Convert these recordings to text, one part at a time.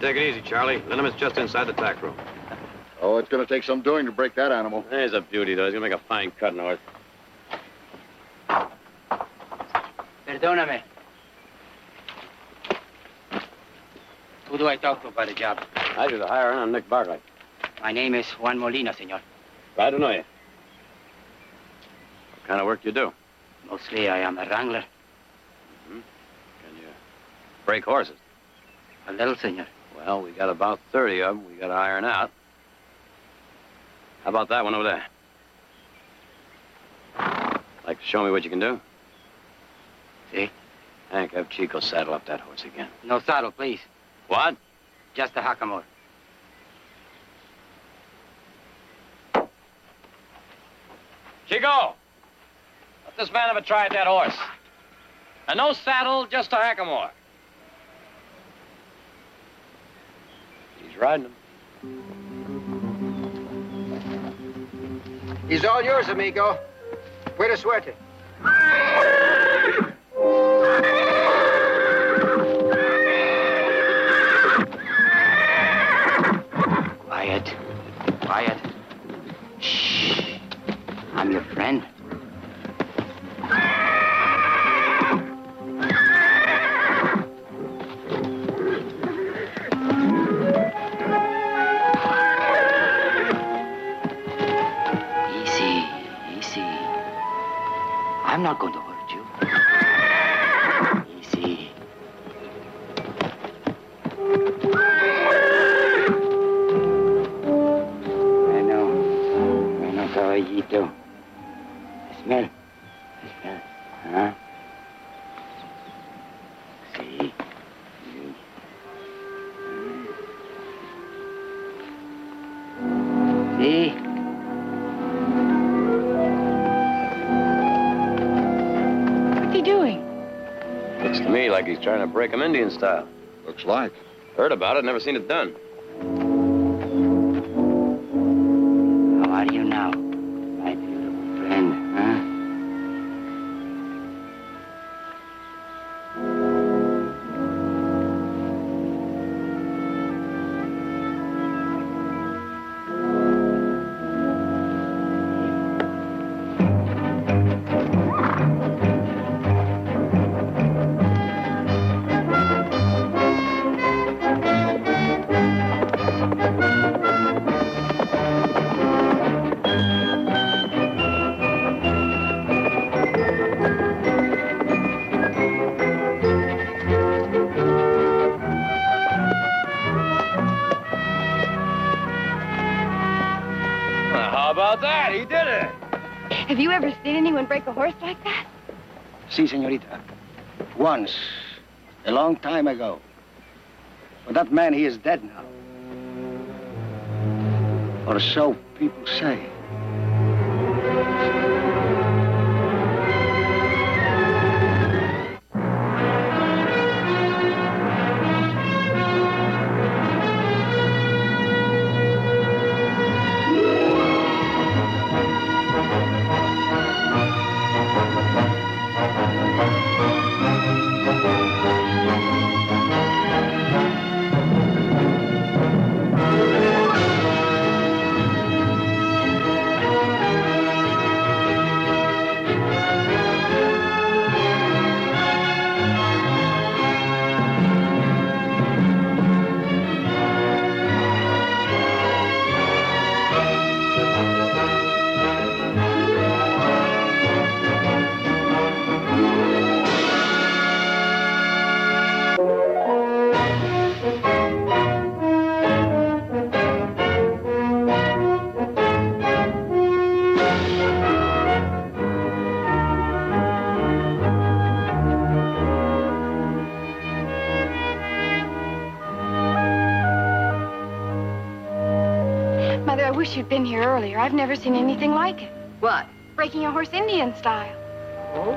take it easy, Charlie. Liniment is just inside the tack room. Oh, it's going to take some doing to break that animal. There's a beauty, though. He's going to make a fine cut north. Perdóname. Who do I talk to about the job? I do the hiring. I'm Nick Barkley. My name is Juan Molina, senor. Glad to know you. What kind of work do you do? Mostly I am a wrangler. Mm-hmm. Can you break horses? A little, senor. Well, we got about 30 of them we got to iron out. How about that one over there? Like to show me what you can do? See? Hank, have Chico saddle up that horse again. No saddle, please. What? Just a hackamore. Chico! Let this man have a try at that horse. And no saddle, just a hackamore. He's riding him. He's all yours, amigo. Buena suerte. Quiet. Quiet. Shh. I'm your friend. Easy, easy. I'm not going to hurt you. Easy. Bueno, caballito. Smell. Smell. Huh? See. See? What's he doing? Looks to me like he's trying to break him Indian style. Looks like. Heard about it, never seen it done. How are you now, my beautiful friend, huh? Well, how about that? He did it. Have you ever seen anyone break a horse like that? Si, señorita. Once. A long time ago. But that man, he is dead now. Or so people say. Mother, I wish you'd been here earlier. I've never seen anything like it. What? Breaking a horse Indian style. Oh?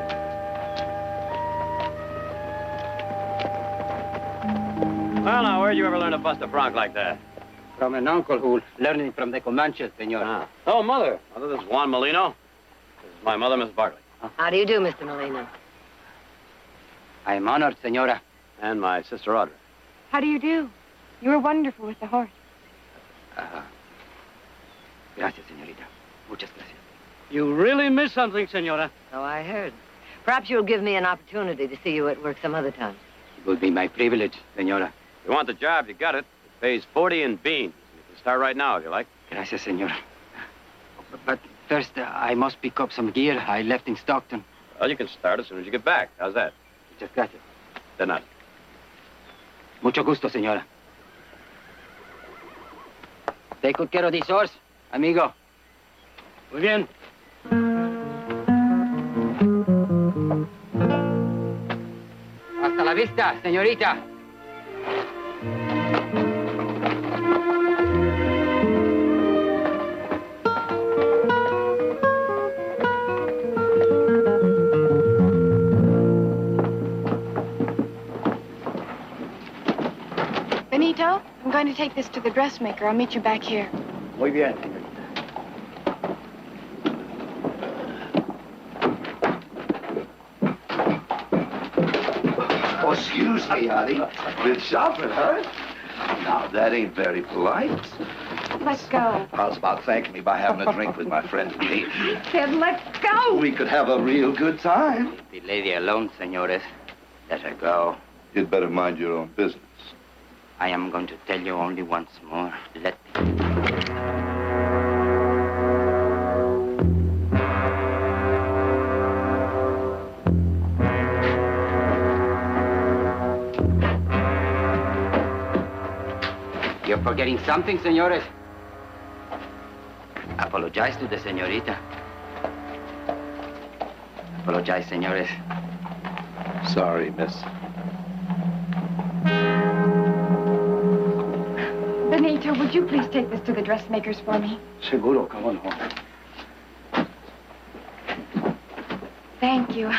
Well, now, where'd you ever learn to bust a bronc like that? From an uncle who learned it from the Comanches, senor. Ah. Oh, Mother. Mother, this is Juan Molino. This is my mother, Miss Barkley. How do you do, Mr. Molina? I am honored, senora. And my sister, Audrey. How do you do? You were wonderful with the horse. Gracias, señorita. Muchas gracias. You really missed something, senora. So I heard. Perhaps you'll give me an opportunity to see you at work some other time. It will be my privilege, señora. If you want the job, you got it. It pays 40 in beans. You can start right now if you like. Gracias, señora. But first, I must pick up some gear I left in Stockton. Well, you can start as soon as you get back. How's that? Muchas gracias. De nada. Mucho gusto, señora. Take good care of this horse, amigo. Muy bien. Hasta la vista, señorita. Benito, I'm going to take this to the dressmaker. I'll meet you back here. Muy bien, señorita. Oh, excuse me, honey. Been shopping, huh? Now, that ain't very polite. Let go. How's about thanking me by having a drink with my friend and me? Said let go. We could have a real good time. Leave the lady alone, senores. Let her go. You'd better mind your own business. I am going to tell you only once more. Let You're forgetting something, senores. Apologize to the señorita. Apologize, senores. Sorry, miss. Benito, would you please take this to the dressmaker's for me? Seguro, come on home. Thank you.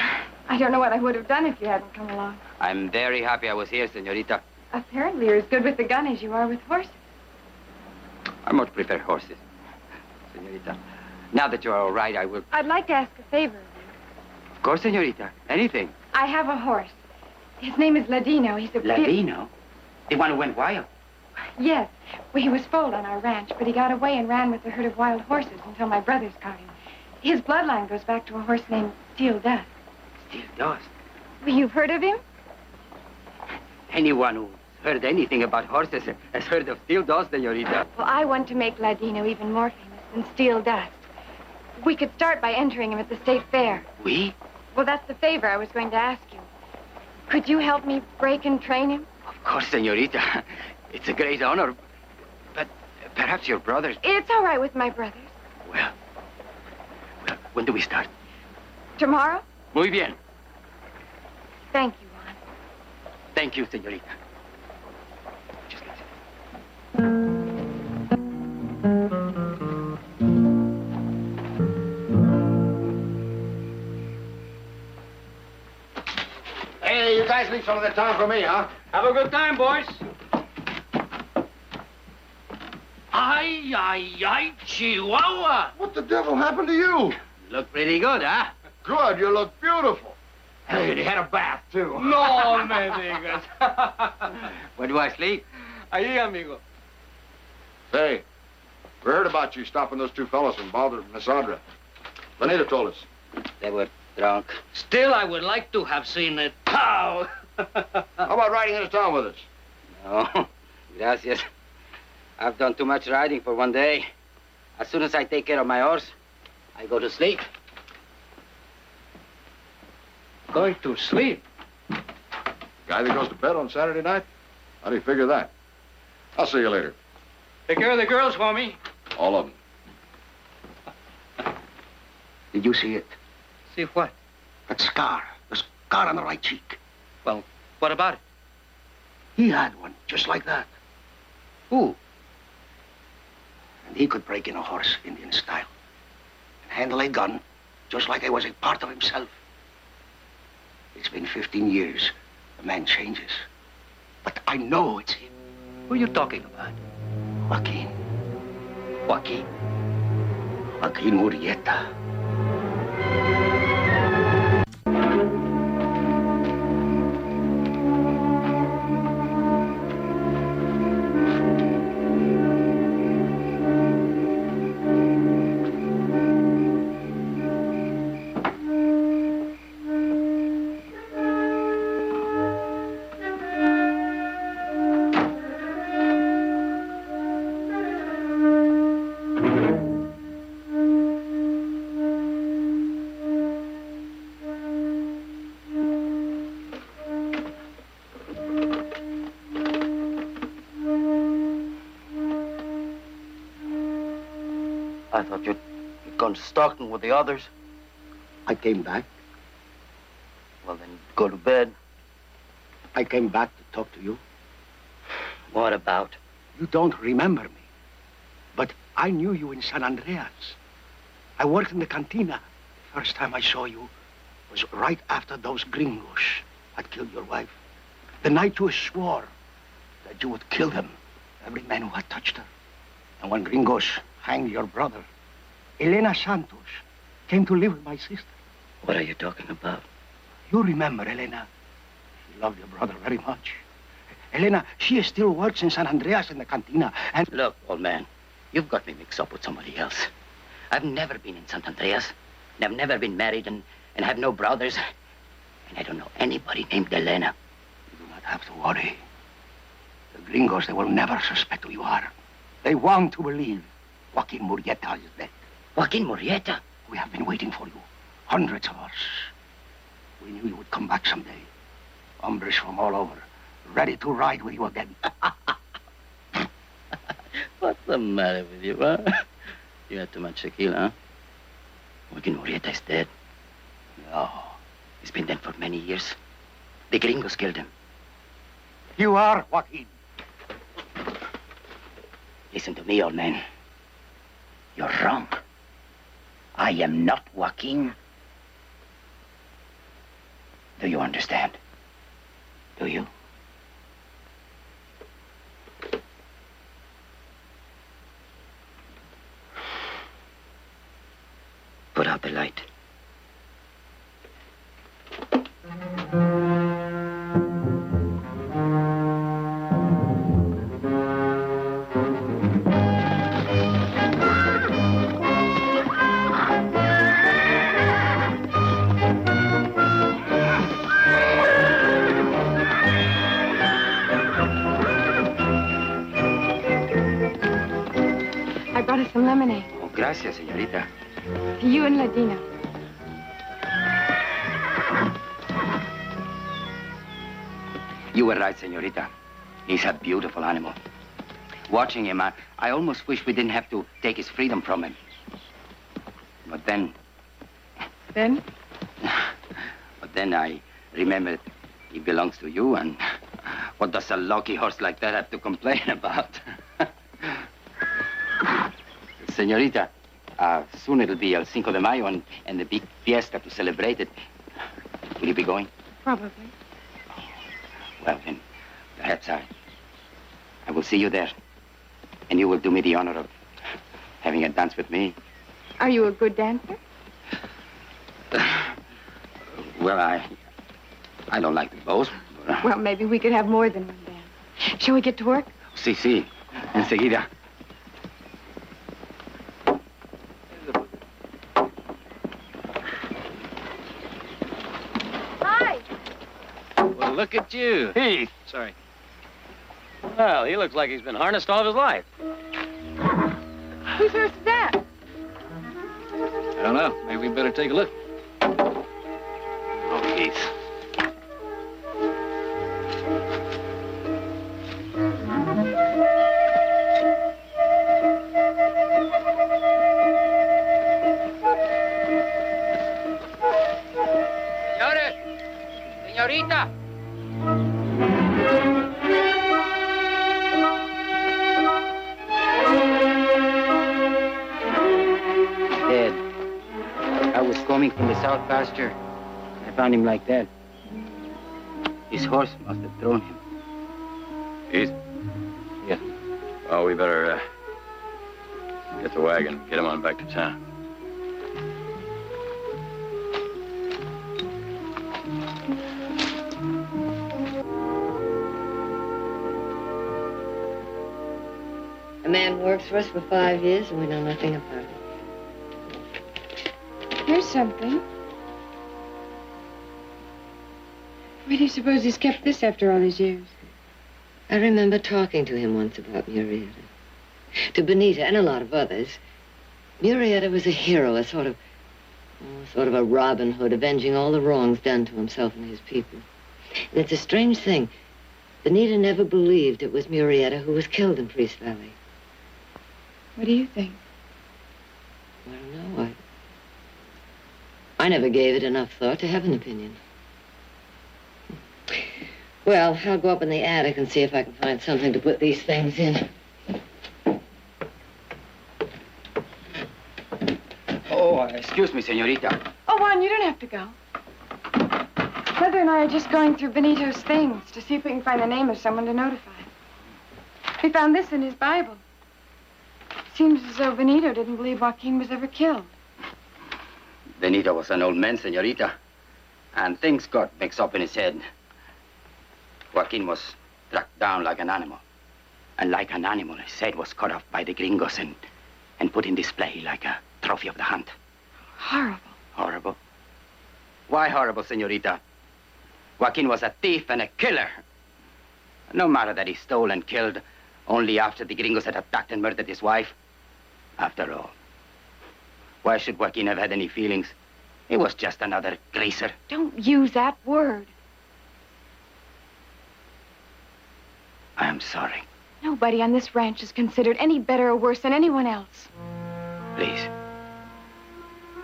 I don't know what I would have done if you hadn't come along. I'm very happy I was here, señorita. Apparently, you're as good with the gun as you are with horses. I much prefer horses, señorita. Now that you're all right, I will... I'd like to ask a favor of you. Of course, señorita. Anything. I have a horse. His name is Ladino. He's a... Ladino? The one who went wild? Yes. Well, he was foaled on our ranch, but he got away and ran with a herd of wild horses until my brothers caught him. His bloodline goes back to a horse named Steel Dust. Steel Dust? Well, you've heard of him? Anyone who's heard anything about horses has heard of Steel Dust, señorita. Well, I want to make Ladino even more famous than Steel Dust. We could start by entering him at the state fair. We? Well, that's the favor I was going to ask you. Could you help me break and train him? Of course, señorita. It's a great honor. But perhaps your brothers... It's all right with my brothers. Well, when do we start? Tomorrow? Muy bien. Thank you, Juan. Thank you, señorita. Muchas gracias. Hey, you guys leave some of that time for me, huh? Have a good time, boys. Ay, ay, ay, Chihuahua. What the devil happened to you? Look pretty good, huh? Good, you look beautiful. Hey, and he had a bath, too. No me digas. Where do I sleep? Ahí, amigo. Say, we heard about you stopping those two fellows from Balder and Miss Audra. Benito told us. They were drunk. Still, I would like to have seen it. How? How about riding into town with us? No, gracias. I've done too much riding for one day. As soon as I take care of my horse, I go to sleep. Going to sleep? Guy that goes to bed on Saturday night? How do you figure that? I'll see you later. Take care of the girls for me. All of them. Did you see it? See what? That scar. The scar on the right cheek. Well, what about it? He had one, just like that. Who? And he could break in a horse, Indian style. And handle a gun, just like it was a part of himself. It's been 15 years. A man changes. But I know it's him. Who are you talking about? Joaquin. Joaquin? Joaquin Murrieta. I thought you'd gone stalking with the others. I came back. Well, then go to bed. I came back to talk to you. What about? You don't remember me. But I knew you in San Andreas. I worked in the cantina. The first time I saw you was right after those gringos had killed your wife. The night you swore that you would kill them, every man who had touched her. And when gringos hanged your brother, Elena Santos came to live with my sister. What are you talking about? You remember Elena. She loved your brother very much. Elena, she still works in San Andreas in the cantina. And Look, old man, you've got me mixed up with somebody else. I've never been in San Andreas, and I've never been married, and have no brothers. And I don't know anybody named Elena. you do not have to worry. The gringos, they will never suspect who you are. They want to believe Joaquin Murrieta is dead. Joaquin Murrieta? We have been waiting for you. Hundreds of us. We knew you would come back someday. Hombres from all over, ready to ride with you again. What's the matter with you, huh? You had too much tequila, huh? Joaquin Murrieta is dead. No. He's been dead for many years. The gringos killed him. You are Joaquin. Listen to me, old man. You're wrong. I am not Joaquin. Do you understand? Do you? Put out the light. I brought us some lemonade. Oh, gracias, señorita. You and Ladina. You were right, señorita. He's a beautiful animal. Watching him, I almost wish we didn't have to take his freedom from him. But then... Then? But then I remembered he belongs to you, and what does a lucky horse like that have to complain about? Señorita, soon it'll be El Cinco de Mayo and the big fiesta to celebrate it. Will you be going? Probably. Well, then, perhaps I will see you there. And you will do me the honor of having a dance with me. Are you a good dancer? Well, I don't like to boast. But, Well, maybe we could have more than one dance. Shall we get to work? Sí. Enseguida. Hi. Well, look at you. Heath. Sorry. Well, he looks like he's been harnessed all of his life. Whose horse is that? I don't know. Maybe we better take a look. Oh, Heath. Señorita. Dead. I was coming from the south pasture. I found him like that. His horse must have thrown him. Heath? Yeah. Oh, we better get the wagon, get him on back to town. A man works for us for 5 years and we know nothing about it. Here's something. Why do you suppose he's kept this after all these years? I remember talking to him once about Murrieta. To Benita and a lot of others, Murrieta was a hero, a sort of a Robin Hood, avenging all the wrongs done to himself and his people. And it's a strange thing. Benita never believed it was Murrieta who was killed in Priest Valley. What do you think? I don't know. I never gave it enough thought to have an opinion. Well, I'll go up in the attic and see if I can find something to put these things in. Oh, excuse me, senorita. Oh, Juan, you don't have to go. Mother and I are just going through Benito's things to see if we can find the name of someone to notify. We found this in his Bible. Seems as though Benito didn't believe Joaquin was ever killed. Benito was an old man, senorita. And things got mixed up in his head. Joaquin was struck down like an animal. And like an animal, his head was cut off by the gringos and put in display like a trophy of the hunt. Horrible. Horrible? Why horrible, senorita? Joaquin was a thief and a killer. No matter that he stole and killed only after the gringos had attacked and murdered his wife. After all, why should Joaquin have had any feelings? He was just another greaser. Don't use that word. I am sorry. Nobody on this ranch is considered any better or worse than anyone else. Please,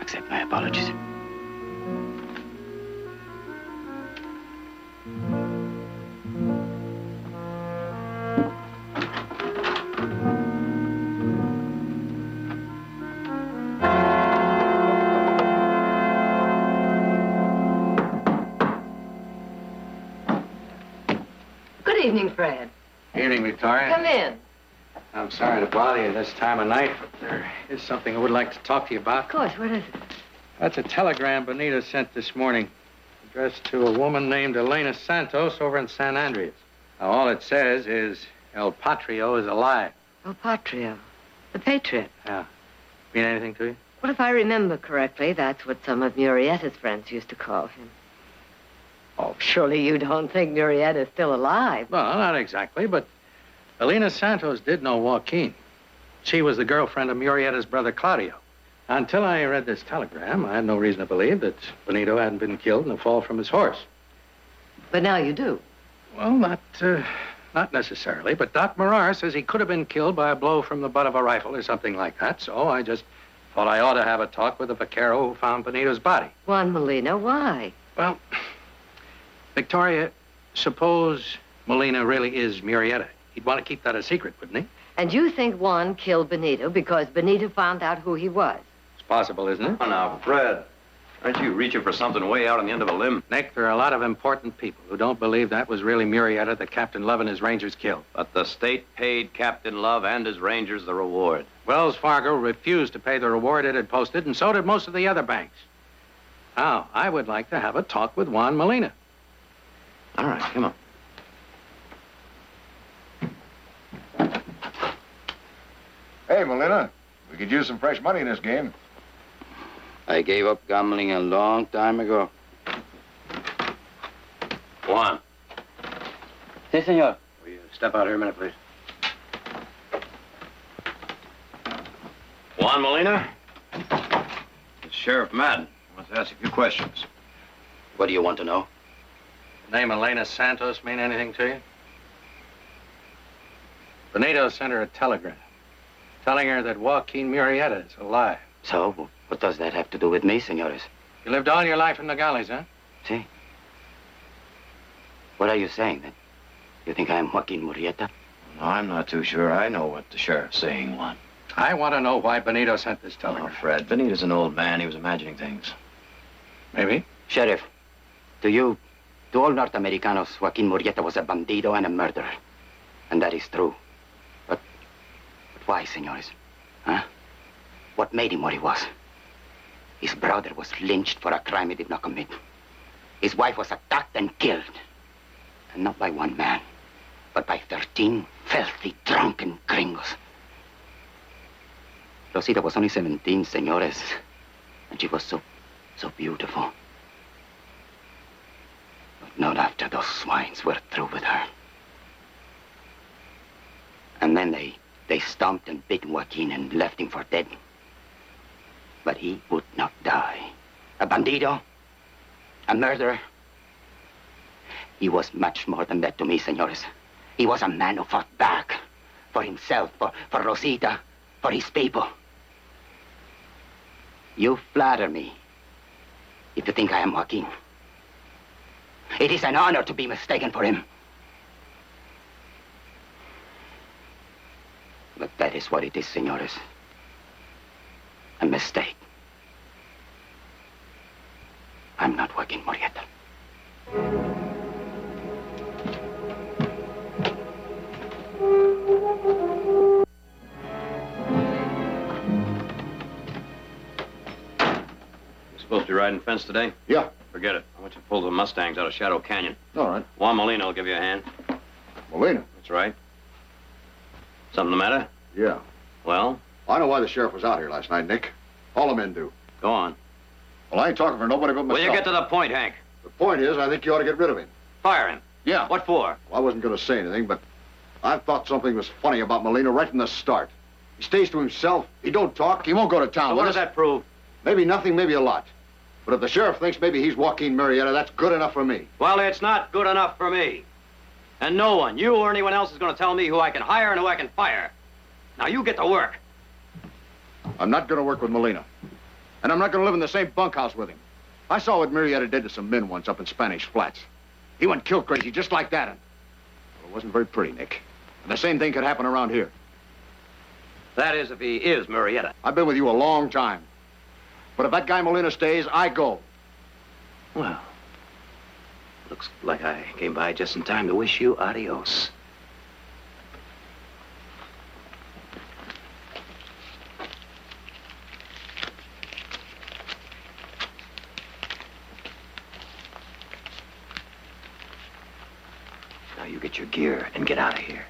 accept my apologies. Good evening, Fred. Evening, Victoria. Come in. I'm sorry to bother you this time of night, but there is something I would like to talk to you about. Of course, what is it? That's a telegram Benito sent this morning, addressed to a woman named Elena Santos over in San Andreas. Now, all it says is El Patrio is alive. El Patrio. The Patriot. Yeah. Mean anything to you? Well, if I remember correctly, that's what some of Murrietta's friends used to call him. Oh, surely you don't think Murrietta's still alive. Well, not exactly, but Elena Santos did know Joaquin. She was the girlfriend of Murrietta's brother, Claudio. Until I read this telegram, I had no reason to believe that Benito hadn't been killed in a fall from his horse. But now you do. Well, not necessarily, but Doc Morar says he could have been killed by a blow from the butt of a rifle or something like that, so I just thought I ought to have a talk with the vaquero who found Benito's body. Juan Molina, why? Well, Victoria, suppose Molina really is Murrieta. He'd want to keep that a secret, wouldn't he? And you think Juan killed Benito because Benito found out who he was? It's possible, isn't it? Oh, now, Fred, aren't you reaching for something way out on the end of a limb? Nick, there are a lot of important people who don't believe that was really Murrieta that Captain Love and his Rangers killed. But the state paid Captain Love and his Rangers the reward. Wells Fargo refused to pay the reward it had posted, and so did most of the other banks. Now, I would like to have a talk with Juan Molina. All right, come on. Hey, Molina, we could use some fresh money in this game. I gave up gambling a long time ago. Juan. Si, senor. Will you step out here a minute, please? Juan Molina? It's Sheriff Madden. Wants to ask you a few questions. What do you want to know? The name Elena Santos mean anything to you? Benito sent her a telegram telling her that Joaquin Murrieta is alive. So, what does that have to do with me, senores? You lived all your life in the galleys, huh? Si. What are you saying, then? You think I am Joaquin Murrieta? No, I'm not too sure. I know what the sheriff's saying, Juan. I want to know why Benito sent this Oh, telegram. Fred, Benito's an old man. He was imagining things. Maybe. Sheriff, to all North Americanos, Joaquin Murrieta was a bandido and a murderer. And that is true. But why, senores? Huh? What made him what he was? His brother was lynched for a crime he did not commit. His wife was attacked and killed. And not by one man, but by 13 filthy, drunken gringos. Rosita was only 17, senores. And she was so beautiful. But not after those swines were through with her. And then they stomped and beat Joaquin and left him for dead. But he would not die. A bandido, a murderer. He was much more than that to me, senores. He was a man who fought back for himself, for Rosita, for his people. You flatter me if you think I am Joaquin. It is an honor to be mistaken for him. But that is what it is, senores. A mistake. I'm not Joaquin Murrieta. You supposed to be riding fence today? Yeah. Forget it. I want you to pull the Mustangs out of Shadow Canyon. All right. Juan Molina will give you a hand. Molina? That's right. Something the matter? Yeah. Well? I know why the sheriff was out here last night, Nick. All the men do. Go on. Well, I ain't talking for nobody but myself. Will you get to the point, Hank? The point is, I think you ought to get rid of him. Fire him. Yeah. What for? Well, I wasn't going to say anything, but I thought something was funny about Molina right from the start. He stays to himself. He don't talk. He won't go to town So with what us. does that prove? Maybe nothing, maybe a lot. But if the sheriff thinks maybe he's Joaquin Murrieta, that's good enough for me. Well, it's not good enough for me. And no one, you or anyone else, is going to tell me who I can hire and who I can fire. Now, you get to work. I'm not going to work with Molina. And I'm not going to live in the same bunkhouse with him. I saw what Murrieta did to some men once up in Spanish Flats. He went kill crazy just like that. And well, it wasn't very pretty, Nick. And the same thing could happen around here. That is, if he is Murrieta. I've been with you a long time. But if that guy Molina stays, I go. Well, looks like I came by just in time to wish you adios. Now you get your gear and get out of here.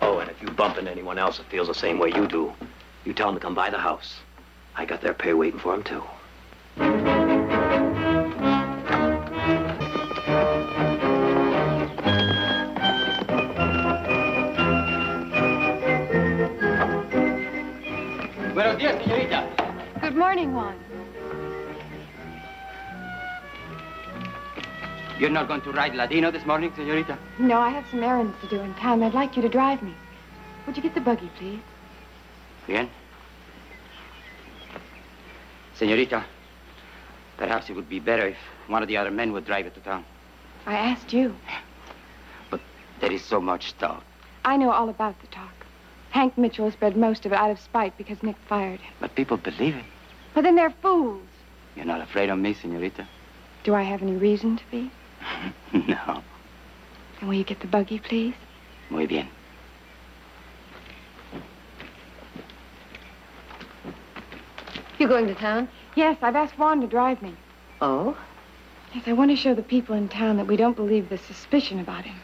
Oh, and if you bump into anyone else that feels the same way you do, you tell them to come by the house. I got their pay waiting for them, too. Buenos días, señorita. Good morning, Juan. You're not going to ride Ladino this morning, señorita? No, I have some errands to do in town. I'd like you to drive me. Would you get the buggy, please? Bien. Señorita, perhaps it would be better if one of the other men would drive it to town. I asked you. But there is so much talk. I know all about the talk. Hank Mitchell spread most of it out of spite because Nick fired him. But people believe it. Well, then they're fools. You're not afraid of me, señorita? Do I have any reason to be? No. Then will you get the buggy, please? Muy bien. You going to town? Yes, I've asked Juan to drive me. Oh? Yes, I want to show the people in town that we don't believe the suspicion about him.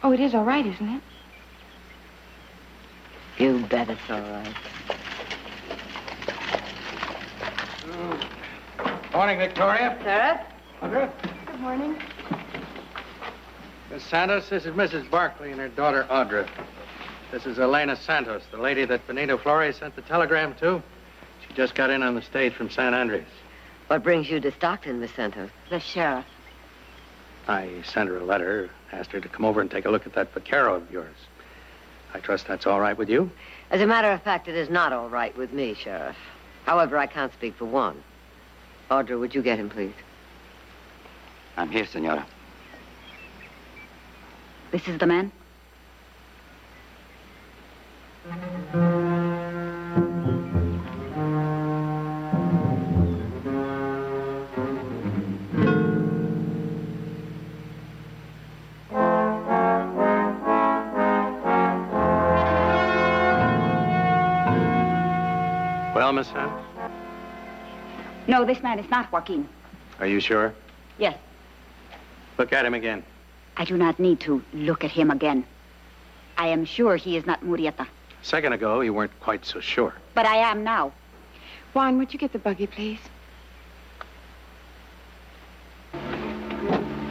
Oh, it is all right, isn't it? You bet it's all right. Morning, Victoria. Sarah? Good. Good morning. Miss Santos, this is Mrs. Barkley and her daughter, Audra. This is Elena Santos, the lady that Benito Flores sent the telegram to. She just got in on the stage from San Andreas. What brings you to Stockton, Miss Santos? The sheriff. I sent her a letter, asked her to come over and take a look at that vaquero of yours. I trust that's all right with you? As a matter of fact, it is not all right with me, Sheriff. However, I can't speak for one. Audra, would you get him, please? I'm here, senora. This is the man? Well, Miss Santos? No, this man is not Joaquin. Are you sure? Yes. Look at him again. I do not need to look at him again. I am sure he is not Murrieta. A second ago, you weren't quite so sure. But I am now. Juan, would you get the buggy, please?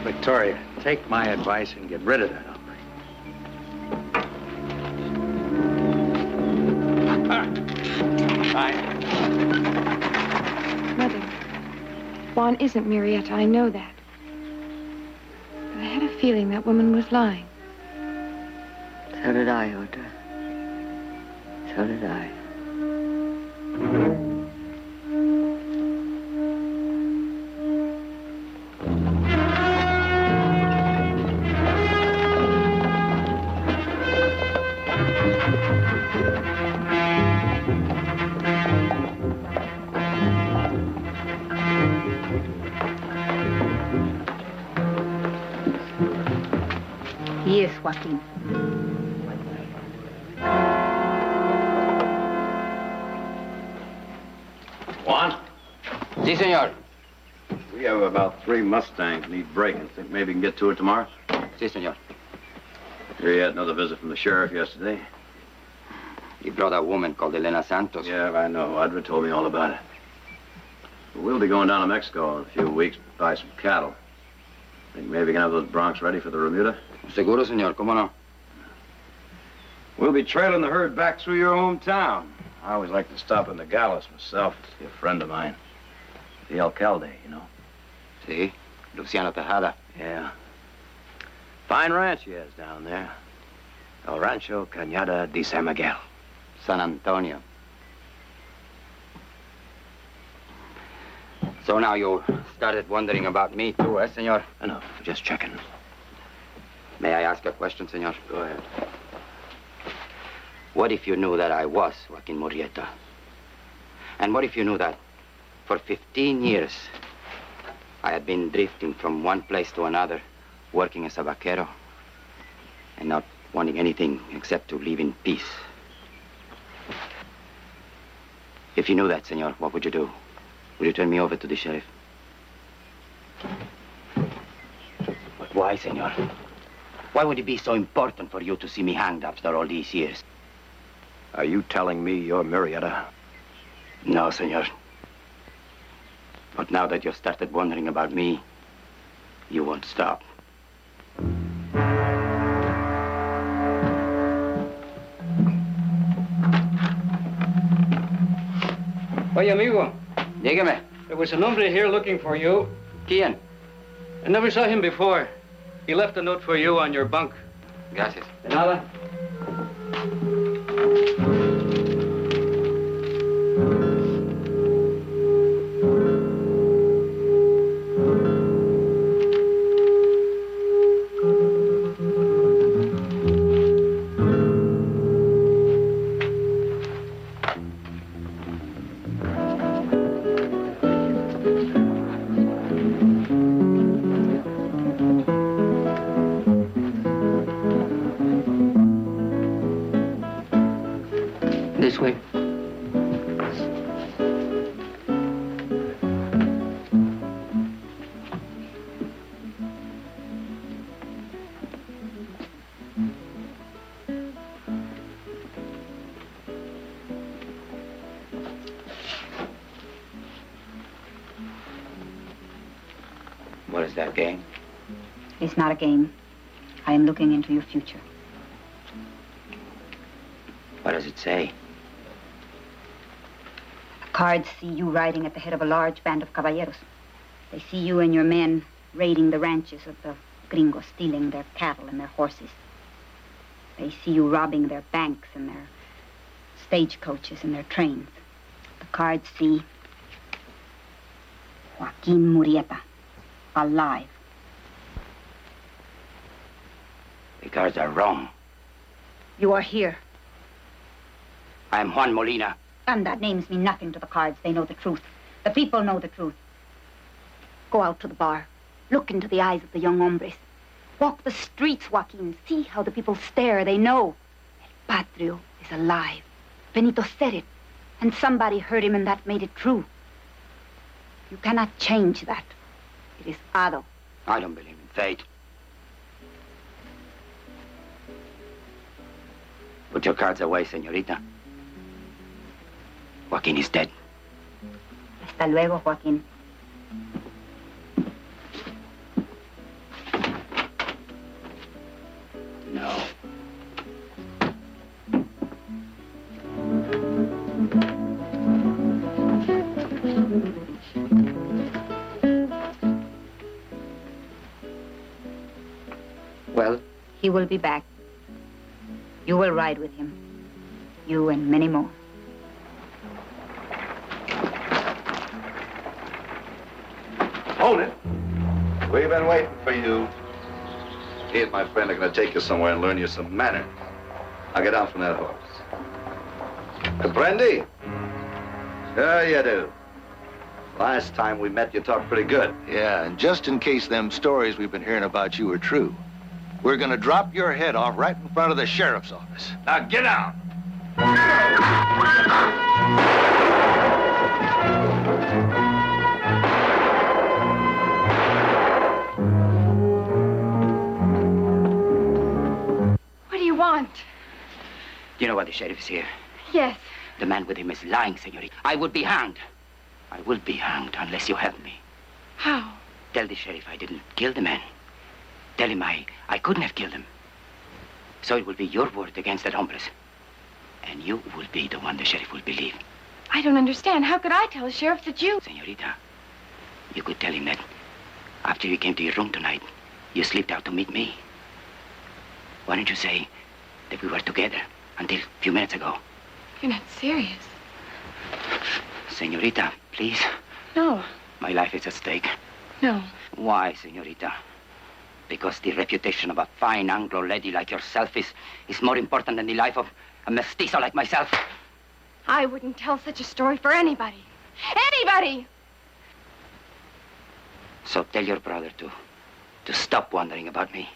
Victoria, take my advice and get rid of that hombre. Bye. Mother, Juan isn't Murrieta. I know that. But I had a feeling that woman was lying. So did I, Audra. So So did I. Yes, Joaquin. Juan? Si, senor. We have about 3 Mustangs need breaking. Think maybe we can get to it tomorrow? Si, senor. Here you had another visit from the sheriff yesterday. He brought a woman called Elena Santos. Yeah, I know. Audra told me all about it. We'll be going down to Mexico in a few weeks to buy some cattle. Think maybe we can have those broncs ready for the remuda? Seguro, senor. ¿Cómo no? We'll be trailing the herd back through your hometown. I always like to stop in the Gallows myself to see a friend of mine. The alcalde, you know. Si. Luciano Tejada. Yeah. Fine ranch he has down there. El Rancho Cañada de San Miguel. San Antonio. So now you started wondering about me, too, eh, senor? No, just checking. May I ask a question, senor? Go ahead. What if you knew that I was Joaquin Murrieta? And what if you knew that for 15 years I had been drifting from one place to another, working as a vaquero, and not wanting anything except to live in peace? If you knew that, senor, what would you do? Would you turn me over to the sheriff? But why, senor? Why would it be so important for you to see me hanged after all these years? Are you telling me you're Murrieta? No, senor. But now that you've started wondering about me, you won't stop. Oye, amigo. Dígame. There was an hombre here looking for you. ¿Quién? I never saw him before. He left a note for you on your bunk. Gracias. De nada. This way. What is that, game? It's not a game. I am looking into your future. What does it say? The cards see you riding at the head of a large band of caballeros. They see you and your men raiding the ranches of the gringos, stealing their cattle and their horses. They see you robbing their banks and their stagecoaches and their trains. The cards see Joaquin Murrieta, alive. The cards are wrong. You are here. I am Juan Molina. And that names mean nothing to the cards. They know the truth. The people know the truth. Go out to the bar. Look into the eyes of the young hombres. Walk the streets, Joaquin. See how the people stare. They know. El Patrio is alive. Benito said it. And somebody heard him, and that made it true. You cannot change that. It is Ado. I don't believe in fate. Put your cards away, señorita. Joaquin is dead. Hasta luego, Joaquin. No. Well? He will be back. You will ride with him. you and many more. Hold it. We've been waiting for you. He and my friend are going to take you somewhere and learn you some manners. Now get down from that horse. Apprendi? Sure you do. Last time we met, you talked pretty good. Yeah, and just in case them stories we've been hearing about you are true, we're gonna drop your head off right in front of the sheriff's office. Now get out! What do you want? Do you know why the sheriff is here? Yes. The man with him is lying, senorita. I will be hanged. I will be hanged unless you help me. How? Tell the sheriff I didn't kill the man. Tell him I couldn't have killed him. So it will be your word against that hombres. And you will be the one the sheriff will believe. I don't understand. How could I tell the sheriff that you... Senorita, you could tell him that after you came to your room tonight, you slipped out to meet me. Why don't you say that we were together until a few minutes ago? You're not serious. Senorita, please. No. My life is at stake. No. Why, senorita? Because the reputation of a fine Anglo lady like yourself is more important than the life of a mestizo like myself. I wouldn't tell such a story for anybody. Anybody! So tell your brother to stop wondering about me.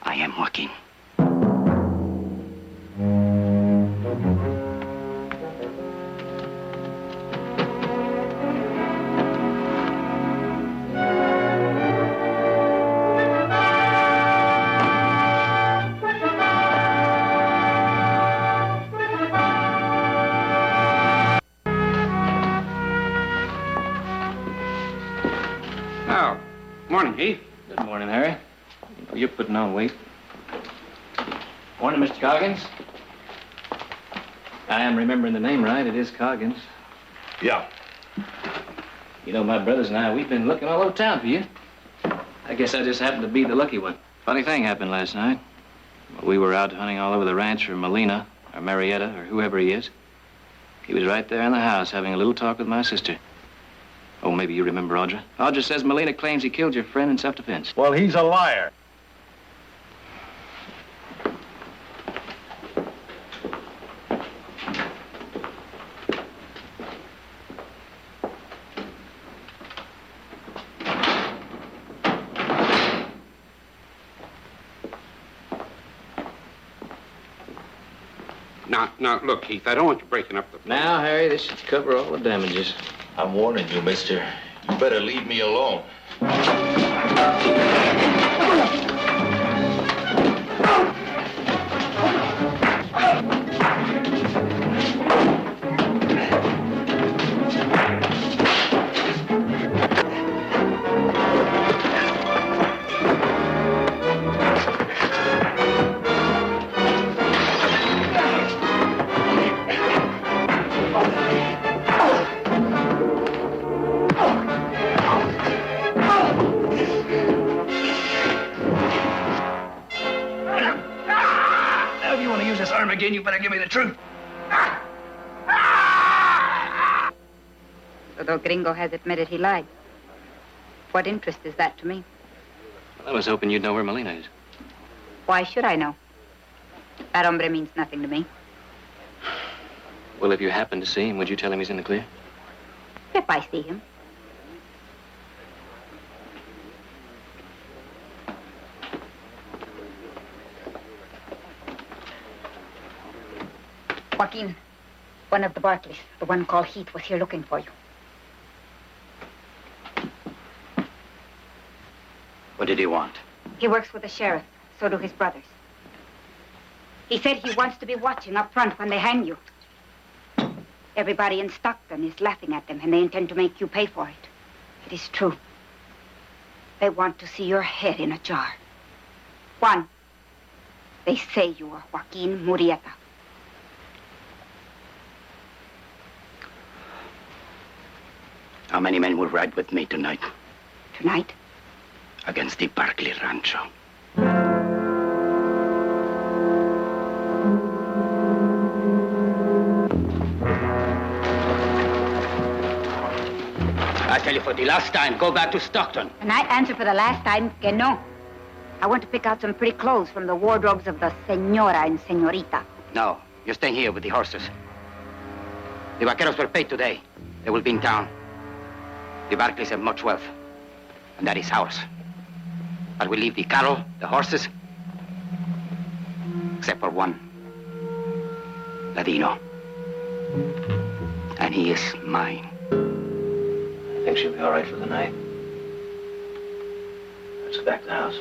I am Joaquin. Morning, Heath. Good morning, Harry. You know, you're putting on weight. Morning, Mr. Coggins. I am remembering the name right. It is Coggins. Yeah. You know, my brothers and I, we've been looking all over town for you. I guess I just happened to be the lucky one. Funny thing happened last night. We were out hunting all over the ranch for Molina, or Marietta, or whoever he is. He was right there in the house having a little talk with my sister. Oh, maybe you remember Audra. Audra says Molina claims he killed your friend in self-defense. Well, he's a liar. Now, look, Heath, I don't want you breaking up the... Now, Harry, this should cover all the damages. I'm warning you, mister. You better leave me alone. Again, you better give me the truth. Although Gringo has admitted he lied. What interest is that to me? Well, I was hoping you'd know where Molina is. Why should I know? That hombre means nothing to me. Well, if you happen to see him, would you tell him he's in the clear? If I see him. Joaquin, one of the Barclays, the one called Heath, was here looking for you. What did he want? He works with the sheriff. So do his brothers. He said he wants to be watching up front when they hang you. Everybody in Stockton is laughing at them, and they intend to make you pay for it. It is true. They want to see your head in a jar. One, they say you are Joaquin Murrieta. How many men will ride with me tonight? Tonight? Against the Barclay Rancho. tell you for the last time, go back to Stockton. And I answer for the last time que no. I want to pick out some pretty clothes from the wardrobes of the senora and senorita. No, you're staying here with the horses. The vaqueros were paid today. They will be in town. The Barclays have much wealth, and that is ours. But we leave the cattle, the horses, except for one, Ladino. And he is mine. I think she'll be all right for the night. Let's go back to the house.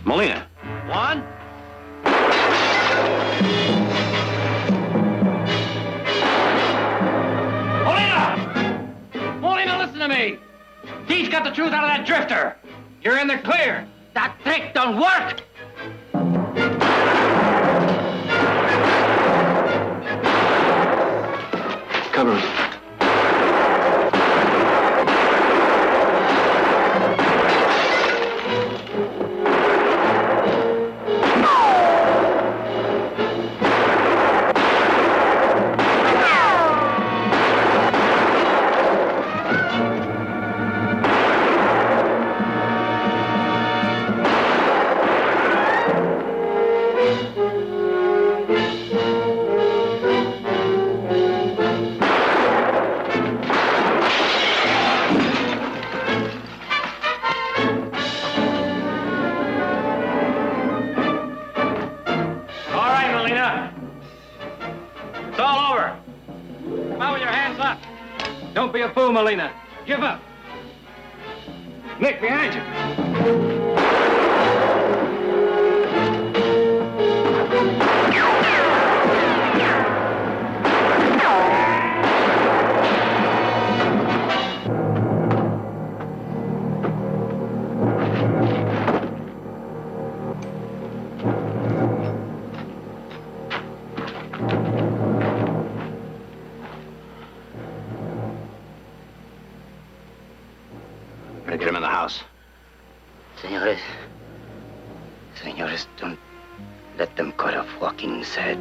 Molina. One. Molina, listen to me. He's got the truth out of that drifter. You're in the clear. That trick don't work. Cover him. Don't be a fool, Molina. Give up. Nick, behind you. Get him in the house. Senores, don't let them cut off Joaquin's head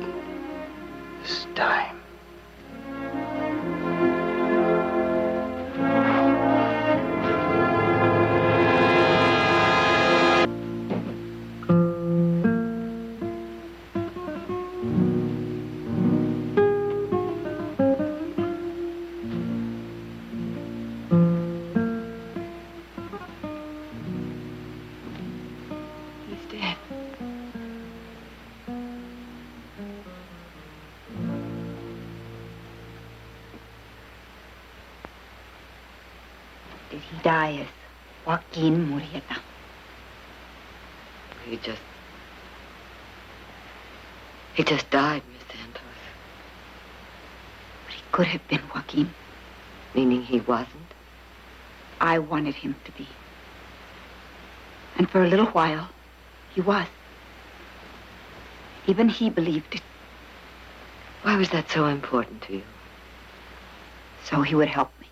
this time. Did he die as Joaquin Murrieta? He just died, Miss Santos. But he could have been Joaquin. Meaning he wasn't? I wanted him to be. And for a little while, he was. Even he believed it. Why was that so important to you? So he would help me.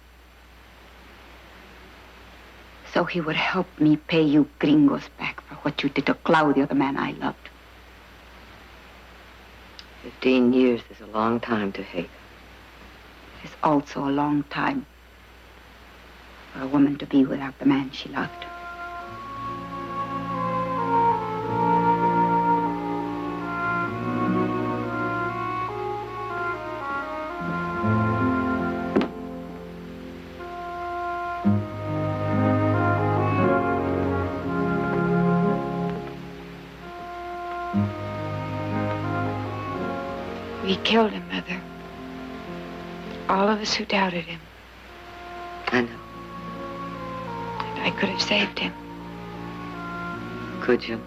So he would help me pay you gringos back for what you did to Claudio, the man I loved. 15 years is a long time to hate. It is also a long time for a woman to be without the man she loved. We killed him, Mother. All of us who doubted him. I know. And I could have saved him. Could you?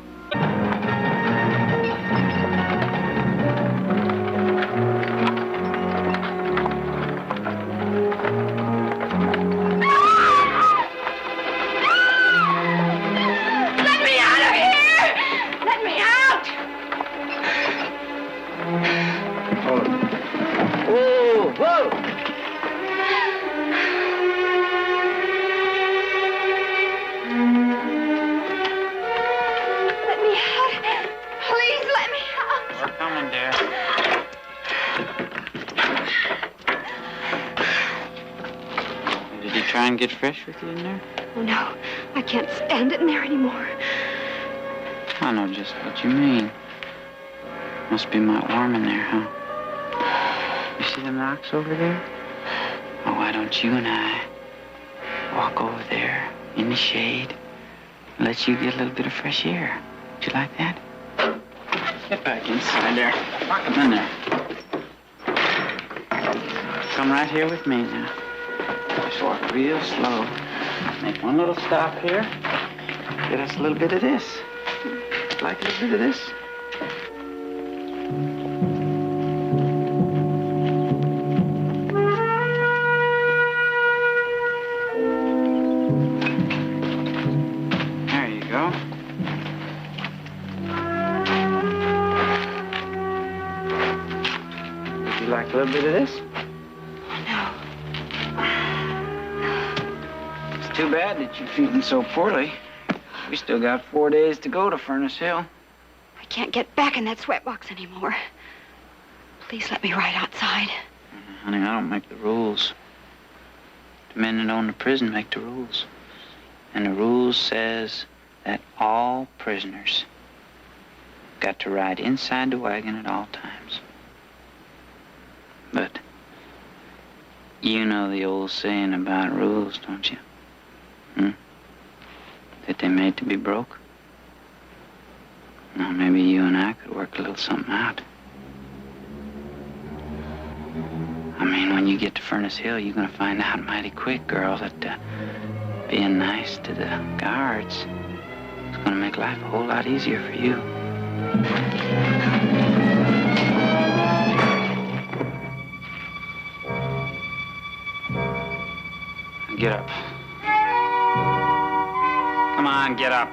Let me out of here! Let me out! Oh. try and get fresh with you in there? Oh, no. I can't stand it in there anymore. I know just what you mean. Must be mighty warm in there, huh? You see them rocks over there? Oh, why don't you and I walk over there in the shade and let you get a little bit of fresh air? Would you like that? Get back inside there. Lock them in there. Come right here with me now. Just walk real slow. Make one little stop here. Get us a little bit of this. Like a little bit of this? There you go. Would you like a little bit of this? No. It's too bad that you're feeling so poorly. We still got 4 days to go to Furnace Hill. I can't get back in that sweatbox anymore. Please let me ride outside. Honey, I don't make the rules. The men that own the prison make the rules. And the rules says that all prisoners got to ride inside the wagon at all times. But you know the old saying about rules, don't you? That they made to be broke? Well, maybe you and I could work a little something out. I mean, when you get to Furnace Hill, you're gonna find out mighty quick, girl, that being nice to the guards is gonna make life a whole lot easier for you. Get up. Come on, get up.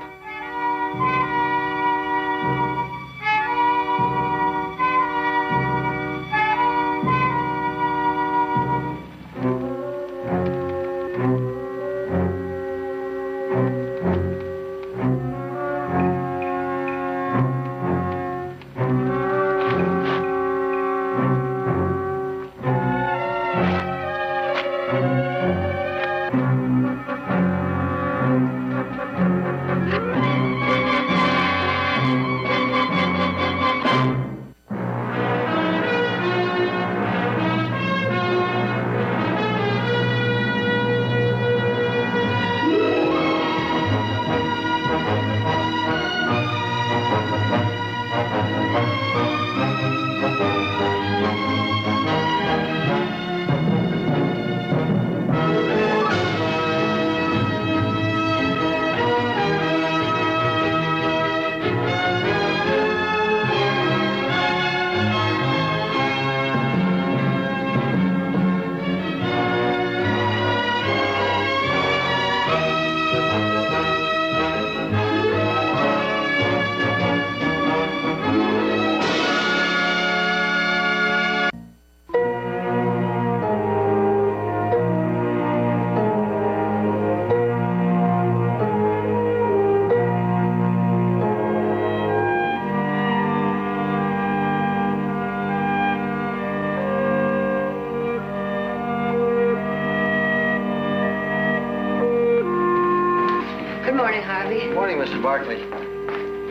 Morning, Mr. Barkley.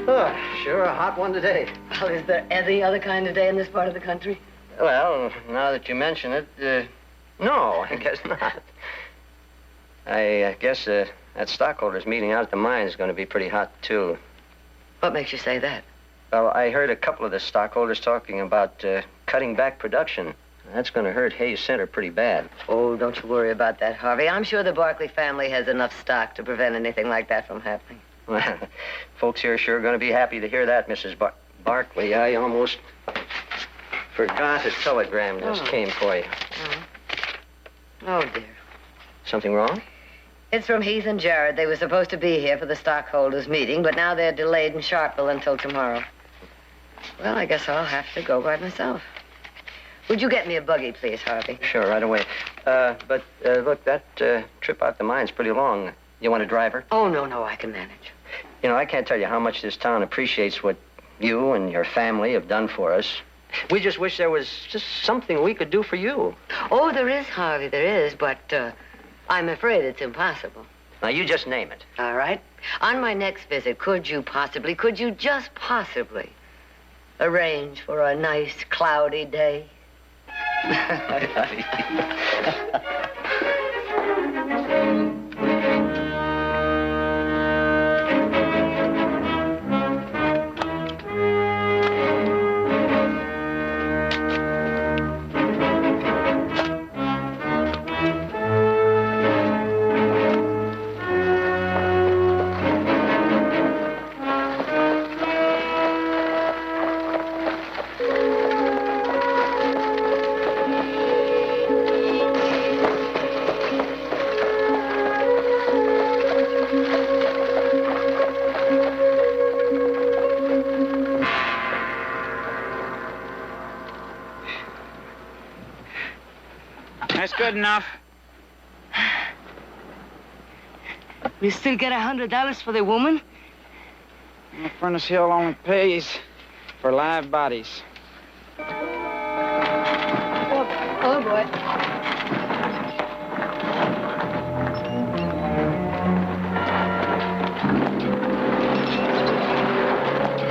Oh, sure a hot one today. Well, is there any other kind of day in this part of the country? Well, now that you mention it, no, I guess not. I guess that stockholders meeting out at the mine is going to be pretty hot, too. What makes you say that? Well, I heard a couple of the stockholders talking about cutting back production. That's going to hurt Hayes Center pretty bad. Oh, don't you worry about that, Harvey. I'm sure the Barkley family has enough stock to prevent anything like that from happening. Well, folks here are sure going to be happy to hear that, Mrs. Barkley. I almost forgot a telegram just came for you. Oh, dear. Something wrong? It's from Heath and Jared. They were supposed to be here for the stockholders' meeting, but now they're delayed in Sharpeville until tomorrow. Well, I guess I'll have to go by myself. Would you get me a buggy, please, Harvey? Sure, right away. But look, that trip out the mine's pretty long. You want a driver? Oh, no, I can manage. You know, I can't tell you how much this town appreciates what you and your family have done for us. We just wish there was just something we could do for you. Oh, there is, Harvey, there is, but I'm afraid it's impossible. Now, you just name it. All right. On my next visit, could you just possibly arrange for a nice cloudy day? That's good enough. We still get $100 for the woman? The Furnace Hill only pays for live bodies. Oh, boy.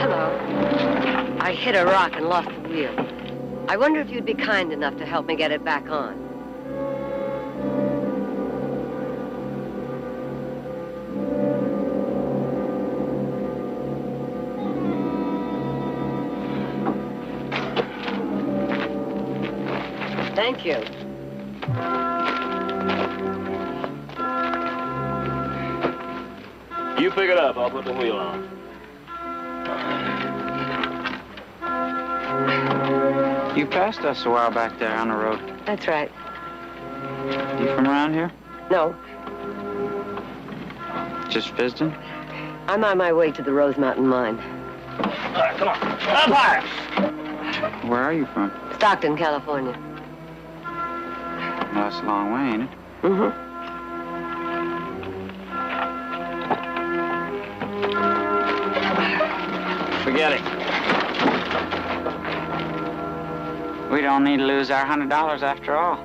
Hello. I hit a rock and lost the wheel. I wonder if you'd be kind enough to help me get it back on. Thank you. You pick it up. I'll put the wheel on. You passed us a while back there on the road. That's right. You from around here? No, Just visiting? I'm on my way to the Rose Mountain Mine. All right, come on. Up higher. Where are you from? Stockton, California. Well, that's a long way, ain't it? Mm-hmm. Forget it. We don't need to lose our $100 after all.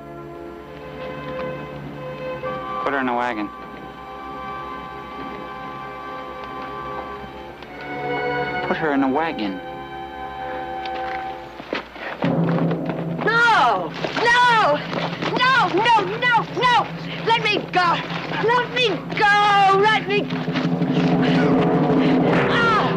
Put her in the wagon. Put her in the wagon. No! No! No! No! No! No! Let me go! Let me go! Let me... Ah!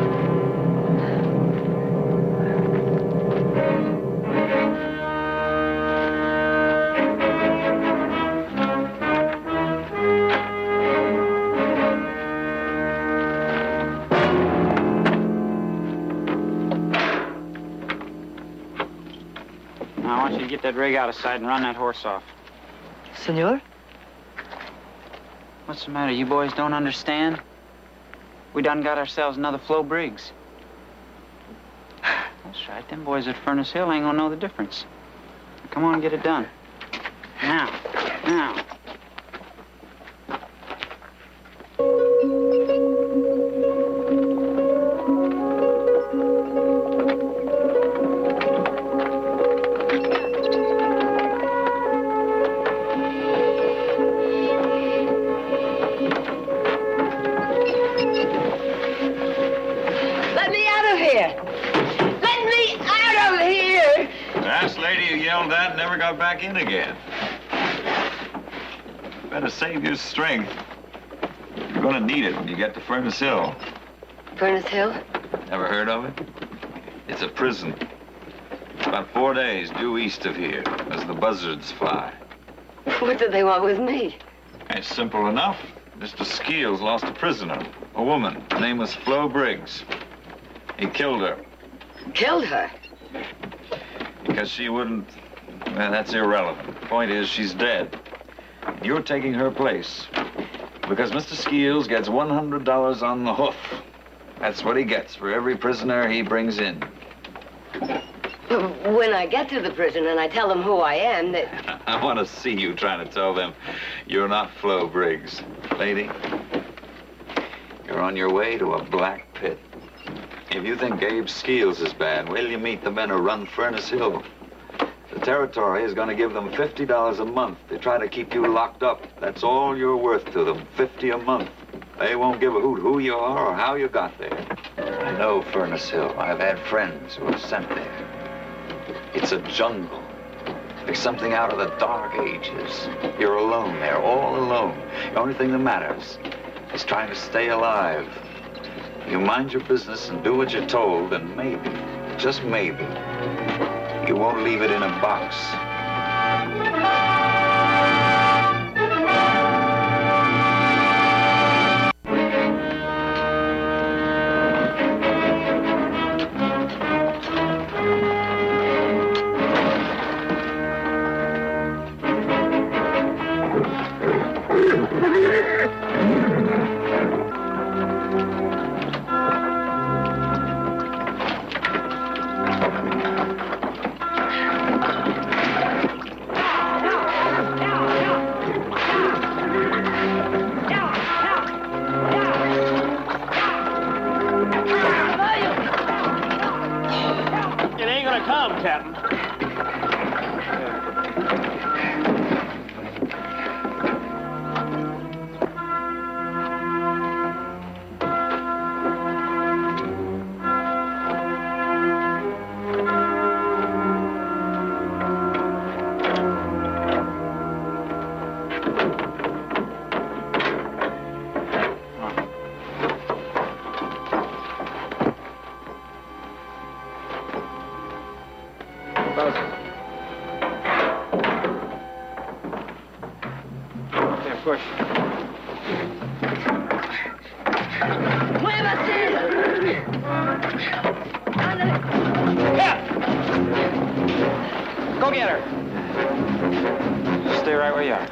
Now, I want you to get that rig out of sight and run that horse off. Senor? What's the matter? You boys don't understand? We done got ourselves another Flo Briggs. That's right. Them boys at Furnace Hill ain't gonna know the difference. Come on, get it done. Now. Now. Let me out of here! Let me out of here! Last lady you yelled at never got back in again. Better save your strength. You're gonna need it when you get to Furnace Hill. Furnace Hill? Never heard of it? It's a prison. About 4 days due east of here, as the buzzards fly. What do they want with me? It's simple enough. Mr. Skeels lost a prisoner, a woman. Her name was Flo Briggs. He killed her Killed her? because she wouldn't... Well, that's irrelevant. The point is, she's dead. You're taking her place because Mr. Skeels gets $100 on the hoof. That's what he gets for every prisoner he brings in. When I get to the prison and I tell them who I am, they... I want to see you trying to tell them you're not Flo Briggs. Lady, you're on your way to a black pit. If you think Gabe Skeels is bad, well, you meet the men who run Furnace Hill. The territory is going to give them $50 a month. They try to keep you locked up. That's all you're worth to them, $50 a month. They won't give a hoot who you are or how you got there. I know Furnace Hill. I've had friends who were sent there. It's a jungle. Like something out of the Dark Ages. You're alone there, all alone. The only thing that matters is trying to stay alive. You mind your business and do what you're told, and maybe, just maybe, you won't leave it in a box. Go get her. Stay right where you are.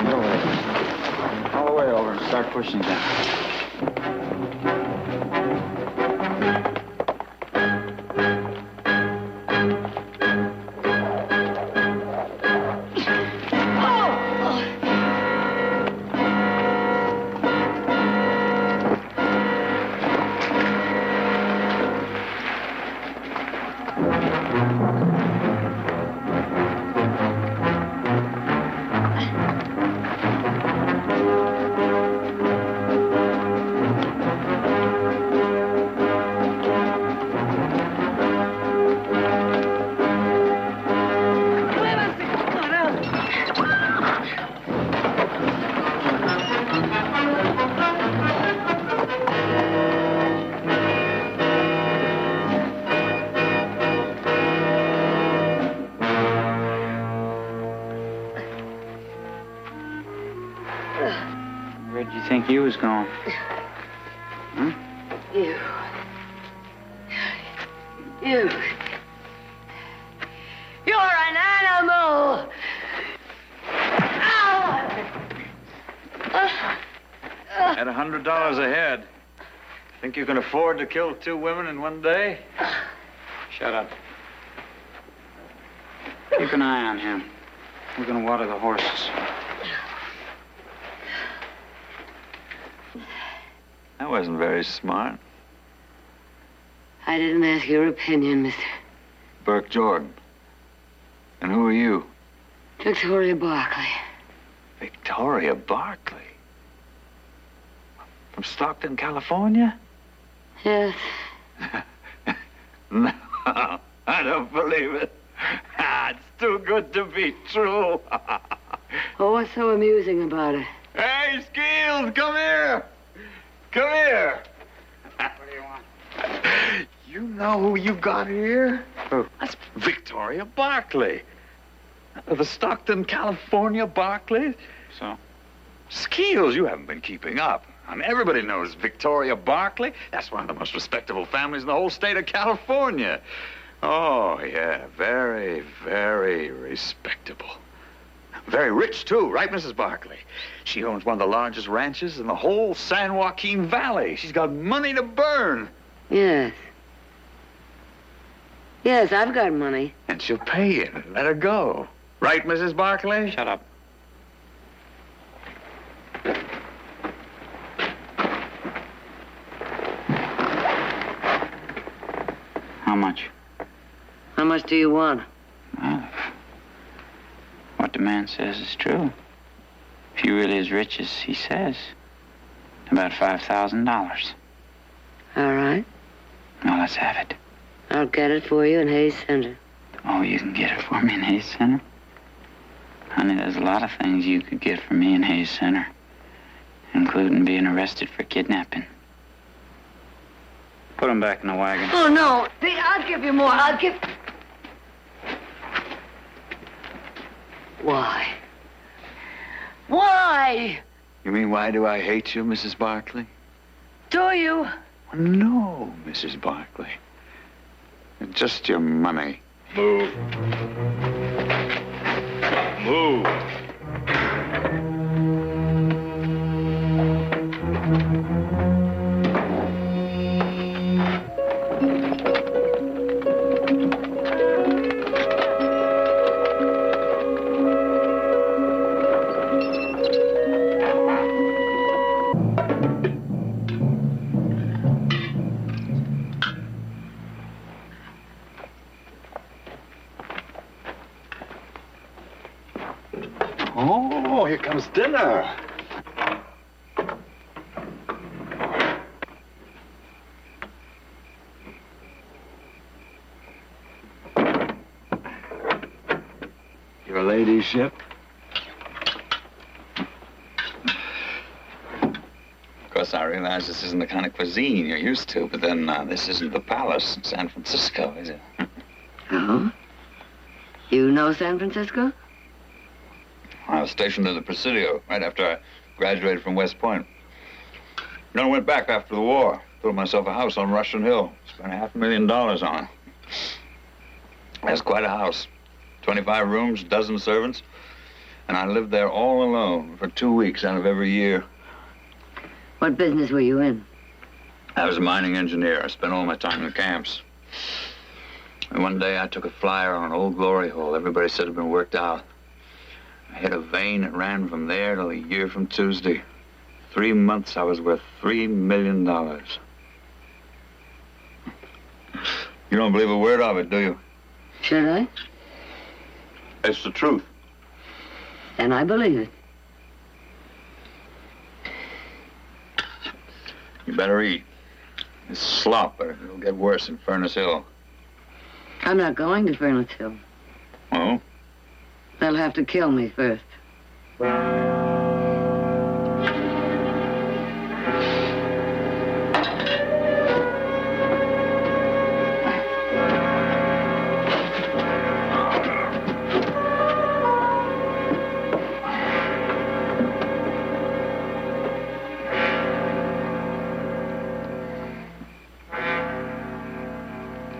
Get over there. All the way over and start pushing down. Where'd you think you was going? Hmm? You. You're an animal! At $100 a head, think you can afford to kill 2 women in one day? Shut up. Keep an eye on him. We're gonna water the horses. That wasn't very smart. I didn't ask your opinion, Mr. Burke Jordan. And who are you? Victoria Barkley. Victoria Barkley? From Stockton, California? Yes. No, I don't believe it. It's too good to be true. Oh, what's so amusing about it? Hey, Skeels, come here. Come here. What do you want? You know who you got here? Who? That's Victoria Barkley. The Stockton, California Barkley. So? Skeels, you haven't been keeping up. I mean, everybody knows Victoria Barkley. That's one of the most respectable families in the whole state of California. Oh, yeah, very, very respectable. Very rich, too, right, Mrs. Barkley? She owns one of the largest ranches in the whole San Joaquin Valley. She's got money to burn. Yes. Yes, I've got money. And she'll pay you and let her go. Right, Mrs. Barkley? Shut up. much? How much do you want? Well, what the man says is true. If you're really as rich as he says, about $5,000. All right. Well, let's have it. I'll get it for you in Hayes Center. Oh, you can get it for me in Hayes Center? Honey, there's a lot of things you could get for me in Hayes Center, including being arrested for kidnapping. Put him back in the wagon. Oh, no. I'll give you more. I'll give... Why? Why? You mean, why do I hate you, Mrs. Barkley? Do you? No, Mrs. Barkley. Just your money. Move. Move. Oh, here comes dinner. Your ladyship? Of course, I realize this isn't the kind of cuisine you're used to, but then this isn't the palace in San Francisco, is it? Oh? You know San Francisco? I was stationed in the Presidio right after I graduated from West Point. You know, I went back after the war. Built myself a house on Russian Hill. Spent $500,000 on it. That's quite a house. 25 rooms, dozen servants. And I lived there all alone for 2 weeks out of every year. What business were you in? I was a mining engineer. I spent all my time in the camps. And one day I took a flyer on an old glory hole. Everybody said it had been worked out. I hit a vein that ran from there till a year from Tuesday. 3 months I was worth $3 million. You don't believe a word of it, do you? Should I? It's the truth. Then I believe it. You better eat. It's slop, but it'll get worse in Furnace Hill. I'm not going to Furnace Hill. Oh? They'll have to kill me first.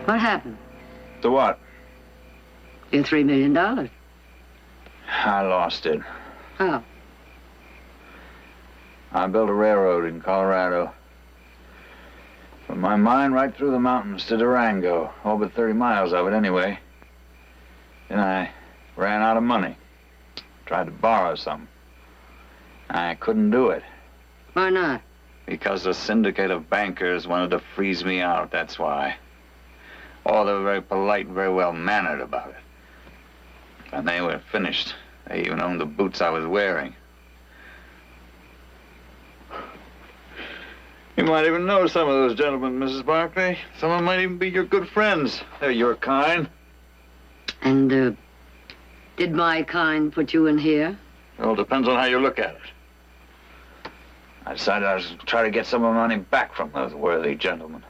What happened? To what? Your $3 million. I lost it. How? I built a railroad in Colorado. From my mine right through the mountains to Durango. All but 30 miles of it anyway. Then I ran out of money. Tried to borrow some. I couldn't do it. Why not? Because a syndicate of bankers wanted to freeze me out, that's why. Oh, they were very polite and very well-mannered about it. And they were finished. They even owned the boots I was wearing. You might even know some of those gentlemen, Mrs. Barkley. Some of them might even be your good friends. They're your kind. And, did my kind put you in here? Well, it depends on how you look at it. I decided I was going to try to get some of my money back from those worthy gentlemen.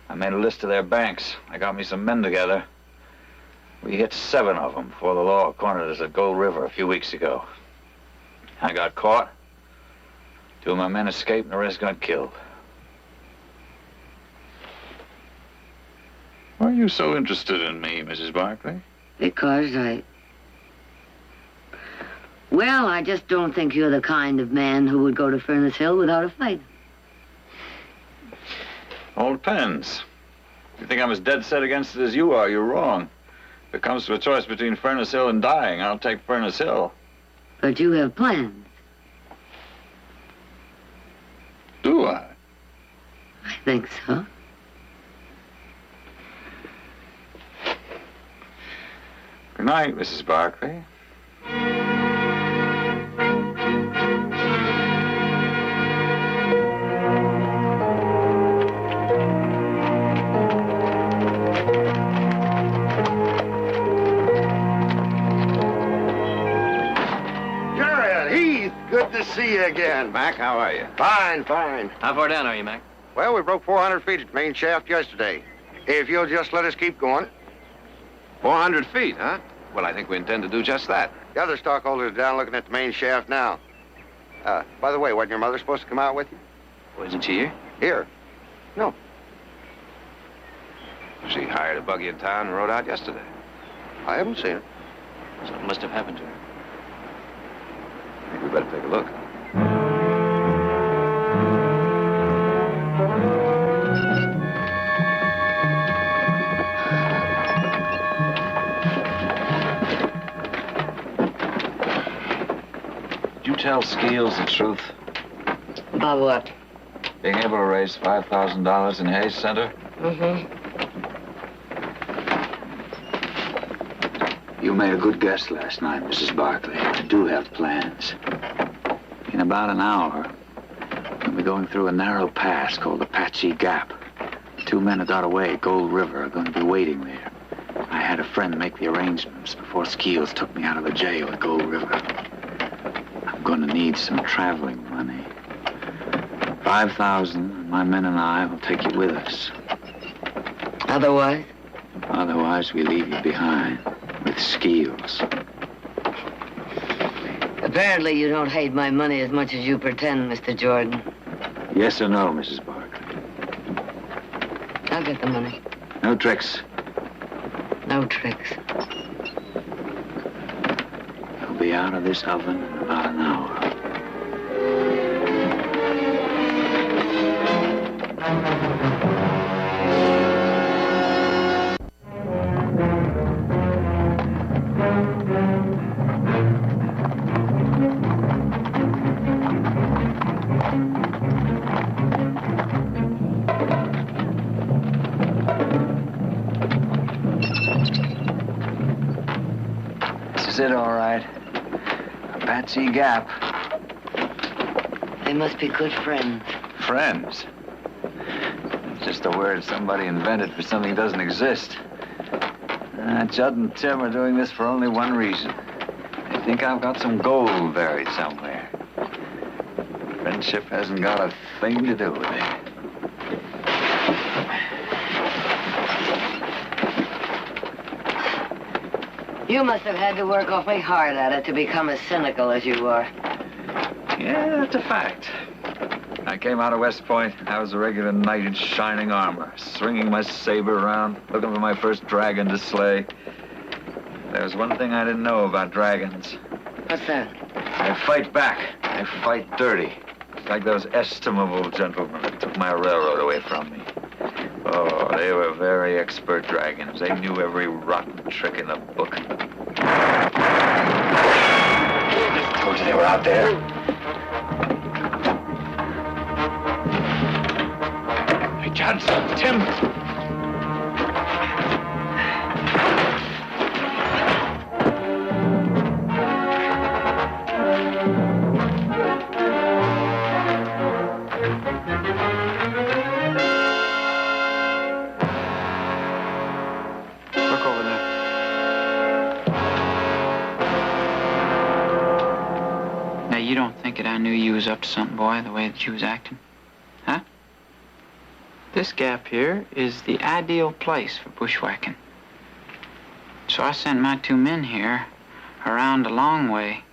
I made a list of their banks. I got me some men together. We hit 7 of them before the law cornered us at Gold River a few weeks ago. I got caught. 2 of my men escaped and the rest got killed. Why are you so interested in me, Mrs. Barkley? Because Well, I just don't think you're the kind of man who would go to Furnace Hill without a fight. All depends. If you think I'm as dead set against it as you are, you're wrong. If it comes to a choice between Furnace Hill and dying, I'll take Furnace Hill. But you have plans. Do I? I think so. Good night, Mrs. Barkley. Good to see you again. Mac, how are you? Fine, fine. How far down are you, Mac? Well, we broke 400 feet at the main shaft yesterday. If you'll just let us keep going. 400 feet, huh? Well, I think we intend to do just that. The other stockholders are down looking at the main shaft now. By the way, wasn't your mother supposed to come out with you? Wasn't she here? Here? No. She hired a buggy in town and rode out yesterday. I haven't seen her. Something must have happened to her. I think we better take a look. Did you tell Skeels the truth? About what? Being able to raise $5,000 in Hayes Center? Mm-hmm. You made a good guess last night, Mrs. Barkley. I do have plans. In about an hour, we'll be going through a narrow pass called Apache Gap. The two men who got away at Gold River are going to be waiting there. I had a friend make the arrangements before Skeels took me out of the jail at Gold River. I'm going to need some traveling money. 5,000, my men and I will take you with us. Otherwise? Otherwise, we leave you behind. With Skeels. Apparently you don't hate my money as much as you pretend, Mr. Jordan. Yes or no, Mrs. Barkley? I'll get the money. No tricks. No tricks. You'll be out of this oven in about an hour. It all right. Apache Gap. They must be good friends. Friends? It's just a word somebody invented for something that doesn't exist. Judd and Tim are doing this for only one reason. They think I've got some gold buried somewhere. Friendship hasn't got a thing to do with it. You must have had to work awfully hard at it to become as cynical as you are. Yeah, that's a fact. I came out of West Point. I was a regular knight in shining armor, swinging my saber around, looking for my first dragon to slay. There was one thing I didn't know about dragons. What's that? I fight back. I fight dirty. Like those estimable gentlemen that took my railroad away from me. Oh, they were very expert dragons. They knew every rotten trick in the book. I told you they were out there. Hey, Johnson, Tim. You don't think that I knew you was up to something, boy, the way that you was acting? Huh? This gap here is the ideal place for bushwhacking. So I sent my two men here around a long way.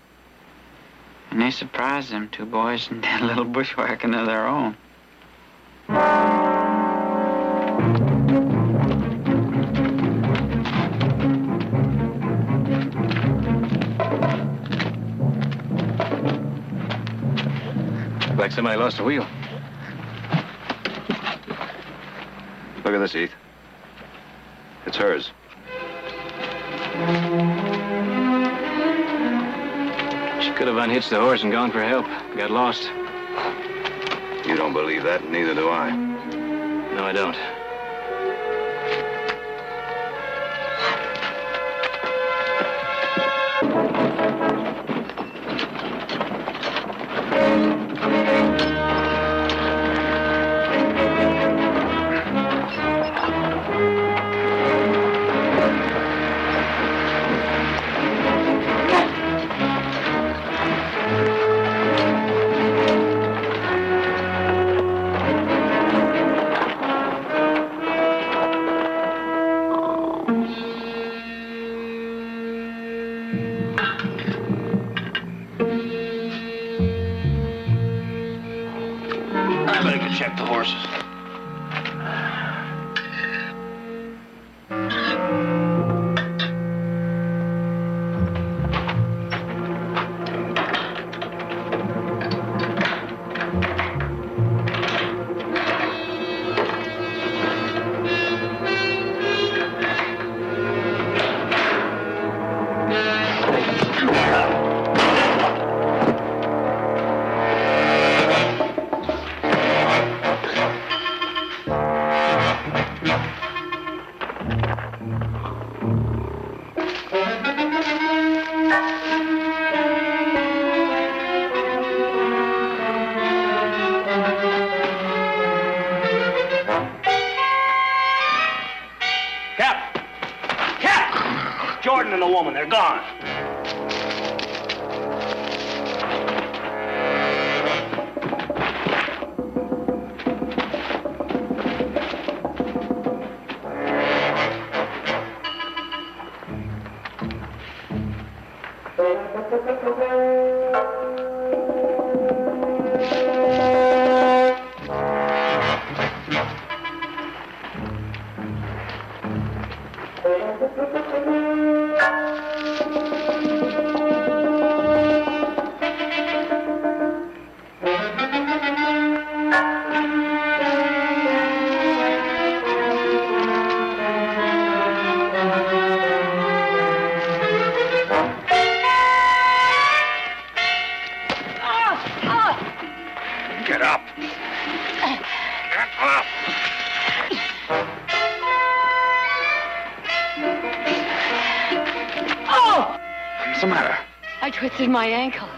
And they surprised them two boys and did a little bushwhacking of their own. Like somebody lost a wheel. Look at this, Heath. It's hers. She could have unhitched the horse and gone for help. Got lost. You don't believe that, and neither do I. No, I don't. the horses. Jordan and the woman, they're gone. Get up. Get up. Oh! What's the matter? I twisted my ankle.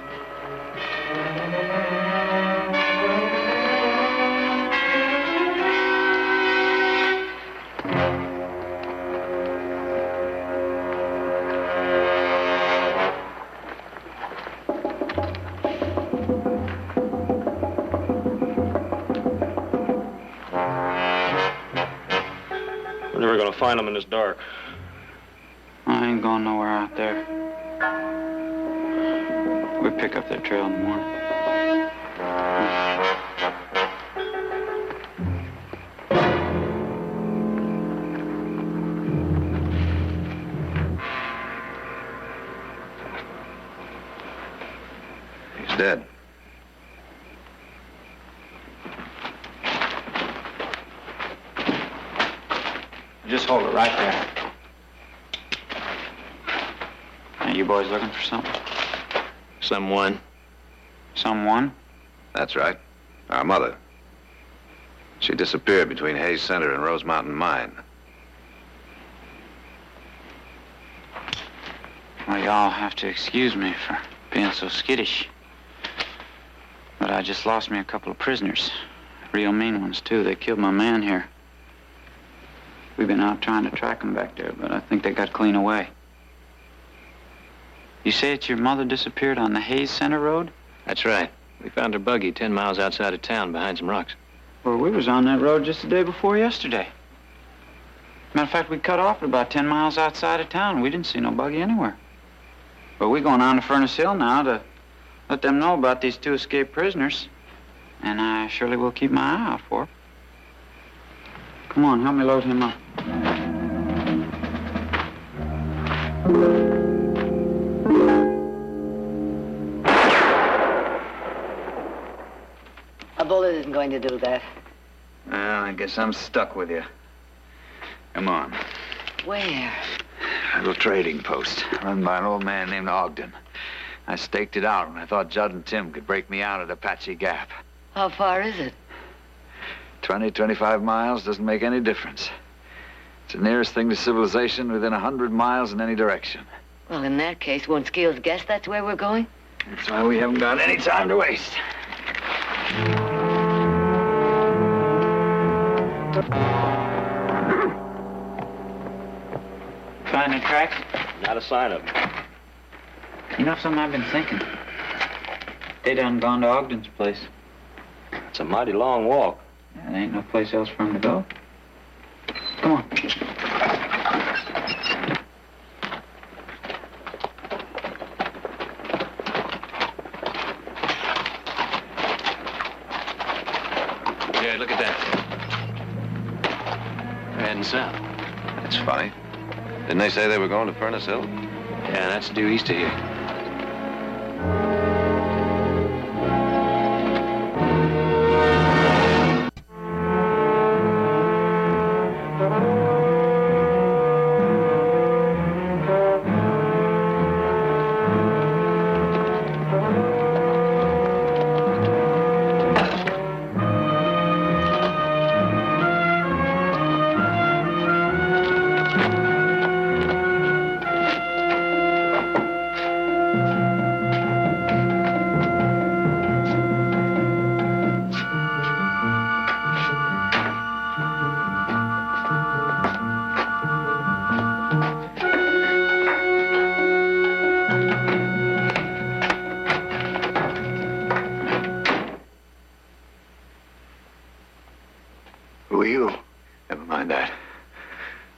We're never gonna find them in this dark. I ain't going nowhere out there. We pick up their trail in the morning. He's dead. Just hold it right there. Are you boys looking for something? Someone. Someone? That's right. Our mother. She disappeared between Hayes Center and Rose Mountain Mine. Well, y'all have to excuse me for being so skittish. But I just lost me a couple of prisoners. Real mean ones, too. They killed my man here. We've been out trying to track them back there, but I think they got clean away. You say it's your mother disappeared on the Hayes Center Road? That's right. We found her buggy 10 miles outside of town behind some rocks. Well, we was on that road just the day before yesterday. Matter of fact, we cut off at about 10 miles outside of town. We didn't see no buggy anywhere. But we're going on to Furnace Hill now to let them know about these 2 escaped prisoners. And I surely will keep my eye out for her. Come on, help me load him up. A bullet isn't going to do that. Well, I guess I'm stuck with you. Come on. Where? A little trading post run by an old man named Ogden. I staked it out when I thought Judd and Tim could break me out at Apache Gap. How far is it? 20, 25 miles doesn't make any difference. It's the nearest thing to civilization within 100 miles in any direction. Well, in that case, won't Skeels guess that's where we're going? That's why we haven't got any time to waste. Find any tracks? Not a sign of them. You know something I've been thinking? They done gone to Ogden's place. It's a mighty long walk. Yeah, there ain't no place else for him to go. Come on. Yeah, look at Didn't they say they were going to Furnace Hill? Yeah, that's due east of here. Who are you? Never mind that.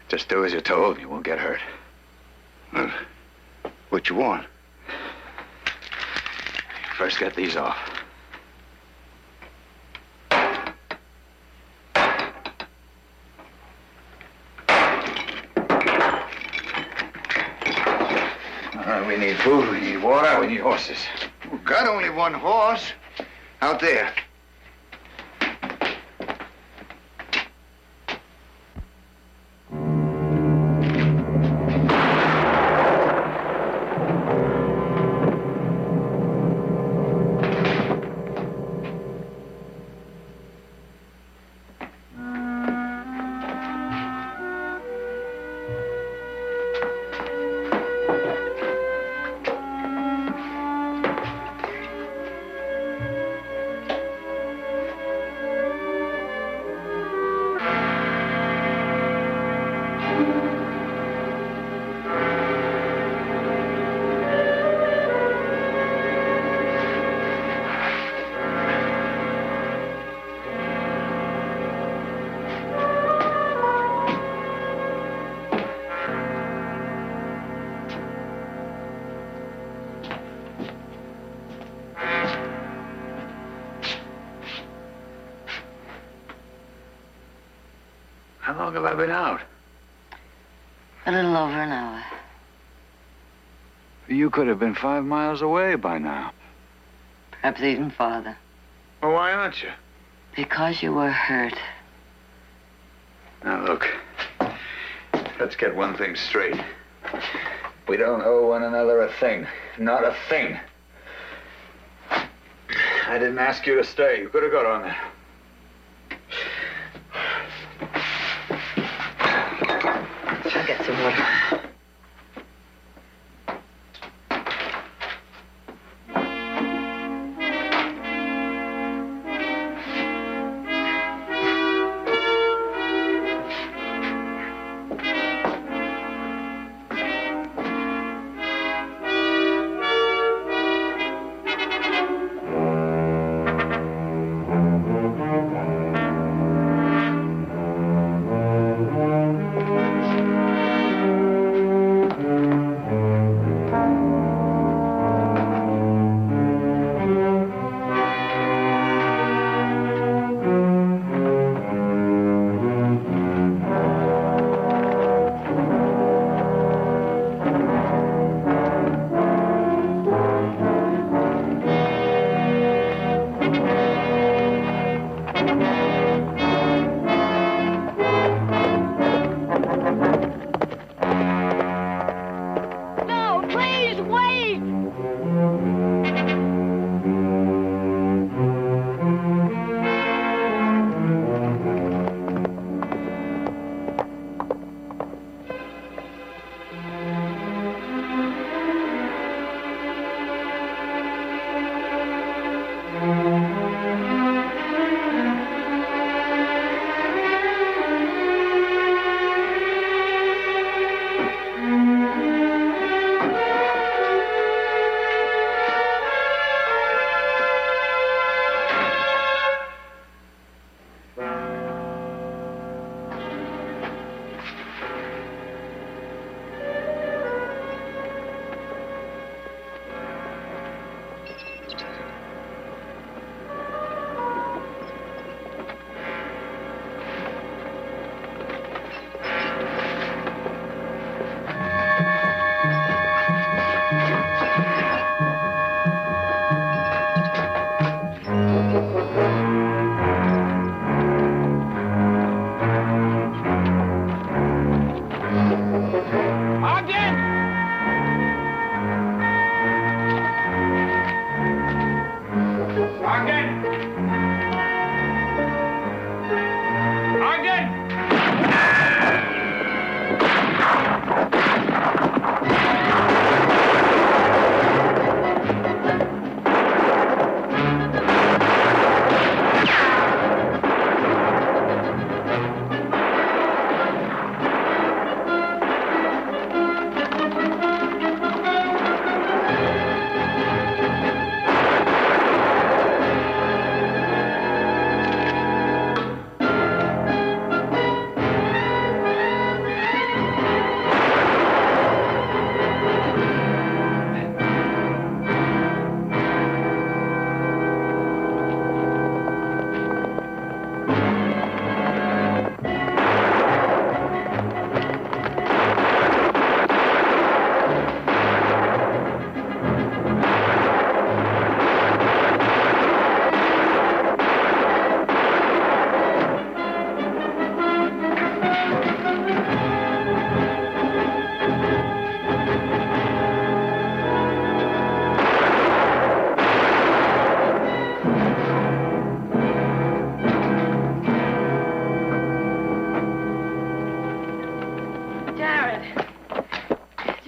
Just do as you're told. You won't get hurt. Well, what you want? First, get these off. We need food, we need water, we need horses. We've got only one horse. Out there. How long have I been out? A little over an hour. You could have been 5 miles away by now. Perhaps even farther. Well, why aren't you? Because you were hurt. Now, look. Let's get one thing straight. We don't owe one another a thing. Not a thing. I didn't ask you to stay. You could have got on there. I'll get some water.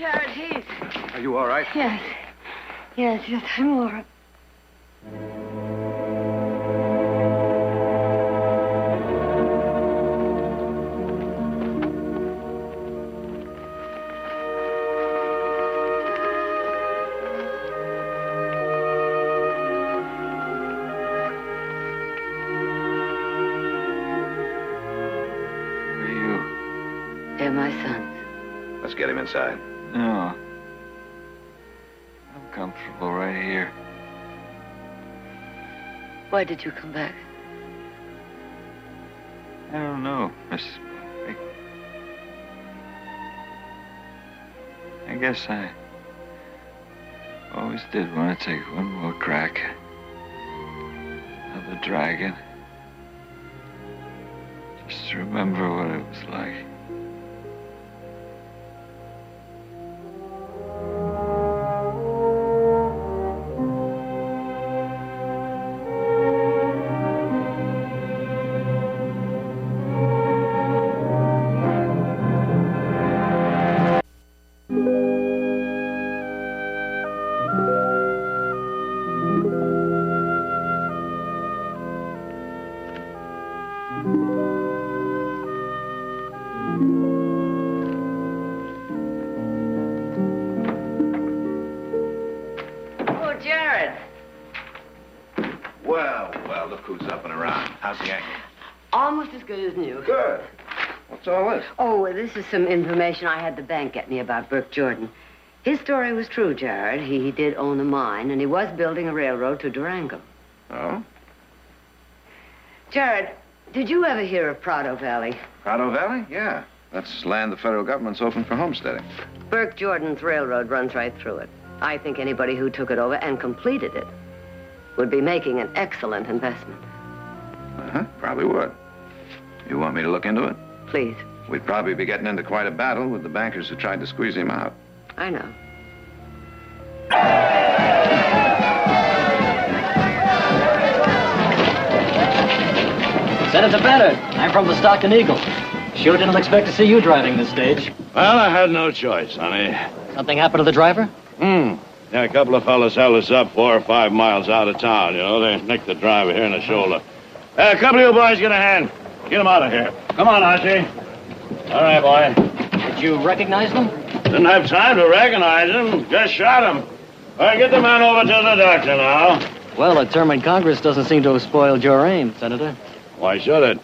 Jared Heath. Are you all right? Yes. Yes, I'm all right. They're my sons. Let's get him inside. No. I'm comfortable right here. Why did you come back? I don't know, Mrs. Buckley. I guess I always did want to take one more crack of the dragon. Just to remember what it was like. Oh, Jared. Well, look who's up and around. How's the ankle? Almost as good as new. Good. What's all this? Oh, this is some information I had the bank get me about Burke Jordan. His story was true, Jared. He did own a mine, and he was building a railroad to Durango. Oh? Jared, did you ever hear of Prado Valley? Prado Valley? Yeah. That's land the federal government's open for homesteading. Burke Jordan's railroad runs right through it. I think anybody who took it over and completed it would be making an excellent investment. Uh-huh. Probably would. You want me to look into it? Please. We'd probably be getting into quite a battle with the bankers who tried to squeeze him out. I know. Senator Banner, I'm from the Stockton Eagle. Sure didn't expect to see you driving this stage. Well, I had no choice, honey. Something happened to the driver? Yeah, a couple of fellas held us up 4 or 5 miles out of town, you know. They nicked the driver here in the shoulder. A couple of you boys, get a hand. Get him out of here. Come on, Archie. All right, boy. Did you recognize them? Didn't have time to recognize him. Just shot him. All right, get the man over to the doctor now. Well, a term in Congress doesn't seem to have spoiled your aim, Senator. Why should it?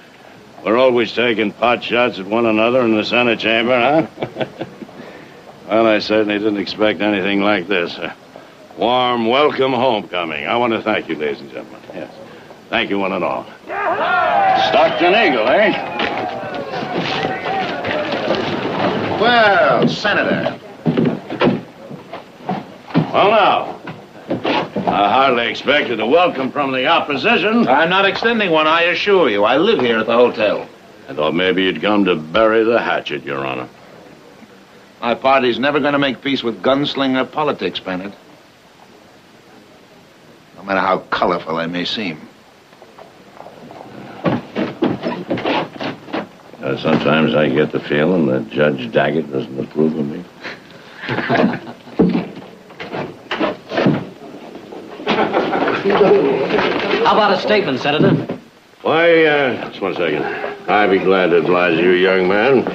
We're always taking pot shots at one another in the Senate chamber, huh? Well, I certainly didn't expect anything like this. A warm welcome homecoming. I want to thank you, ladies and gentlemen. Yes. Thank you, one and all. Stockton Eagle, eh? Well, Senator. Well, now. I hardly expected a welcome from the opposition. I'm not extending one, I assure you. I live here at the hotel. I thought maybe you'd come to bury the hatchet, Your Honor. My party's never going to make peace with gunslinger politics, Bennett. No matter how colorful they may seem. Sometimes I get the feeling that Judge Daggett doesn't approve of me. How about a statement, Senator? Why, just one second. I'd be glad to oblige you, young man.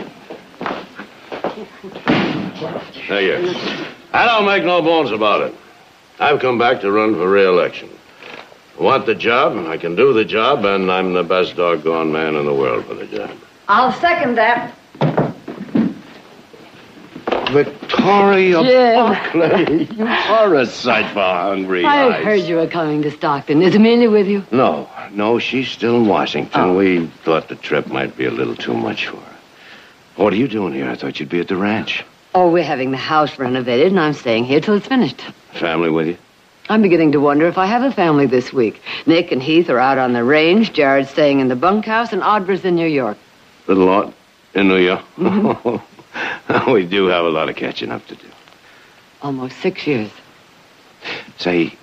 Now, yes. I don't make no bones about it. I've come back to run for re-election. I want the job, I can do the job, and I'm the best doggone man in the world for the job. I'll second that. Victoria Yeah. Buckley, you are a sight for hungry I eyes. heard you were coming to Stockton. Is Amelia with you? No, she's still in Washington. Oh. We thought the trip might be a little too much for her. What are you doing here? I thought you'd be at the ranch. Oh, we're having the house renovated, and I'm staying here till it's finished. Family with you? I'm beginning to wonder if I have a family this week. Nick and Heath are out on the range, Jared's staying in the bunkhouse, and Audrey's in New York. Little lot in New York. Mm-hmm. We do have a lot of catching up to do. Almost 6 years. Say,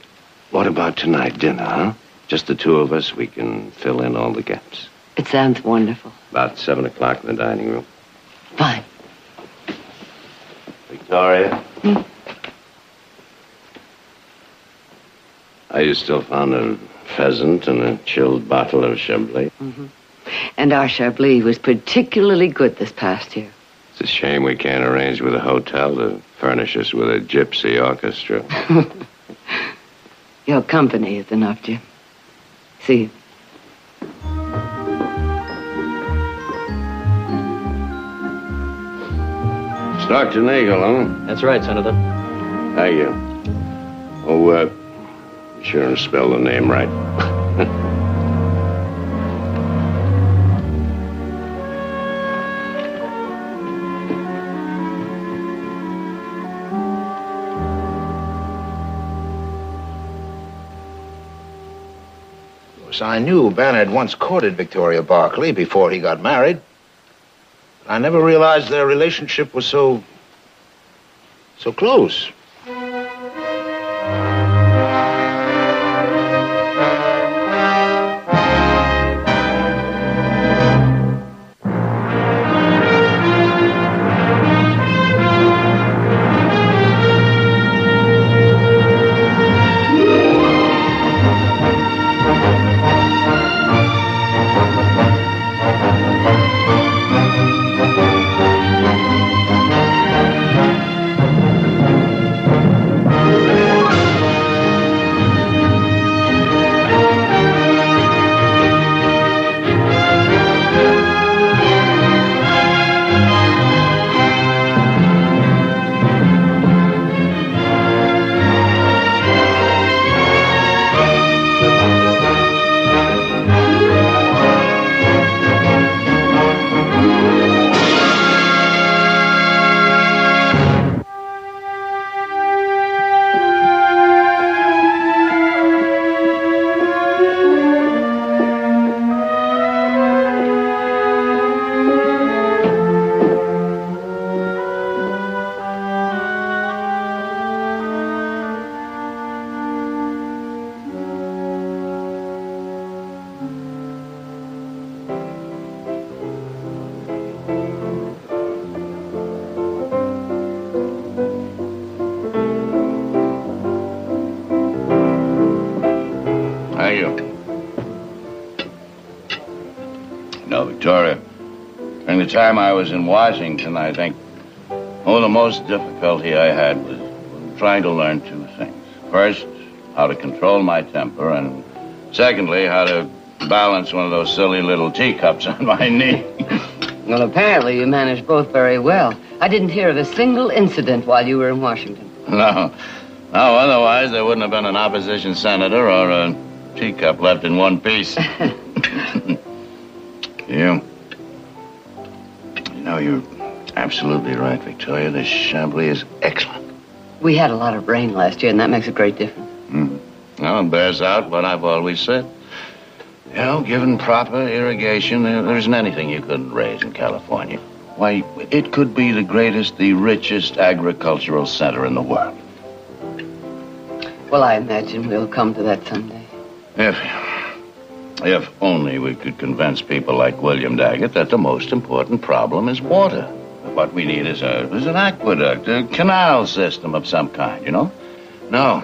what about tonight, dinner, huh? Just the two of us, we can fill in all the gaps. It sounds wonderful. About 7 o'clock in the dining room. Fine. Victor? Victoria. You still found a pheasant and a chilled bottle of Chablis. Mm-hmm. And our Chablis was particularly good this past year. It's a shame we can't arrange with a hotel to furnish us with a gypsy orchestra. Your company is enough, Jim. See you. It's Dr. Nagel, huh? That's right, Senator. Thank you. Oh, be sure and spell the name right. I knew Ben had once courted Victoria Barkley before he got married. I never realized their relationship was so close. Victoria, during the time I was in Washington, I think, the most difficulty I had was trying to learn two things. First, how to control my temper, and secondly, how to balance one of those silly little teacups on my knee. Well, apparently you managed both very well. I didn't hear of a single incident while you were in Washington. No, otherwise there wouldn't have been an opposition senator or a teacup left in one piece. You're absolutely right, Victoria. This Chablis is excellent. We had a lot of rain last year, and that makes a great difference. Well, it bears out what I've always said. Given proper irrigation, there isn't anything you couldn't raise in California. Why, it could be the greatest, the richest agricultural center in the world. Well, I imagine we'll come to that someday. If only we could convince people like William Daggett that the most important problem is water. What we need is an aqueduct, a canal system of some kind, No,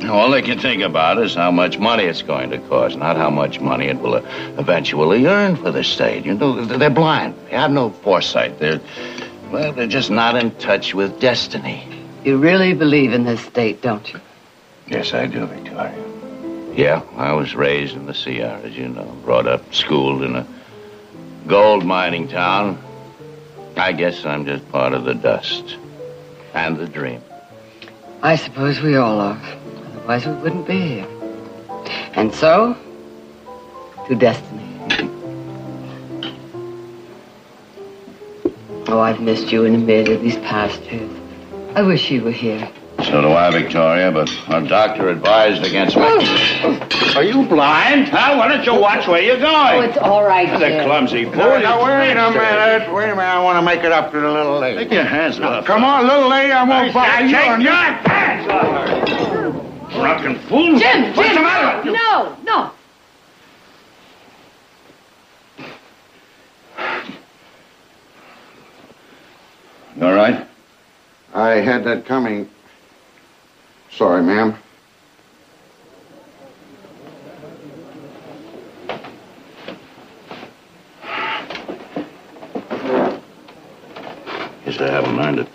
all they can think about is how much money it's going to cost, not how much money it will eventually earn for the state. They're blind. They have no foresight. They're just not in touch with destiny. You really believe in this state, don't you? Yes, I do, Victoria. Yeah, I was raised in the Sierras, brought up, schooled in a gold mining town. I guess I'm just part of the dust and the dream. I suppose we all are. Otherwise we wouldn't be here. And so, to destiny. Oh, I've missed you in Amelia these past years. I wish you were here. So do I, Victoria, but our doctor advised against me. Are you blind? Huh? Why don't you watch where you're going? Oh, it's all right, The Jim. clumsy fool. Now, wait a minute. I want to make it up to the little lady. Take your hands off. Come on, little lady. I won't buy you. Take your hands off her. Drunken fool. Jim! What's the matter with you? No. You all right? I had that coming. Sorry, ma'am. Guess I haven't learned to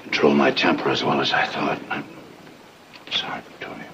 control my temper as well as I thought. I'm sorry, Victoria.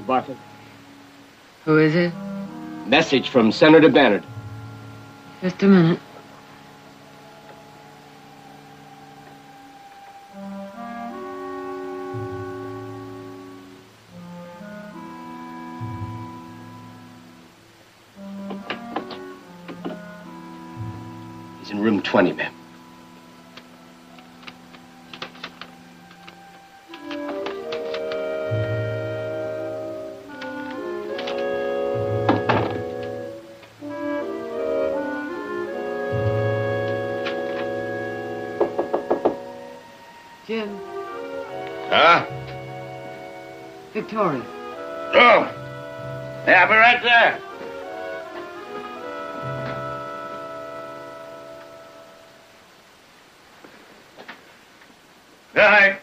Bartlett. Who is it? Message from Senator Bannard. Just a minute. He's in room 20, ma'am. Jim. Huh? Victoria. Oh. Yeah, I'll be right there. Good night.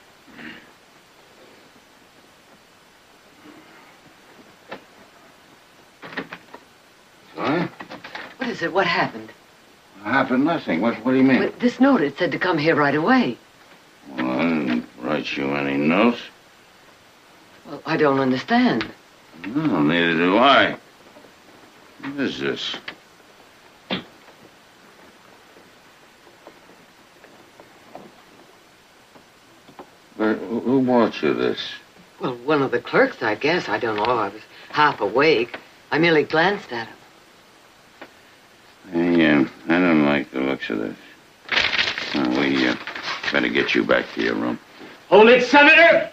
Huh? What is it? What happened? Happened nothing. What do you mean? Well, this note, it said to come here right away. Well, I didn't write you any notes. Well, I don't understand. No, neither do I. What is this? Who brought you this? Well, one of the clerks, I guess. I don't know. I was half awake. I merely glanced at him. Hey, I don't like the looks of this. We better get you back to your room. Hold it, Senator!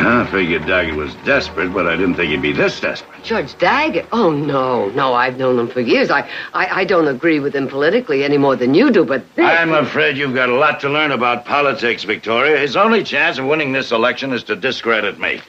I figured Daggett was desperate, but I didn't think he'd be this desperate. Judge Daggett? Oh, no. No, I've known him for years. I don't agree with him politically any more than you do, but this... I'm afraid you've got a lot to learn about politics, Victoria. His only chance of winning this election is to discredit me.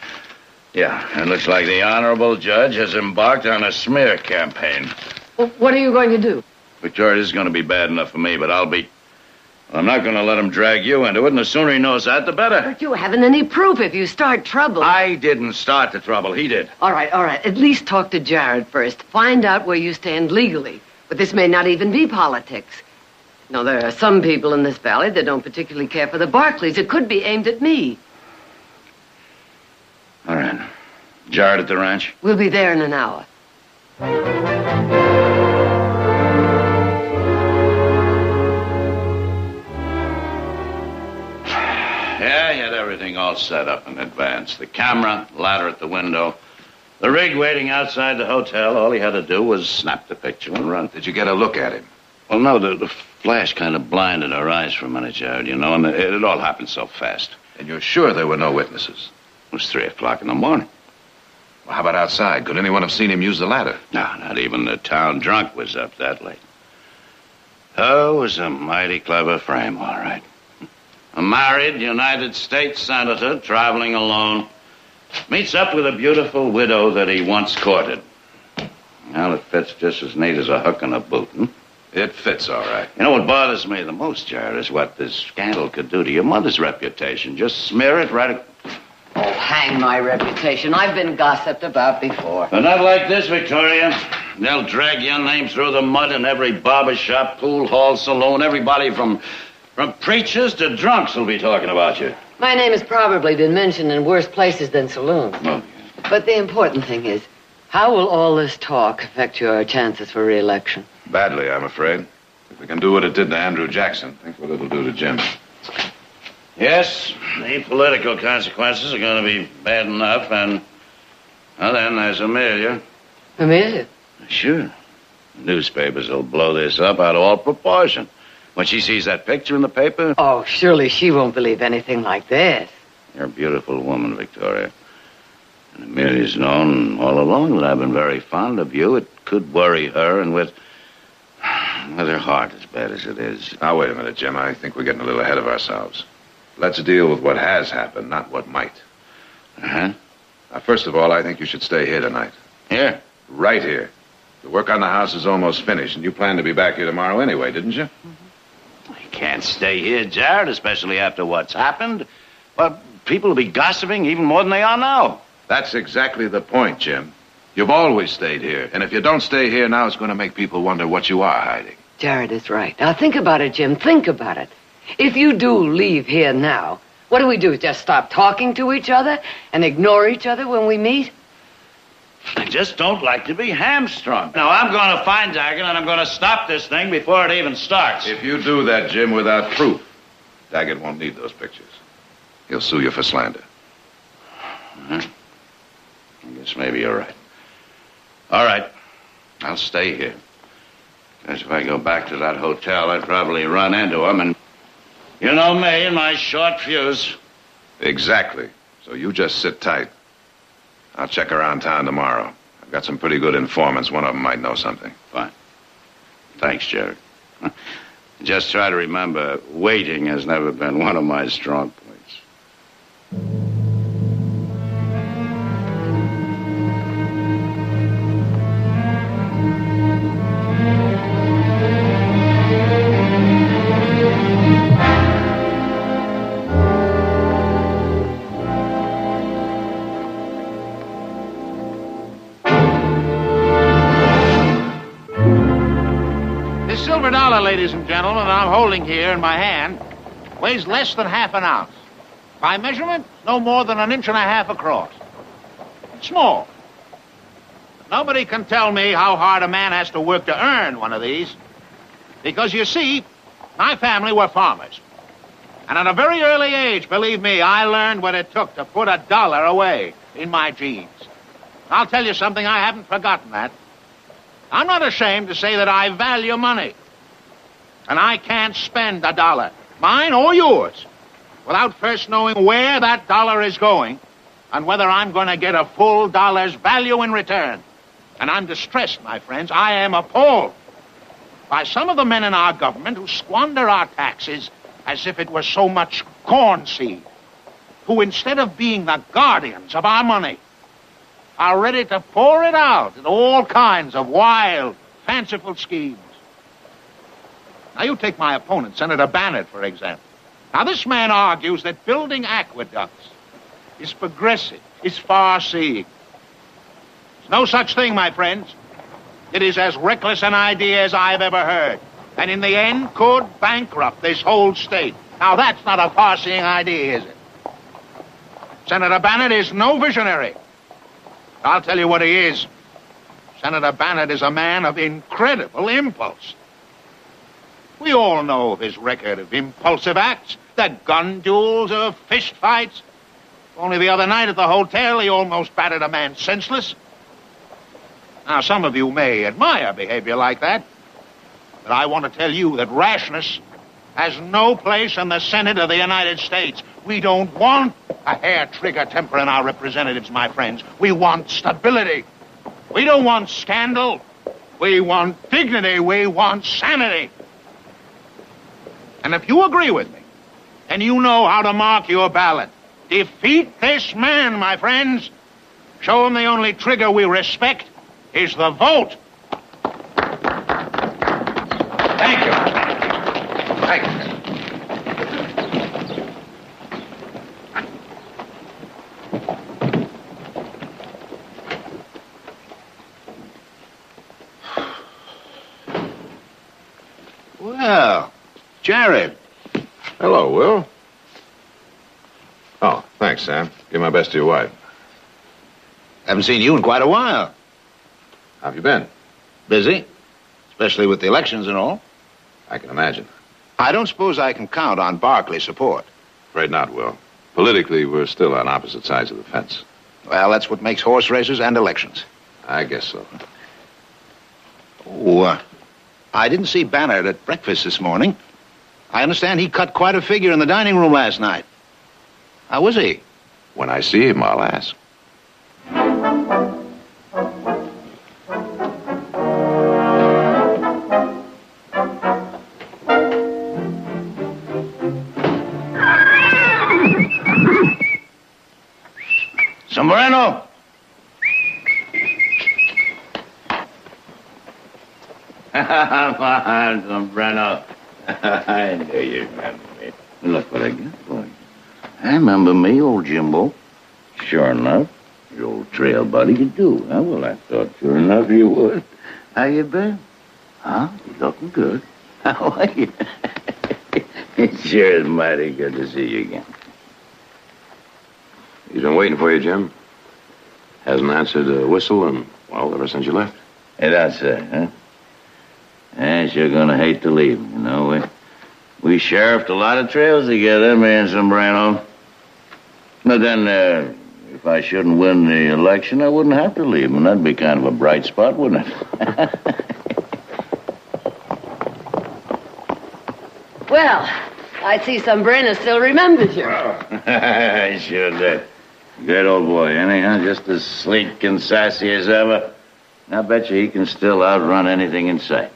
Yeah, it looks like the honorable judge has embarked on a smear campaign. Well, what are you going to do? Victoria, this is going to be bad enough for me, but I'm not going to let him drag you into it, and the sooner he knows that, the better. But you haven't any proof. If you start trouble... I didn't start the trouble. He did. All right. At least talk to Jared first. Find out where you stand legally. But this may not even be politics. No, there are some people in this valley that don't particularly care for the Barclays. It could be aimed at me. All right. Jared at the ranch? We'll be there in an hour. Yeah, he had everything all set up in advance. The camera, ladder at the window, the rig waiting outside the hotel. All he had to do was snap the picture and run. Did you get a look at him? Well, no, the flash kind of blinded our eyes for a minute, Jared, you know, and it all happened so fast. And you're sure there were no witnesses? It was 3 o'clock in the morning. Well, how about outside? Could anyone have seen him use the ladder? No, not even the town drunk was up that late. Oh, it was a mighty clever frame, all right. A married United States senator traveling alone meets up with a beautiful widow that he once courted. Well, it fits just as neat as a hook in a boot, hmm? It fits, all right. You know what bothers me the most, Jared, is what this scandal could do to your mother's reputation. Just smear it right... Oh, hang my reputation. I've been gossiped about before. But not like this, Victoria. They'll drag your name through the mud in every barber shop, pool hall, saloon. Everybody from preachers to drunks will be talking about you. My name has probably been mentioned in worse places than saloons. Oh, yeah. But the important thing is, how will all this talk affect your chances for re-election? Badly, I'm afraid. If we can do what it did to Andrew Jackson, think what it'll do to Jim. Yes, the political consequences are going to be bad enough, and well, then there's Amelia. Amelia? Sure. Newspapers will blow this up out of all proportion. When she sees that picture in the paper... Oh, surely she won't believe anything like this. You're a beautiful woman, Victoria. And Amelia's known all along that I've been very fond of you. It could worry her, and with her heart as bad as it is. Now, wait a minute, Jim. I think we're getting a little ahead of ourselves. Let's deal with what has happened, not what might. Uh-huh. Now, first of all, I think you should stay here tonight. Here? Right here. The work on the house is almost finished, and you planned to be back here tomorrow anyway, didn't you? I can't stay here, Jared, especially after what's happened. Well, people will be gossiping even more than they are now. That's exactly the point, Jim. You've always stayed here, and if you don't stay here now, it's going to make people wonder what you are hiding. Jared is right. Now, think about it, Jim. Think about it. If you do leave here now, what do? Just stop talking to each other and ignore each other when we meet? I just don't like to be hamstrung. Now, I'm going to find Daggett, and I'm going to stop this thing before it even starts. If you do that, Jim, without proof, Daggett won't need those pictures. He'll sue you for slander. I guess maybe you're right. All right. I'll stay here. Because if I go back to that hotel, I'd probably run into him, and you know me and my short fuse. Exactly. So you just sit tight. I'll check around town tomorrow. I've got some pretty good informants. One of them might know something. Fine. Thanks, Jared. Just try to remember, waiting has never been one of my strong points. $1, ladies and gentlemen, I'm holding here in my hand, weighs less than half an ounce. By measurement, no more than 1.5 inches across. It's small. But nobody can tell me how hard a man has to work to earn one of these. Because, you see, my family were farmers. And at a very early age, believe me, I learned what it took to put $1 away in my jeans. I'll tell you something, I haven't forgotten that. I'm not ashamed to say that I value money. And I can't spend $1, mine or yours, without first knowing where that dollar is going and whether I'm going to get a full dollar's value in return. And I'm distressed, my friends. I am appalled by some of the men in our government who squander our taxes as if it were so much corn seed, who instead of being the guardians of our money, are ready to pour it out in all kinds of wild, fanciful schemes. Now, you take my opponent, Senator Bannon, for example. Now, this man argues that building aqueducts is progressive, is far-seeing. There's no such thing, my friends. It is as reckless an idea as I've ever heard, and in the end could bankrupt this whole state. Now, that's not a far-seeing idea, is it? Senator Bannon is no visionary. I'll tell you what he is. Senator Bannon is a man of incredible impulse. We all know of his record of impulsive acts, the gun duels, of fist fights. Only the other night at the hotel, he almost battered a man senseless. Now, some of you may admire behavior like that, But I want to tell you that rashness has no place in the Senate of the United States. We don't want a hair-trigger temper in our representatives, my friends. We want stability. We don't want scandal. We want dignity. We want sanity. And if you agree with me, and you know how to mark your ballot, defeat this man, my friends. Show him the only trigger we respect is the vote. Thank you. Thank you. Well, Jared. Hello, Will. Oh, thanks, Sam. Give my best to your wife. Haven't seen you in quite a while. How have you been? Busy, especially with the elections and all. I can imagine. I don't suppose I can count on Barclay's support. Afraid not, Will. Politically, we're still on opposite sides of the fence. Well, that's what makes horse races and elections. I guess so. Oh, I didn't see Bannard at breakfast this morning. I understand he cut quite a figure in the dining room last night. How was he? When I see him, I'll ask. Sombrero. Sombrero. I knew you'd remember me. Look what I got for you. I remember me, old Jimbo. Sure enough, your old trail buddy, you do. Huh? Well, I thought sure enough you would. How you been? Huh? You looking good. How are you? It sure is mighty good to see you again. He's been waiting for you, Jim. Hasn't answered a whistle, and, well, ever since you left. Hey, that's it, huh? I sure gonna hate to leave him, you know. We sheriffed a lot of trails together, me and Sombrero. But then, if I shouldn't win the election, I wouldn't have to leave him. That'd be kind of a bright spot, wouldn't it? Well, I see Sombrero still remembers you. I sure did. Great old boy, anyhow, just as sleek and sassy as ever. I bet you he can still outrun anything in sight.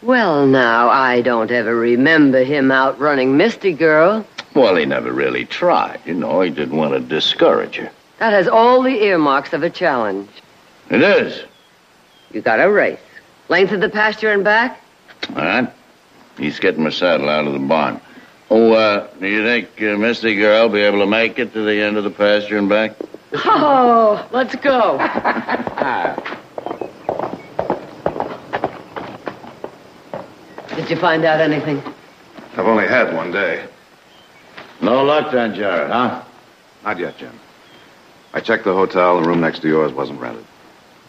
Well, now, I don't ever remember him outrunning Misty Girl. Well, he never really tried. You know, he didn't want to discourage her. That has all the earmarks of a challenge. It is. You got a race. Length of the pasture and back? All right. He's getting my saddle out of the barn. Oh, do you think Misty Girl will be able to make it to the end of the pasture and back? Oh, let's go. Did you find out anything? I've only had one day. No luck then, Jared, huh? Not yet, Jim. I checked the hotel. The room next to yours wasn't rented.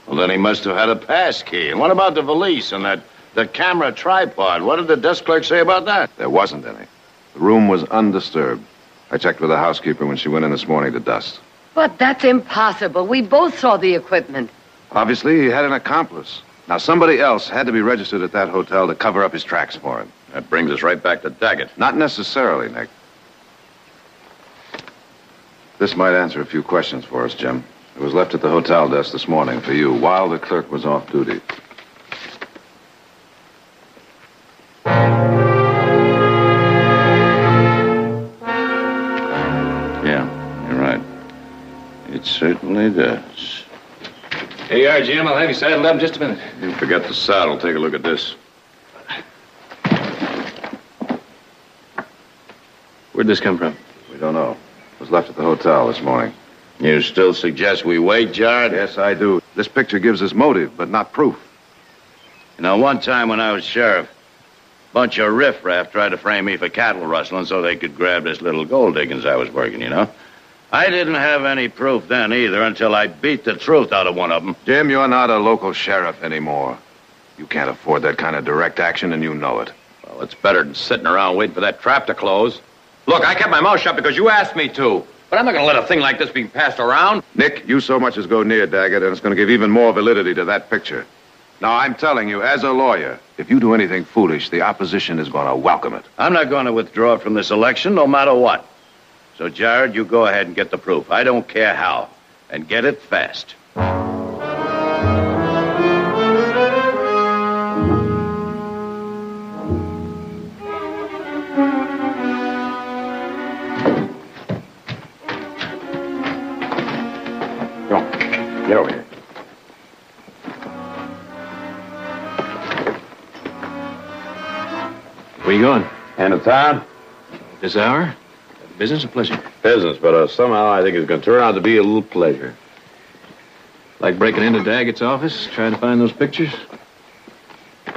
Well, then he must have had a pass key. And what about the valise and the camera tripod? What did the desk clerk say about that? There wasn't any. The room was undisturbed. I checked with the housekeeper when she went in this morning to dust. But that's impossible. We both saw the equipment. Obviously, he had an accomplice. Now, somebody else had to be registered at that hotel to cover up his tracks for him. That brings us right back to Daggett. Not necessarily, Nick. This might answer a few questions for us, Jim. It was left at the hotel desk this morning for you while the clerk was off duty. Yeah, you're right. It certainly does. Here you are, Jim. I'll have you saddled up in just a minute. You forget the saddle. Take a look at this. Where'd this come from? We don't know. It was left at the hotel this morning. You still suggest we wait, Jared? Yes, I do. This picture gives us motive, but not proof. You know, one time when I was sheriff, a bunch of riffraff tried to frame me for cattle rustling so they could grab this little gold diggings I was working, you know? I didn't have any proof then either until I beat the truth out of one of them. Jim, you're not a local sheriff anymore. You can't afford that kind of direct action, and you know it. Well, it's better than sitting around waiting for that trap to close. Look, I kept my mouth shut because you asked me to. But I'm not going to let a thing like this be passed around. Nick, you so much as go near Daggett, and it's going to give even more validity to that picture. Now, I'm telling you, as a lawyer, if you do anything foolish, the opposition is going to welcome it. I'm not going to withdraw from this election no matter what. So, Jared, you go ahead and get the proof. I don't care how. And get it fast. Get over here. Where you going? Into town? This hour? Business or pleasure? Business, but somehow I think it's going to turn out to be a little pleasure. Like breaking into Daggett's office, trying to find those pictures?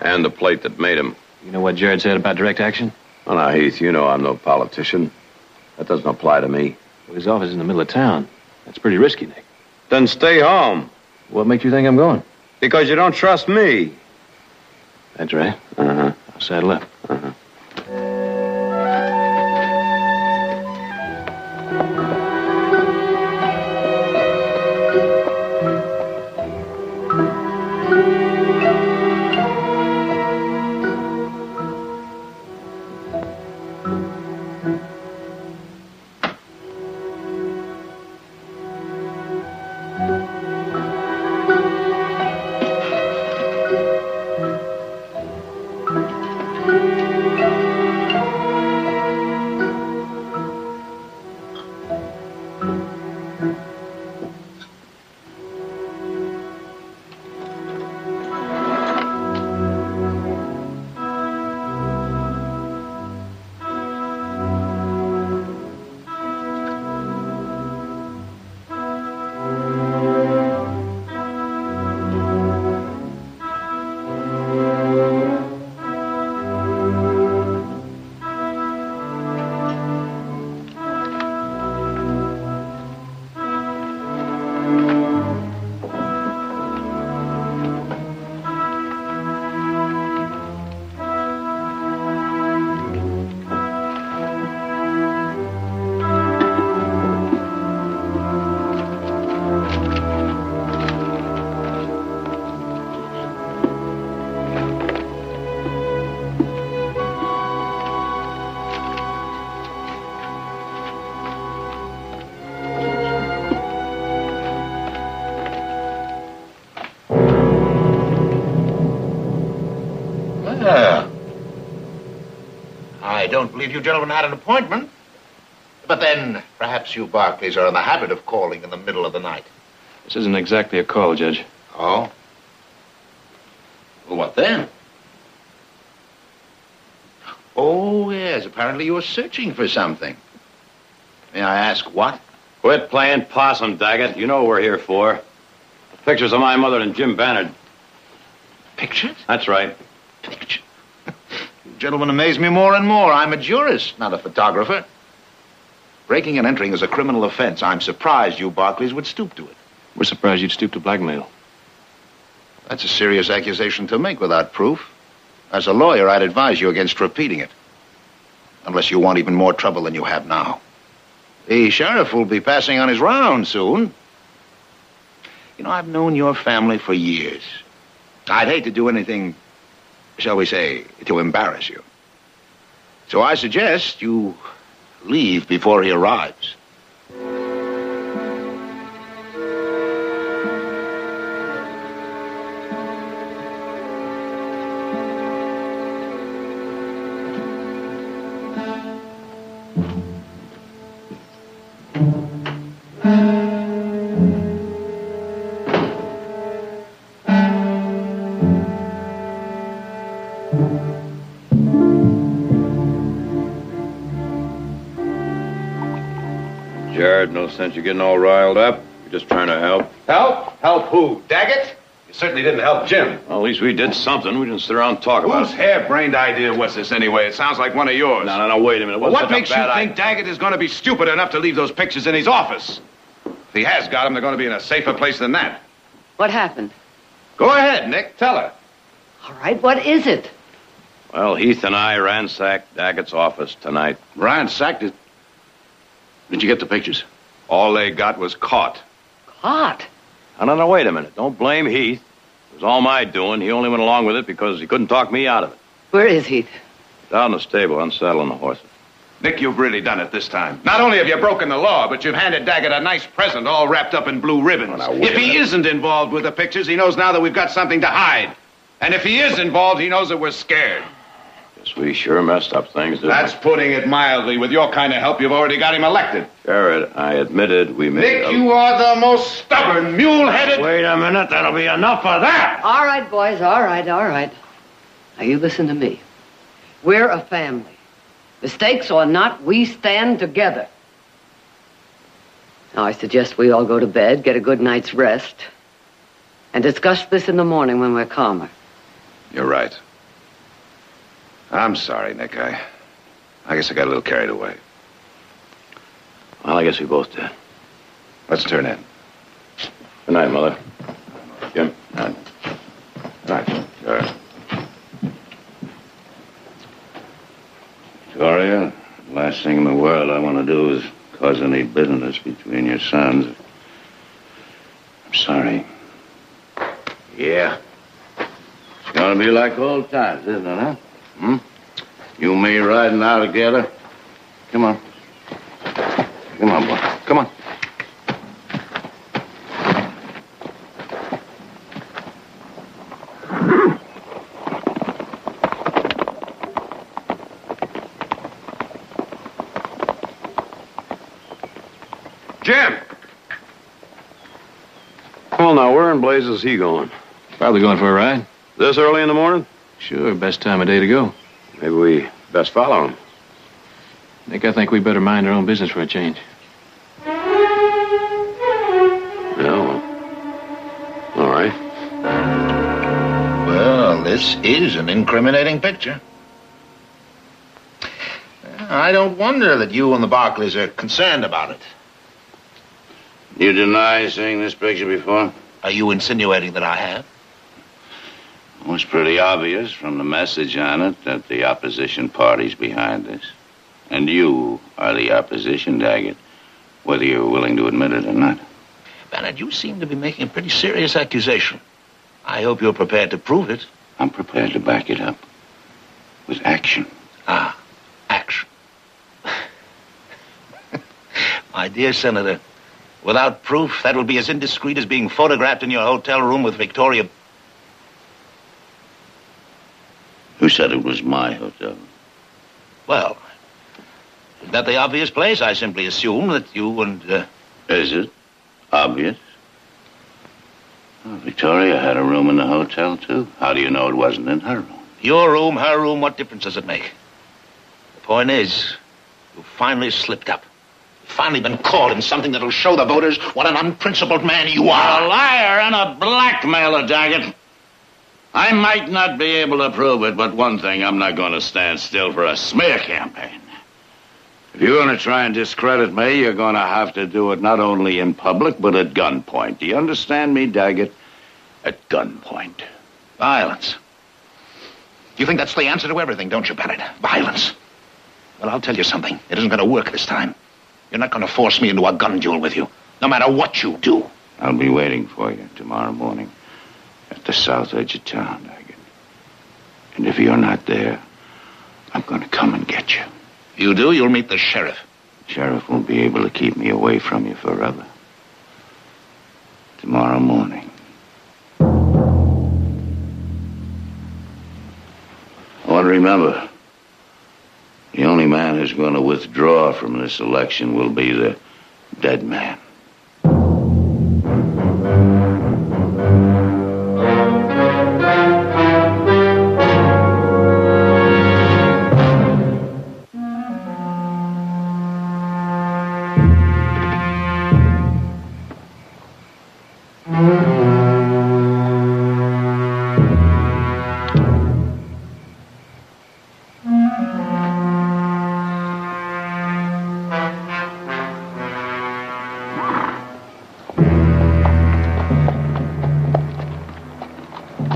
And the plate that made him. You know what Jared said about direct action? Oh, now, Heath, you know I'm no politician. That doesn't apply to me. Well, his office is in the middle of town. That's pretty risky, Nick. Then stay home. What makes you think I'm going? Because you don't trust me. That's right. Uh-huh. I'll saddle up. Uh-huh. I don't believe you gentlemen had an appointment. But then, perhaps you Barclays are in the habit of calling in the middle of the night. This isn't exactly a call, Judge. Oh? Well, what then? Oh, yes. Apparently you were searching for something. May I ask what? Quit playing possum, Daggett. You know what we're here for. The pictures of my mother and Jim Bannard. Pictures? That's right. Pictures? You gentlemen amaze me more and more. I'm a jurist, not a photographer. Breaking and entering is a criminal offense. I'm surprised you Barclays would stoop to it. We're surprised you'd stoop to blackmail. That's a serious accusation to make without proof. As a lawyer, I'd advise you against repeating it. Unless you want even more trouble than you have now. The sheriff will be passing on his round soon. You know, I've known your family for years. I'd hate to do anything, shall we say, to embarrass you. So I suggest you leave before he arrives. Jared, no sense you getting all riled up. You're just trying to help. Help? Help who? Daggett? You certainly didn't help Jim. Well, at least we did something. We didn't sit around and talk about Whose it. harebrained idea was this anyway? It sounds like one of yours. No, wait a minute. It Well, wasn't what such a makes you bad think Daggett is going to be stupid enough to leave those pictures in his office? If he has got them, they're going to be in a safer place than that. What happened? Go ahead, Nick. Tell her. All right, what is it? Well, Heath and I ransacked Daggett's office tonight. Ransacked it? Did you get the pictures? All they got was caught. Caught? No, wait a minute. Don't blame Heath. It was all my doing. He only went along with it because he couldn't talk me out of it. Where is Heath? Down in the stable, unsaddling the horses. Nick, you've really done it this time. Not only have you broken the law, but you've handed Daggett a nice present all wrapped up in blue ribbons. If he isn't involved with the pictures, he knows now that we've got something to hide. And if he is involved, he knows that we're scared. Guess we sure messed up things, didn't That's putting it mildly. With your kind of help, you've already got him elected. Jared, I admitted we made Nick, you are the most stubborn, mule-headed... Wait a minute, that'll be enough of that! All right, boys, all right. Now, you listen to me. We're a family. Mistakes or not, we stand together. Now, I suggest we all go to bed, get a good night's rest, and discuss this in the morning when we're calmer. You're right. I'm sorry, Nick. I guess I got a little carried away. Well, I guess we both did. Let's turn in. Good night, Mother. Jim. Good night. Sure. Victoria, the last thing in the world I want to do is cause any bitterness between your sons. I'm sorry. Yeah. It's gonna be like old times, isn't it, huh? Hmm? You and me riding out together? Come on. Come on, boy. Come on. Jim! Well, now, where in blazes is he going? Probably going for a ride. This early in the morning? Sure, best time of day to go. Maybe we best follow him. Nick, I think we better mind our own business for a change. Yeah, well, all right. Well, this is an incriminating picture. I don't wonder that you and the Barclays are concerned about it. You deny seeing this picture before? Are you insinuating that I have? It was pretty obvious from the message on it that the opposition party's behind this. And you are the opposition, Daggett, whether you're willing to admit it or not. Bennett, you seem to be making a pretty serious accusation. I hope you're prepared to prove it. I'm prepared to back it up with action. Ah, action. My dear Senator, without proof, that will be as indiscreet as being photographed in your hotel room with Victoria. Who said it was my hotel? Well, isn't that the obvious place? I simply assume that you and... Is it obvious? Well, Victoria had a room in the hotel, too. How do you know it wasn't in her room? Your room, her room, what difference does it make? The point is, you finally slipped up. You've finally been caught in something that'll show the voters what an unprincipled man you are. A liar and a blackmailer, Daggett. I might not be able to prove it, but one thing, I'm not going to stand still for a smear campaign. If you're going to try and discredit me, you're going to have to do it not only in public, but at gunpoint. Do you understand me, Daggett? At gunpoint. Violence. You think that's the answer to everything, don't you, Bennett? Violence. Well, I'll tell you something. It isn't going to work this time. You're not going to force me into a gun duel with you, no matter what you do. I'll be waiting for you tomorrow morning at the south edge of town, Daggett. And if you're not there, I'm going to come and get you. You do, you'll meet the sheriff. The sheriff won't be able to keep me away from you forever. Tomorrow morning. I want to remember, the only man who's going to withdraw from this election will be the dead man.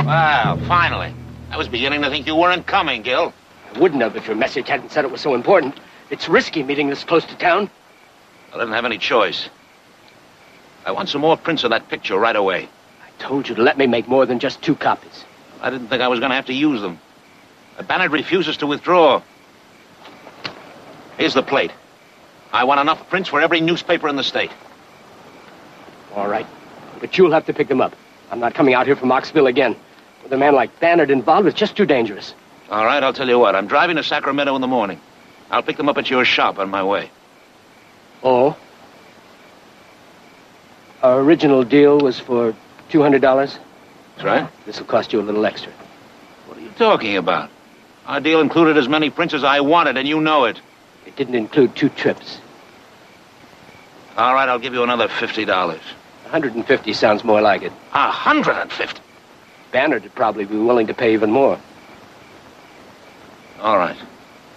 Well, finally. I was beginning to think you weren't coming, Gil. I wouldn't have if your message hadn't said it was so important. It's risky meeting this close to town. I didn't have any choice. I want some more prints of that picture right away. I Told you to let me make more than just 2 copies. I didn't think I was going to have to use them. But Bannard refuses to withdraw. Here's the plate. I want enough prints for every newspaper in the state. All right. But you'll have to pick them up. I'm not coming out here from Oxville again. With a man like Bannard involved, it's just too dangerous. All right, I'll tell you what. I'm driving to Sacramento in the morning. I'll pick them up at your shop on my way. Oh? Our original deal was for $200? That's right. This will cost you a little extra. What are you talking about? Our deal included as many prints as I wanted, and you know it. It didn't include 2 trips. All right, I'll give you another $50. 150 sounds more like it. 150? Bannard would probably be willing to pay even more. All right.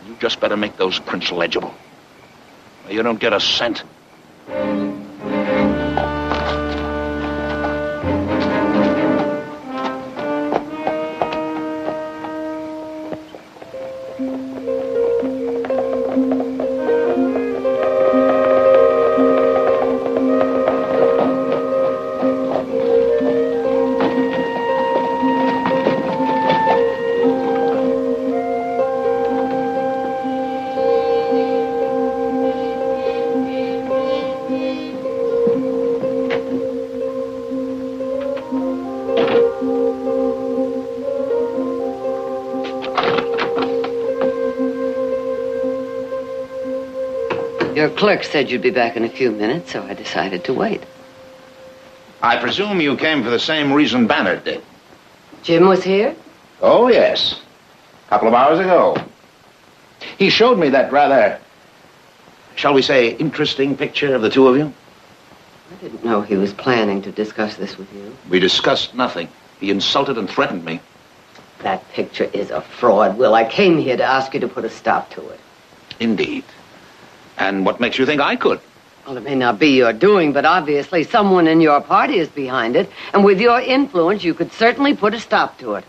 You just better make those prints legible. Or you don't get a cent. Your clerk said you'd be back in a few minutes, so I decided to wait. I presume you came for the same reason Bannard did. Jim was here? Oh, yes. A couple of hours ago. He showed me that rather, shall we say, interesting picture of the two of you. I didn't know he was planning to discuss this with you. We discussed nothing. He insulted and threatened me. That picture is a fraud, Will. I came here to ask you to put a stop to it. Indeed. And what makes you think I could? Well, it may not be your doing, but obviously someone in your party is behind it. And with your influence, you could certainly put a stop to it.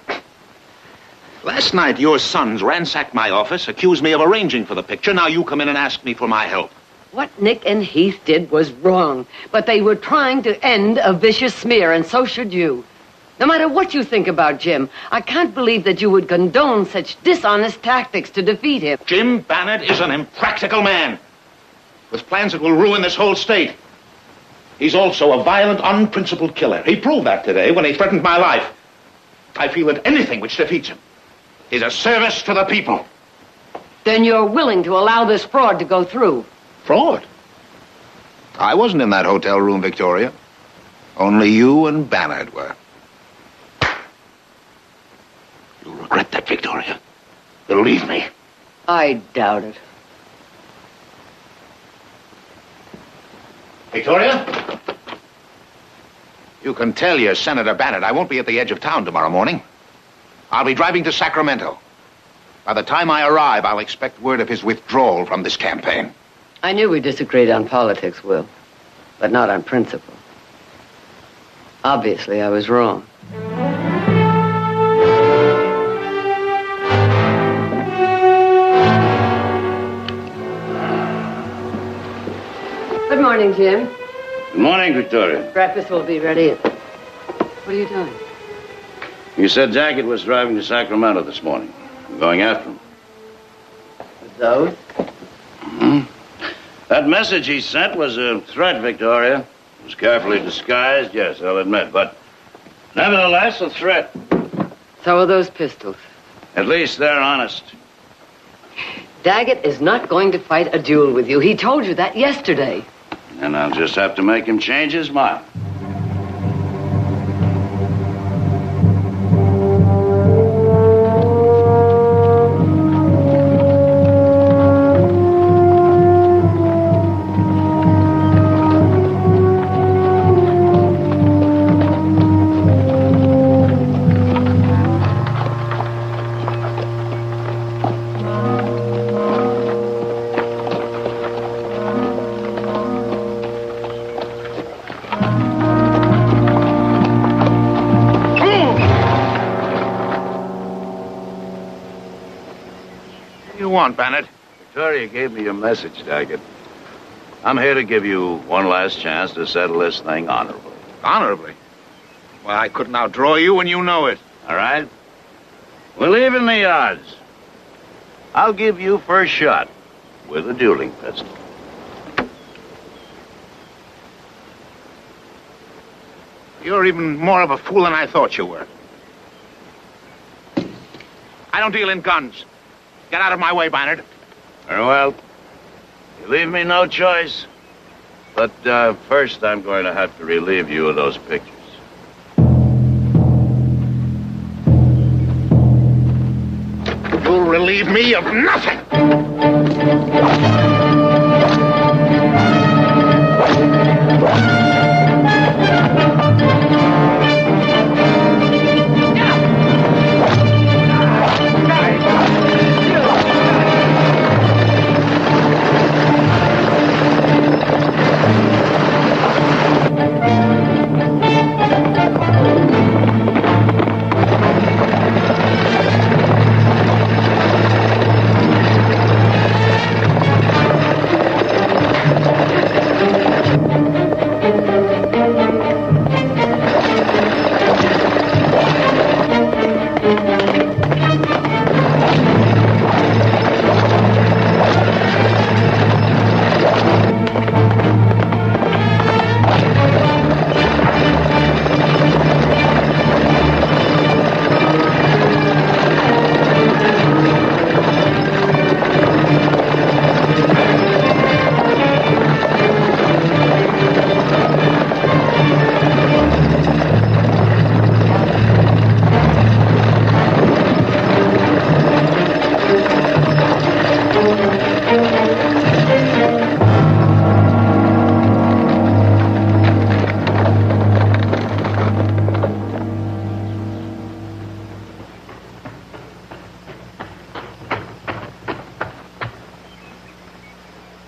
Last night, your sons ransacked my office, accused me of arranging for the picture. Now you come in and ask me for my help. What Nick and Heath did was wrong, but they were trying to end a vicious smear, and so should you. No matter what you think about Jim, I can't believe that you would condone such dishonest tactics to defeat him. Jim Bannard is an impractical man, with plans that will ruin this whole state. He's also a violent, unprincipled killer. He proved that today when he threatened my life. I feel that anything which defeats him is a service to the people. Then you're willing to allow this fraud to go through? Fraud? I wasn't in that hotel room, Victoria. Only you and Bannard were. You'll regret that, Victoria. Believe me. I doubt it. Victoria? You can tell your Senator Bannard I won't be at the edge of town tomorrow morning. I'll be driving to Sacramento. By the time I arrive, I'll expect word of his withdrawal from this campaign. I knew we disagreed on politics, Will, but not on principle. Obviously, I was wrong. Good morning, Jim. Good morning, Victoria. Breakfast will be ready. What are you doing? You said Daggett was driving to Sacramento this morning. I'm going after him. Those? Mm-hmm. That message he sent was a threat, Victoria. It was carefully disguised, yes, I'll admit, but nevertheless a threat. So are those pistols. At least they're honest. Daggett is not going to fight a duel with you. He told you that yesterday. And I'll just have to make him change his mind. Bannard? Victoria gave me your message, Daggett. I'm here to give you one last chance to settle this thing honorably. Honorably? Well, I couldn't outdraw you, and you know it. All right? We'll even the odds. I'll give you first shot with a dueling pistol. You're even more of a fool than I thought you were. I don't deal in guns. Get out of my way, Barnard. Very well. You leave me no choice. But first, I'm going to have to relieve you of those pictures. You'll relieve me of nothing.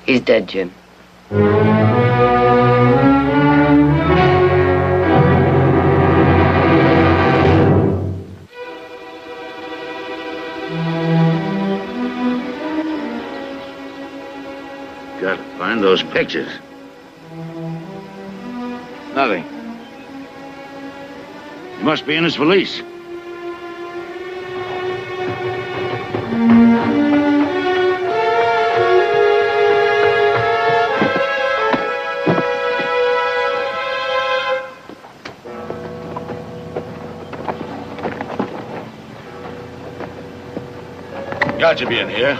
He's dead, Jim. Gotta find those pictures. Nothing. He must be in his valise. Got to be in here.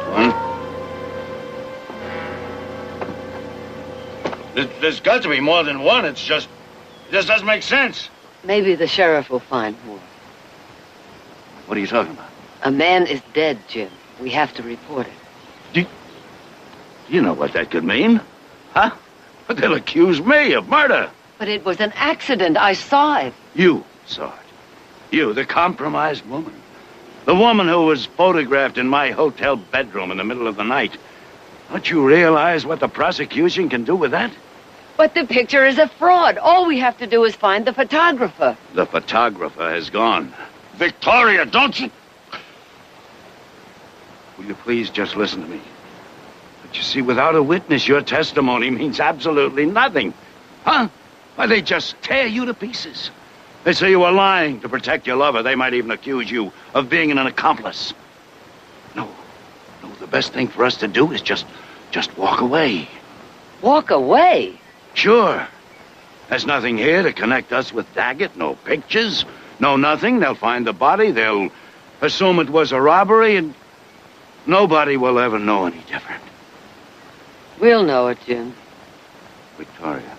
One. There's got to be more than one. It just doesn't make sense. Maybe the sheriff will find more. What are you talking about? A man is dead, Jim. We have to report it. Do you know what that could mean? Huh? But they'll accuse me of murder. But it was an accident. I saw it. You saw it. You, the compromised woman. The woman who was photographed in my hotel bedroom in the middle of the night. Don't you realize what the prosecution can do with that? But the picture is a fraud. All we have to do is find the photographer. The photographer has gone. Victoria, don't you... Will you please just listen to me? But you see, without a witness, your testimony means absolutely nothing. Huh? Why, they just tear you to pieces. They say you were lying to protect your lover. They might even accuse you of being an accomplice. No, the best thing for us to do is just walk away. Walk away? Sure. There's nothing here to connect us with Daggett. No pictures, no nothing. They'll find the body. They'll assume it was a robbery, and nobody will ever know any different. We'll know it, Jim. Victoria.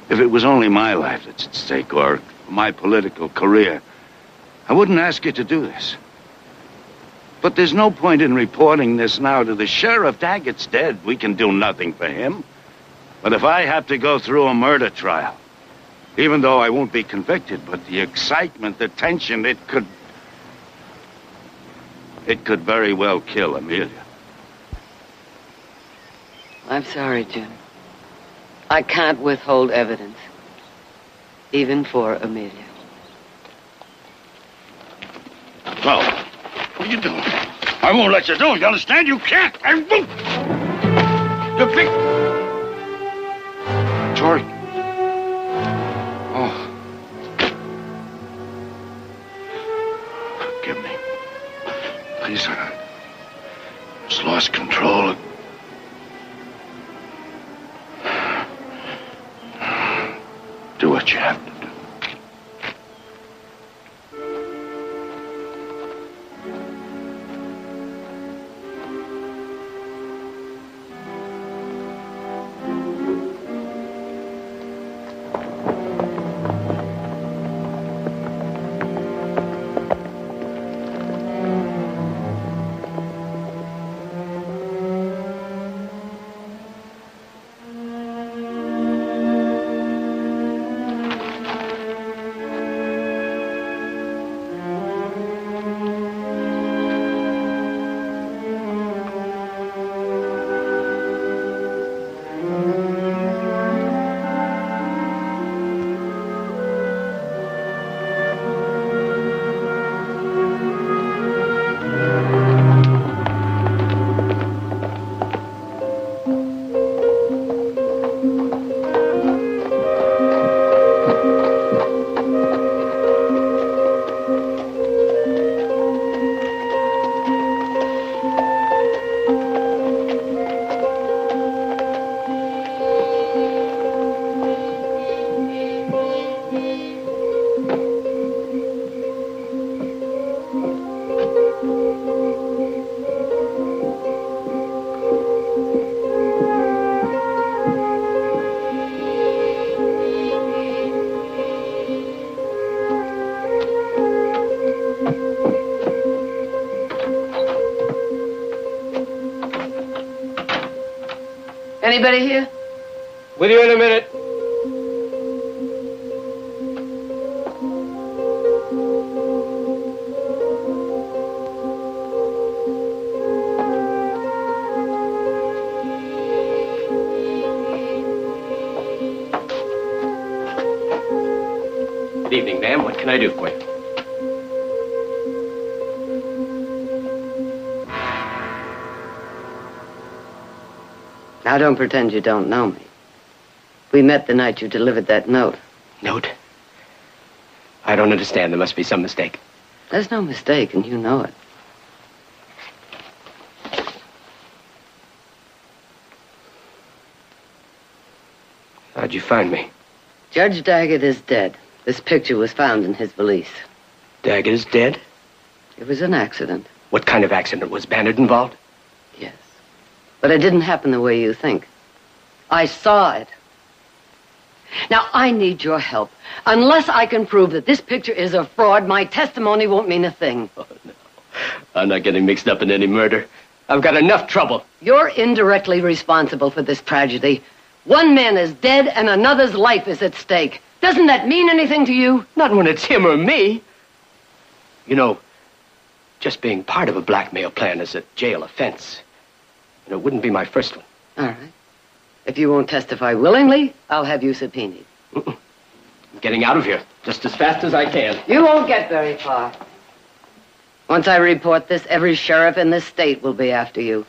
If it was only my life that's at stake, or my political career, I wouldn't ask you to do this. But there's no point in reporting this now to the sheriff. Daggett's dead. We can do nothing for him. But if I have to go through a murder trial, even though I won't be convicted, but the excitement, the tension, it could very well kill Amelia. I'm sorry, Jim. I can't withhold evidence, even for Amelia. Well, what are you doing? I won't let you do it. You understand? You can't. I won't. You think... George. Oh. Forgive me. Please, I just lost control. Do what you have to do. Anybody here? With you in a minute. Good evening, ma'am. What can I do for you? Now, don't pretend you don't know me. We met the night you delivered that note. Note? I don't understand. There must be some mistake. There's no mistake, and you know it. How'd you find me? Judge Daggett is dead. This picture was found in his valise. Daggett is dead? It was an accident. What kind of accident? Was Bannard involved? Yes. But it didn't happen the way you think. I saw it. Now, I need your help. Unless I can prove that this picture is a fraud, my testimony won't mean a thing. Oh, no. I'm not getting mixed up in any murder. I've got enough trouble. You're indirectly responsible for this tragedy. One man is dead and another's life is at stake. Doesn't that mean anything to you? Not when it's him or me. You know, just being part of a blackmail plan is a jail offense. And it wouldn't be my first one. All right. If you won't testify willingly, I'll have you subpoenaed. I'm getting out of here just as fast as I can. You won't get very far. Once I report this, every sheriff in this state will be after you.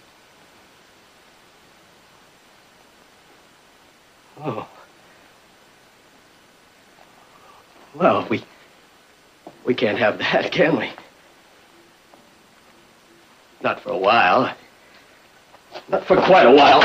Oh. Well, we can't have that, can we? Not for a while. Not for quite a while.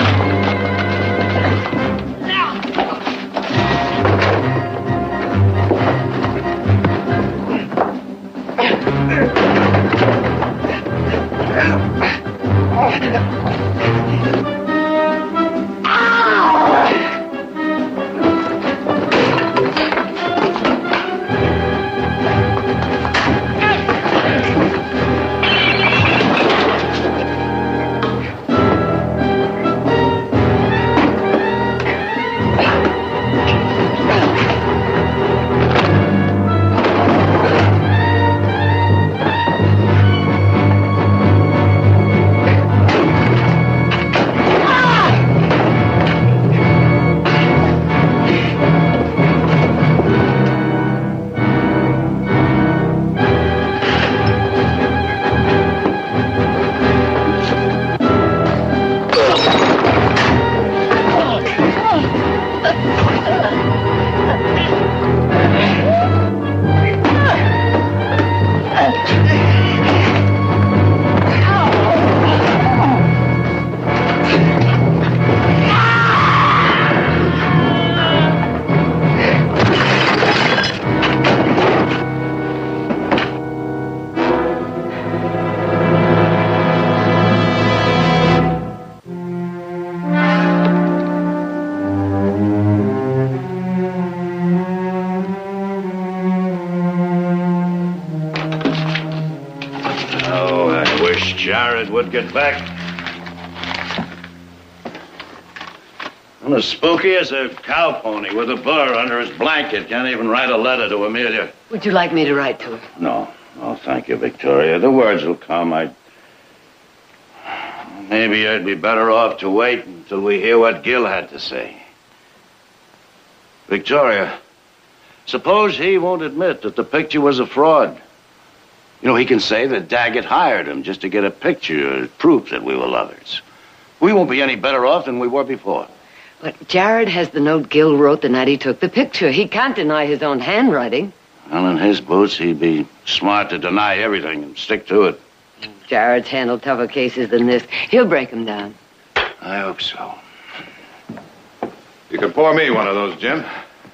Jared would get back. I'm as spooky as a cow pony with a burr under his blanket. Can't even write a letter to Amelia. Would you like me to write to her? No, thank you, Victoria. The words will come. Maybe I'd be better off to wait until we hear what Gil had to say. Victoria, suppose he won't admit that the picture was a fraud. You know, he can say that Daggett hired him just to get a picture as proof that we were lovers. We won't be any better off than we were before. But Jared has the note Gil wrote the night he took the picture. He can't deny his own handwriting. Well, in his boots, he'd be smart to deny everything and stick to it. Jared's handled tougher cases than this. He'll break them down. I hope so. You can pour me one of those, Jim.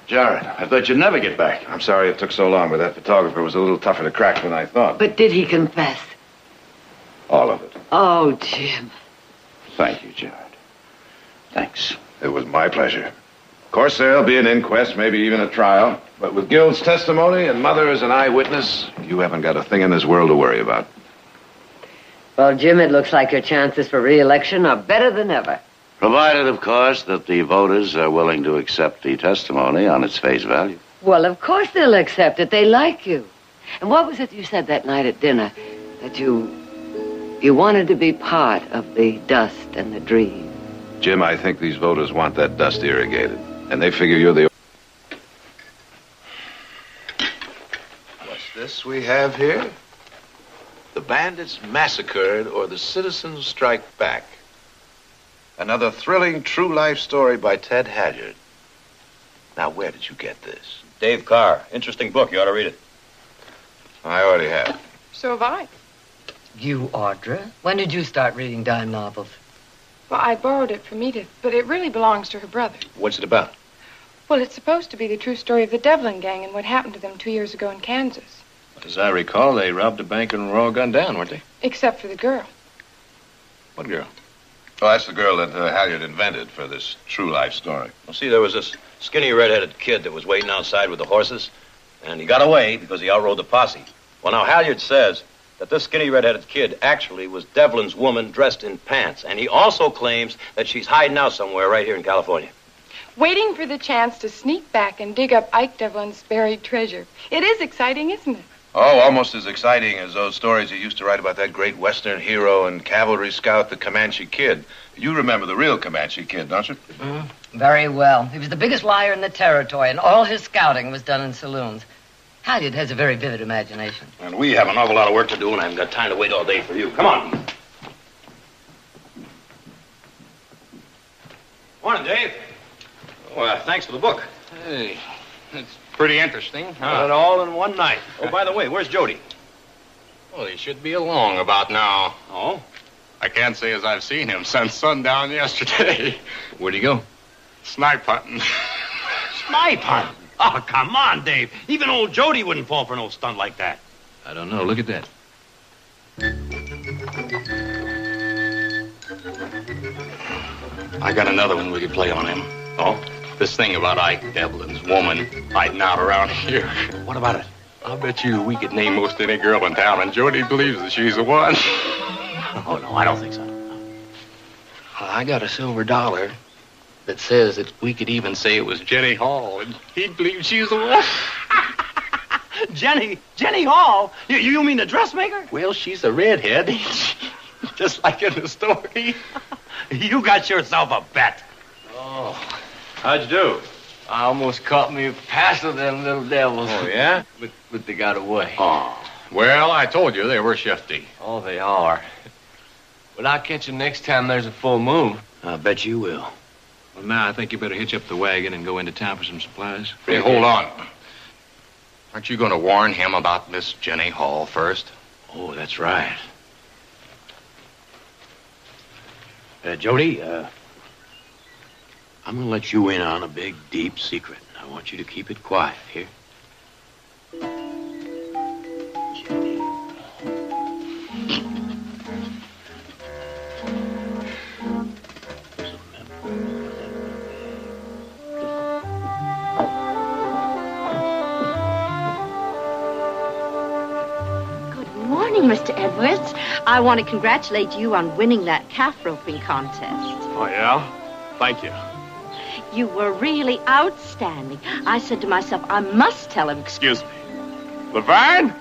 Jared, I thought you'd never get back. I'm sorry it took so long, but that photographer was a little tougher to crack than I thought. But did he confess? All of it. Oh, Jim. Thank you, Jared. Thanks. It was my pleasure. Of course, there'll be an inquest, maybe even a trial. But with Gil's testimony and Mother as an eyewitness, you haven't got a thing in this world to worry about. Well, Jim, it looks like your chances for re-election are better than ever. Provided, of course, that the voters are willing to accept the testimony on its face value. Well, of course they'll accept it. They like you. And what was it you said that night at dinner? That you wanted to be part of the dust and the dream. Jim, I think these voters want that dust irrigated. And they figure you're the... What's this we have here? The bandits massacred or the citizens strike back. Another thrilling true life story by Ted Halyard. Now, where did you get this? Dave Carr. Interesting book. You ought to read it. I already have. So have I. You, Audra? When did you start reading dime novels? Well, I borrowed it from Edith, but it really belongs to her brother. What's it about? Well, it's supposed to be the true story of the Devlin gang and what happened to them 2 years ago in Kansas. As I recall, they robbed a bank and were all gunned down, weren't they? Except for the girl. What girl? Oh, that's the girl that Halyard invented for this true life story. Well, see, there was this skinny red-headed kid that was waiting outside with the horses, and he got away because he outrode the posse. Well, now, Halyard says that this skinny red-headed kid actually was Devlin's woman dressed in pants, and he also claims that she's hiding out somewhere right here in California. Waiting for the chance to sneak back and dig up Ike Devlin's buried treasure. It is exciting, isn't it? Oh, almost as exciting as those stories you used to write about that great Western hero and cavalry scout, the Comanche Kid. You remember the real Comanche Kid, don't you? Very well. He was the biggest liar in the territory, and all his scouting was done in saloons. Halyard has a very vivid imagination. And we have an awful lot of work to do, and I haven't got time to wait all day for you. Come on. Morning, Dave. Oh, thanks for the book. Hey, it's pretty interesting, huh? Got it all in one night. Oh, by the way, where's Jody? Well, he should be along about now. Oh? I can't say as I've seen him since sundown yesterday. Where'd he go? Snipe hunting. Snipe hunting? Oh, come on, Dave. Even old Jody wouldn't fall for no stunt like that. I don't know. Look at that. I got another one we could play on him. Oh? This thing about Ike Devlin's woman hiding out around here. What about it? I'll bet you we could name most any girl in town, and Jody believes that she's the one. Oh, no, I don't think so. Well, I got a silver dollar that says that we could even say it was Jenny Hall, and he'd believe she's the one. Jenny Hall? You mean the dressmaker? Well, she's a redhead, just like in the story. You got yourself a bet. Oh. How'd you do? I almost caught me past of them little devils. Oh, yeah? But they got away. Oh. Well, I told you they were shifty. Oh, they are. But I'll catch them next time there's a full moon. I bet you will. Well, now I think you better hitch up the wagon and go into town for some supplies. Hey, hold on. Aren't you going to warn him about Miss Jenny Hall first? Oh, that's right. Jody, I'm going to let you in on a big, deep secret. I want you to keep it quiet, here. morning, Mr. Edwards. I want to congratulate you on winning that calf roping contest. Oh, yeah? Thank you. You were really outstanding. I said to myself, I must tell him. Excuse me. Laverne?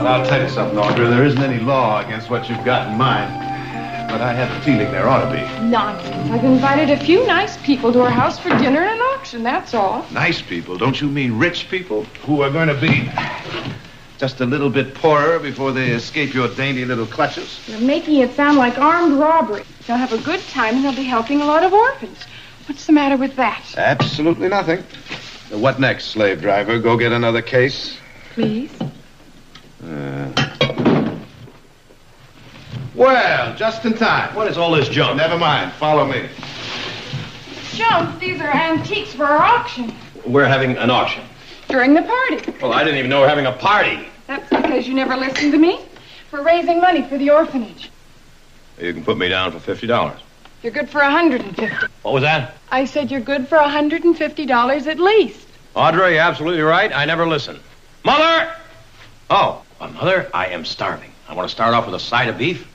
I'll tell you something, Audra. There isn't any law against what you've got in mind. But I have the feeling there ought to be. Nonsense. I've invited a few nice people to our house for dinner and an auction, that's all. Nice people? Don't you mean rich people who are going to be just a little bit poorer before they escape your dainty little clutches? You're making it sound like armed robbery. They'll have a good time and they'll be helping a lot of orphans. What's the matter with that? Absolutely nothing. What next, slave driver? Go get another case? Please? Well, just in time. What is all this junk? Never mind. Follow me. Junk, these are antiques for our auction. We're having an auction. During the party. Well, I didn't even know we were having a party. That's because you never listened to me. We're raising money for the orphanage. You can put me down for $50. You're good for $150. What was that? I said you're good for $150 at least. Audrey, you're absolutely right. I never listen. Mother! Oh, well, Mother, I am starving. I want to start off with a side of beef,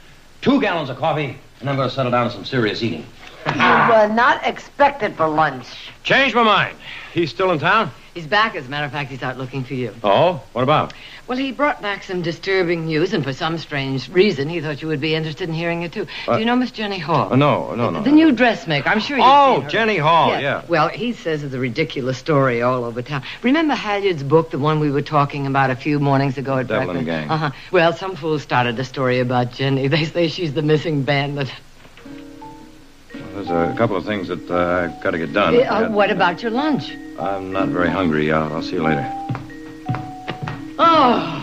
2 gallons of coffee, and I'm going to settle down to some serious eating. You were not expected for lunch. Changed my mind. He's still in town? He's back. As a matter of fact, he's out looking for you. Oh? What about? Well, he brought back some disturbing news, and for some strange reason, he thought you would be interested in hearing it, too. Do you know Miss Jenny Hall? No. The new dressmaker. I'm sure you've Oh, seen her. Jenny Hall, yeah. Well, he says it's a ridiculous story all over town. Remember Halyard's book, the one we were talking about a few mornings ago at Devil and breakfast? Gang. Uh-huh. Well, some fool started a story about Jenny. They say she's the missing bandit. There's a couple of things that I've got to get done. What about your lunch? I'm not very hungry. I'll see you later. Oh!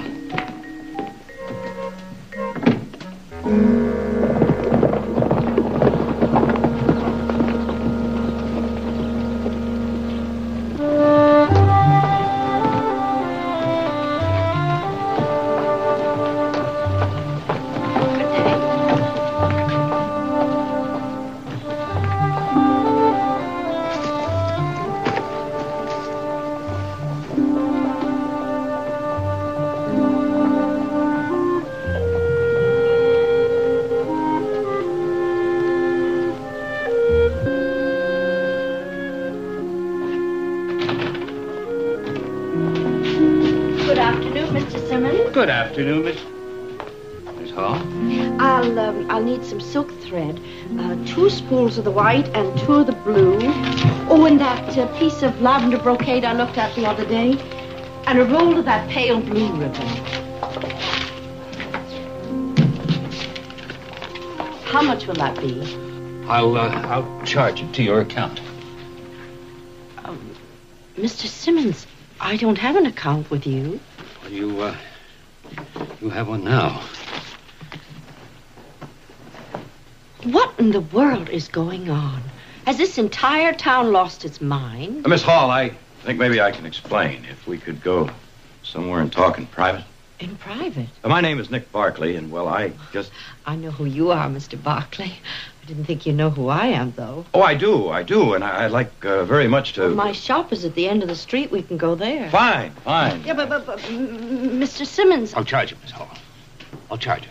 Good afternoon, Miss Hall. I'll need some silk thread, 2 spools of the white and 2 of the blue. Oh, and that piece of lavender brocade I looked at the other day, and a roll of that pale blue ribbon. How much will that be? I'll charge it to your account. Mr. Simmons, I don't have an account with you. Well, you have one now. What in the world is going on? Has this entire town lost its mind? Miss Hall, I think maybe I can explain. If we could go somewhere and talk in private. In private? My name is Nick Barkley, and, well, I just... I know who you are, Mr. Barkley. I didn't think you know who I am, though. Oh, I do, and I'd like very much to... Well, my shop is at the end of the street. We can go there. Fine. Yeah, but Mr. Simmons... I'll charge it, Miss Hall. I'll charge it.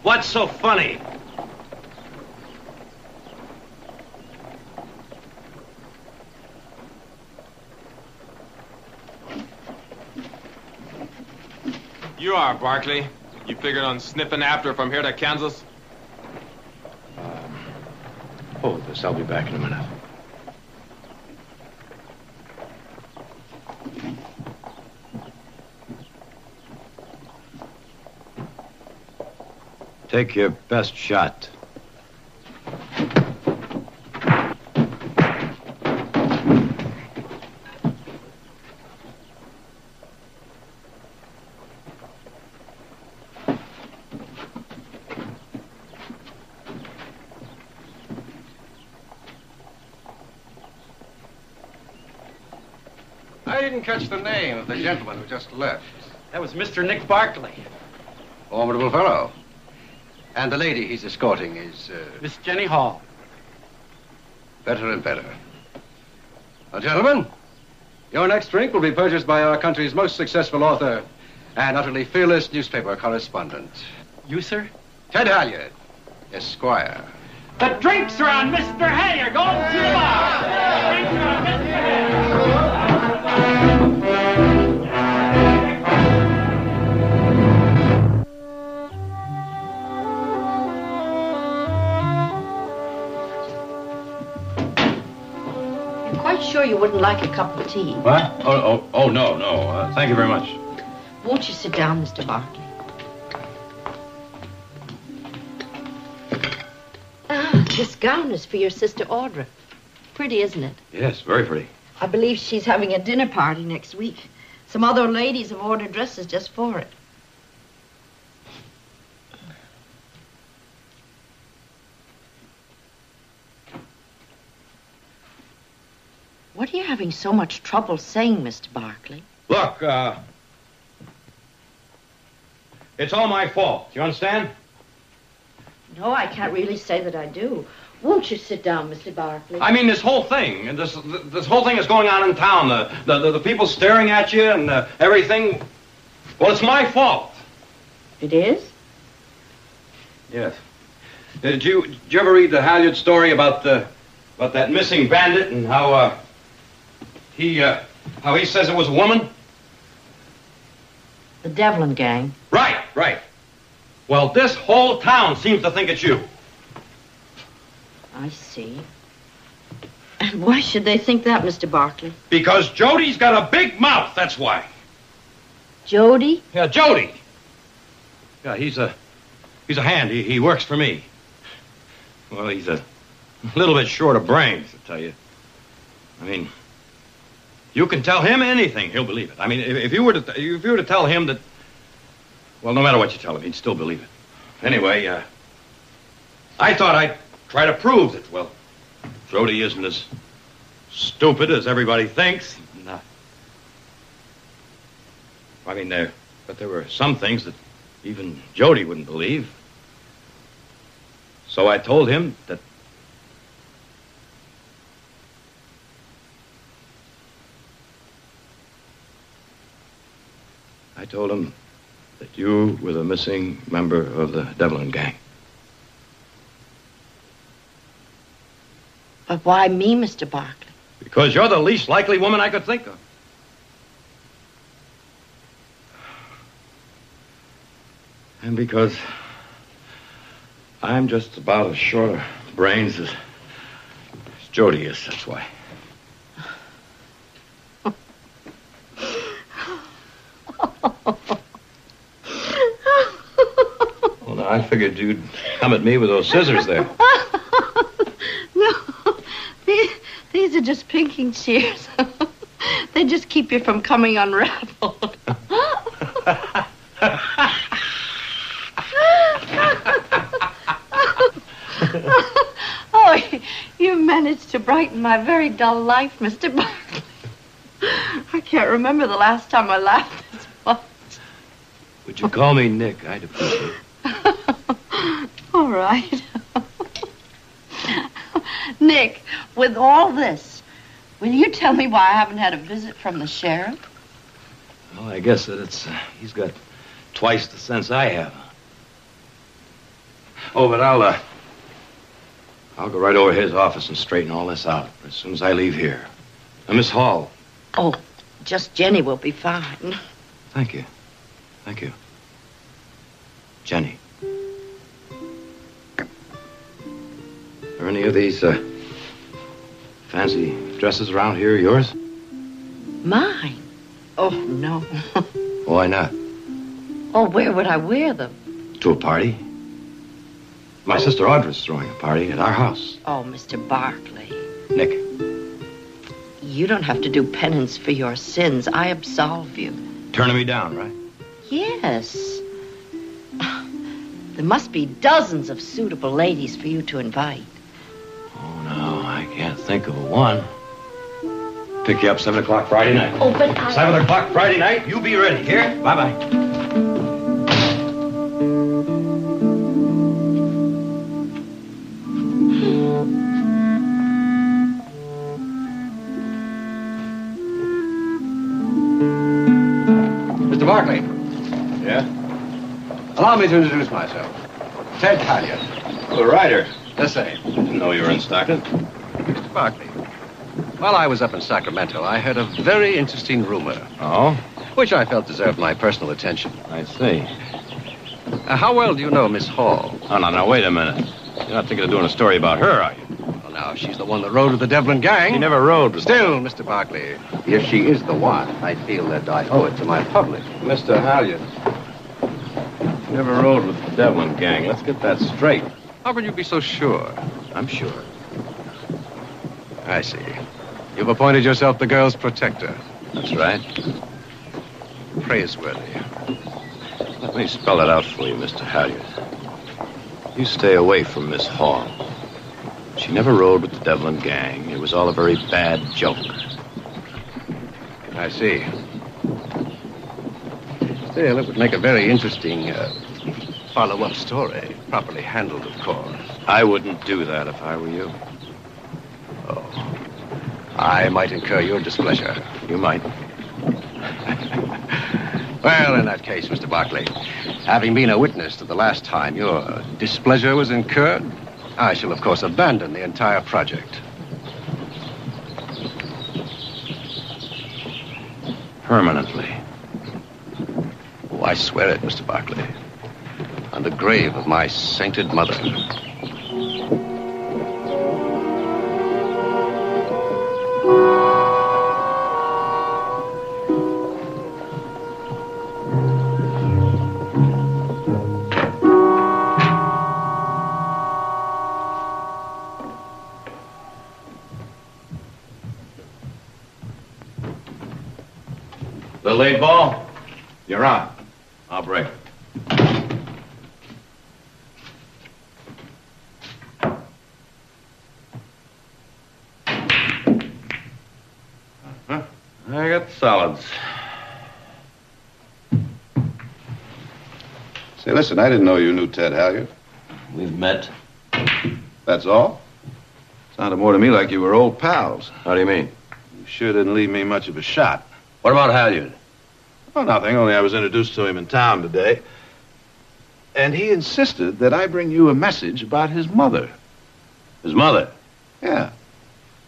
What's so funny? You are, Barkley. You figured on sniffing after from here to Kansas? Hold this. I'll be back in a minute. Take your best shot. I didn't catch the name of the gentleman who just left. That was Mr. Nick Barkley. Formidable fellow. And the lady he's escorting is... Miss Jenny Hall. Better and better. Now, gentlemen, your next drink will be purchased by our country's most successful author and utterly fearless newspaper correspondent. You, sir? Ted Halyard, Esquire. The drinks are on Mr. Halyard. Go to the bar. The drinks are on Mr. Halyard. Quite sure you wouldn't like a cup of tea. What? Oh, no. Thank you very much. Won't you sit down, Mr. Barkley? This gown is for your sister Audra. Pretty, isn't it? Yes, very pretty. I believe she's having a dinner party next week. Some other ladies have ordered dresses just for it. What are you having so much trouble saying, Mr. Barkley? Look, it's all my fault. You understand? No, I can't really say that I do. Won't you sit down, Mr. Barkley? I mean, this whole thing, and this whole thing is going on in town. The people staring at you and everything. Well, it's my fault. It is? Yes. Did you ever read the Halyard story about that missing bandit and how he says it was a woman? The Devlin gang. Right. Well, this whole town seems to think it's you. I see. And why should they think that, Mr. Barkley? Because Jody's got a big mouth, that's why. Jody? Yeah, Jody. Yeah, he's a hand. He works for me. Well, he's a little bit short of brains, I tell you. I mean, you can tell him anything, he'll believe it. I mean, if you were to tell him that, well, no matter what you tell him, he'd still believe it. Anyway, I thought I'd try to prove that, well, Jody isn't as stupid as everybody thinks. No. I mean, but there were some things that even Jody wouldn't believe. So I told him that... I told him that you were the missing member of the Devlin gang. But why me, Mr. Barkley? Because you're the least likely woman I could think of. And because I'm just about as short of brains as Jody is, that's why. Well, now, I figured you'd come at me with those scissors there. No, these are just pinking shears. They just keep you from coming unraveled. Oh, you managed to brighten my very dull life, Mr. Barkley. I can't remember the last time I laughed this much. Would you call me Nick? I'd appreciate it. All right. Nick, with all this, will you tell me why I haven't had a visit from the sheriff? Well, I guess that he's got twice the sense I have. Oh, but I'll go right over to his office and straighten all this out as soon as I leave here. Miss Hall. Oh, just Jenny will be fine. Thank you. Thank you. Jenny. Are any of these fancy dresses around here yours? Mine? Oh, no. Why not? Oh, where would I wear them? To a party. My sister Audra's throwing a party at our house. Oh, Mr. Barkley. Nick. You don't have to do penance for your sins. I absolve you. Turning me down, right? Yes. There must be dozens of suitable ladies for you to invite. Oh, no, I can't think of one. Pick you up 7 o'clock Friday night. Oh, but I... 7 o'clock Friday night, you be ready. Here, bye-bye. Mr. Barkley. Yeah? Allow me to introduce myself. Ted Halyard. The writer. The same. Didn't know you were in Stockton. Mr. Barkley. While I was up in Sacramento, I heard a very interesting rumor. Oh? Which I felt deserved my personal attention. I see. How well do you know Miss Hall? Oh, no, wait a minute. You're not thinking of doing a story about her, are you? Well, now, she's the one that rode with the Devlin gang. She never rode with... Still, Mr. Barkley, if she is the one, I feel that I owe it to my public. Mr. Halyard. She never rode with the Devlin gang. Let's get that straight. How can you be so sure? I'm sure. I see. You've appointed yourself the girl's protector. That's right. Praiseworthy. Let me spell it out for you, Mr. Halyard. You stay away from Miss Hall. She never rode with the Devlin gang. It was all a very bad joke. I see. Still, it would make a very interesting follow-up story. Properly handled, of course. I wouldn't do that if I were you. Oh. I might incur your displeasure. You might. Well, in that case, Mr. Barkley, having been a witness to the last time your displeasure was incurred, I shall, of course, abandon the entire project. Permanently. Oh, I swear it, Mr. Barkley. On the grave of my sainted mother. The lead ball? You're on. I'll break. got the solids. Say, listen, I didn't know you knew Ted Halyard. We've met. That's all? Sounded more to me like you were old pals. How do you mean? You sure didn't leave me much of a shot. What about Halyard? Oh, nothing, only I was introduced to him in town today. And he insisted that I bring you a message about his mother. His mother? Yeah.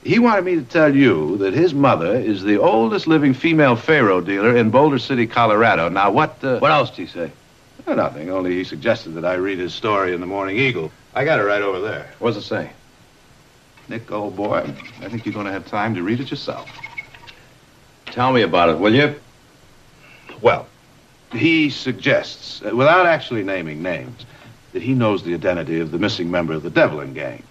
He wanted me to tell you that his mother is the oldest living female faro dealer in Boulder City, Colorado. Now, what else did he say? Oh, nothing, only he suggested that I read his story in the Morning Eagle. I got it right over there. What does it say? Nick, old boy, I think you're going to have time to read it yourself. Tell me about it, will you? Well, he suggests, without actually naming names, that he knows the identity of the missing member of the Devlin gang.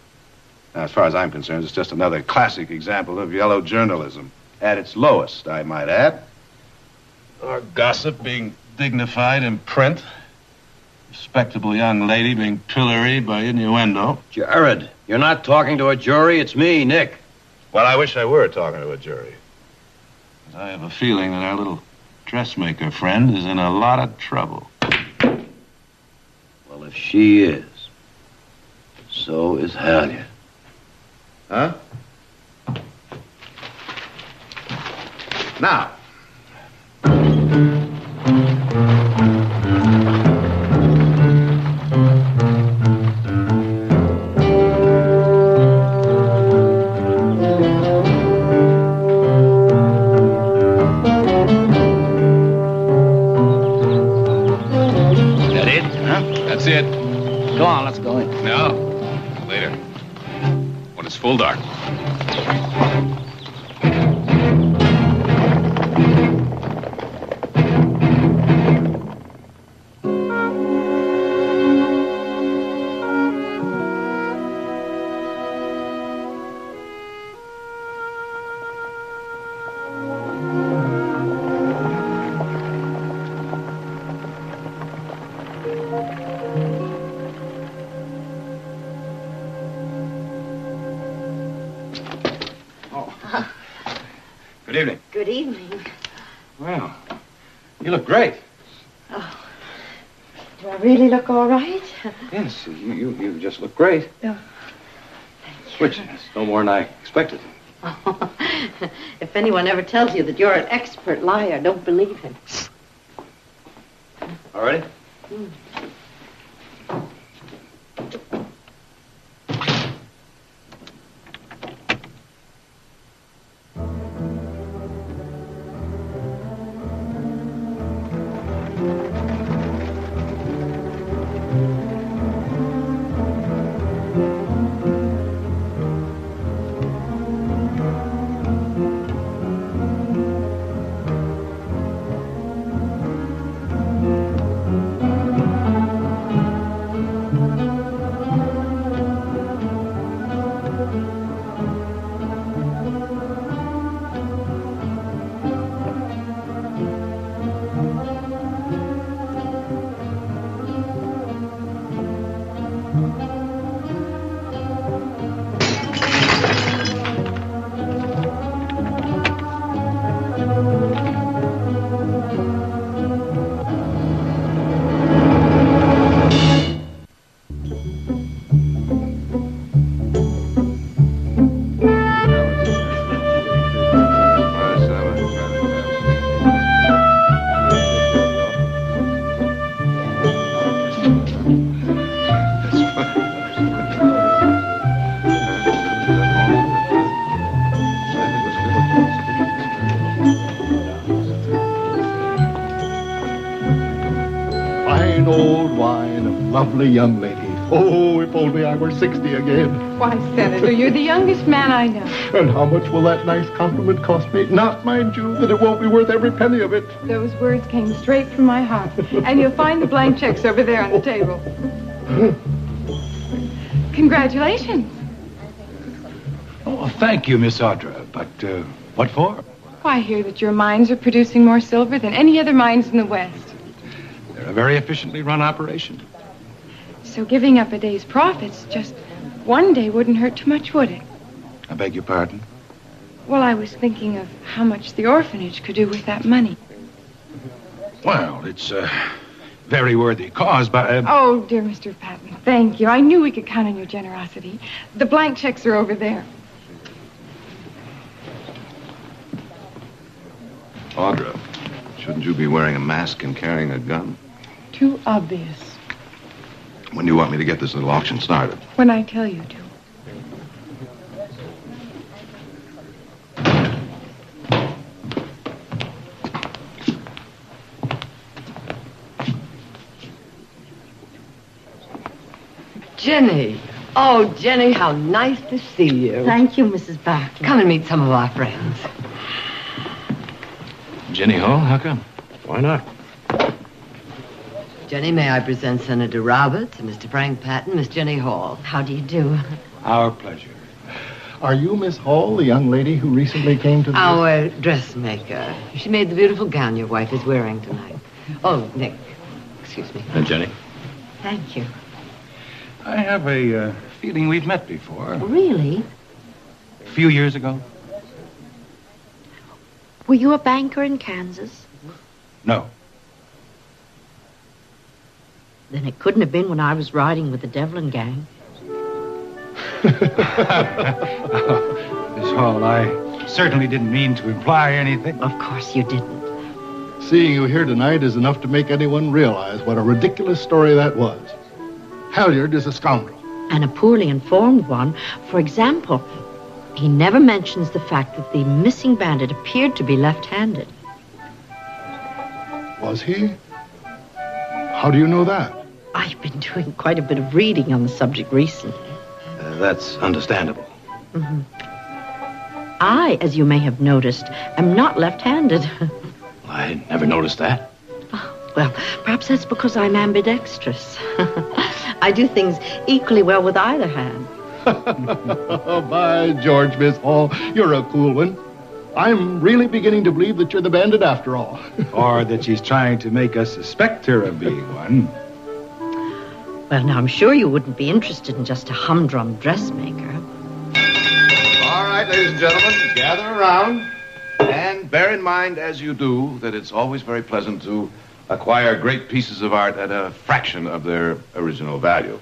Now, as far as I'm concerned, it's just another classic example of yellow journalism. At its lowest, I might add. Our gossip being dignified in print. Respectable young lady being pilloried by innuendo. Jared, you're not talking to a jury. It's me, Nick. Well, I wish I were talking to a jury. 'Cause I have a feeling that our little dressmaker friend is in a lot of trouble. Well, if she is, so is Halyard. Huh? Now. That's it. Go on, let's go in. No. Later. When it's full dark. Good evening. Good evening. Well, you look great. Oh, do I really look all right? Yes, you just look great. Oh, Which is no more than I expected. oh. If anyone ever tells you that you're an expert liar, don't believe him. All ready? Mm. Fine old wine, a lovely young lady. Oh, if only I were 60 again. Why, Senator, you're the youngest man I know. And how much will that nice compliment cost me? Not, mind you, that it won't be worth every penny of it. Those words came straight from my heart. And you'll find the blank checks over there on the table. Congratulations. Oh, thank you, Miss Audra. But what for? Why, I hear that your mines are producing more silver than any other mines in the West. They're a very efficiently run operation. So giving up a day's profits just one day wouldn't hurt too much, would it? I beg your pardon? Well, I was thinking of how much the orphanage could do with that money. Well, it's a very worthy cause, but... Oh, dear Mr. Patton, thank you. I knew we could count on your generosity. The blank checks are over there. Audra, shouldn't you be wearing a mask and carrying a gun? Too obvious. When do you want me to get this little auction started? When I tell you to. Jenny. Oh, Jenny, how nice to see you. Thank you, Mrs. Barkley. Come and meet some of our friends. Jenny Hall, how come? Why not? Jenny, may I present Senator Roberts and Mr. Frank Patton, Miss Jenny Hall. How do you do? Our pleasure. Are you Miss Hall, the young lady who recently came to the... Our dressmaker. She made the beautiful gown your wife is wearing tonight. Oh, Nick. Excuse me. And Jenny? Thank you. I have a feeling we've met before. Really? A few years ago? Were you a banker in Kansas? No. Then it couldn't have been when I was riding with the Devlin gang. Miss Hall, I certainly didn't mean to imply anything. Of course you didn't. Seeing you here tonight is enough to make anyone realize what a ridiculous story that was. Halyard is a scoundrel. And a poorly informed one. For example, he never mentions the fact that the missing bandit appeared to be left-handed. Was he? How do you know that? I've been doing quite a bit of reading on the subject recently. That's understandable. Mm-hmm. I, as you may have noticed, am not left-handed. I never noticed that. Well, perhaps that's because I'm ambidextrous. I do things equally well with either hand. By George, Miss Hall, you're a cool one. I'm really beginning to believe that you're the bandit after all. Or that she's trying to make us suspect her of being one. Well, now, I'm sure you wouldn't be interested in just a humdrum dressmaker. All right, ladies and gentlemen, gather around. And bear in mind, as you do, that it's always very pleasant to acquire great pieces of art at a fraction of their original value.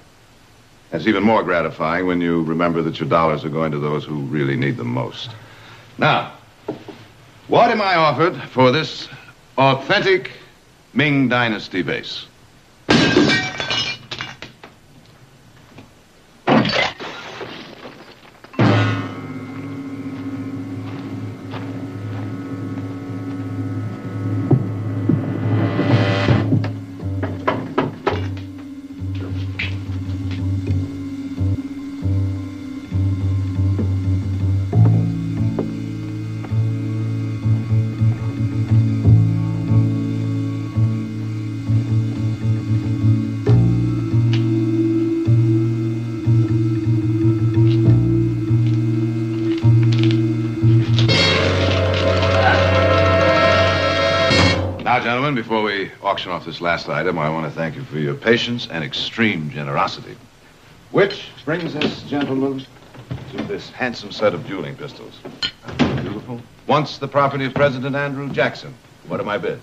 It's even more gratifying when you remember that your dollars are going to those who really need them most. Now, what am I offered for this authentic Ming Dynasty vase? Now, gentlemen, before we auction off this last item, I want to thank you for your patience and extreme generosity. Which brings us, gentlemen, to this handsome set of dueling pistols. Beautiful. Once the property of President Andrew Jackson. What am I bid?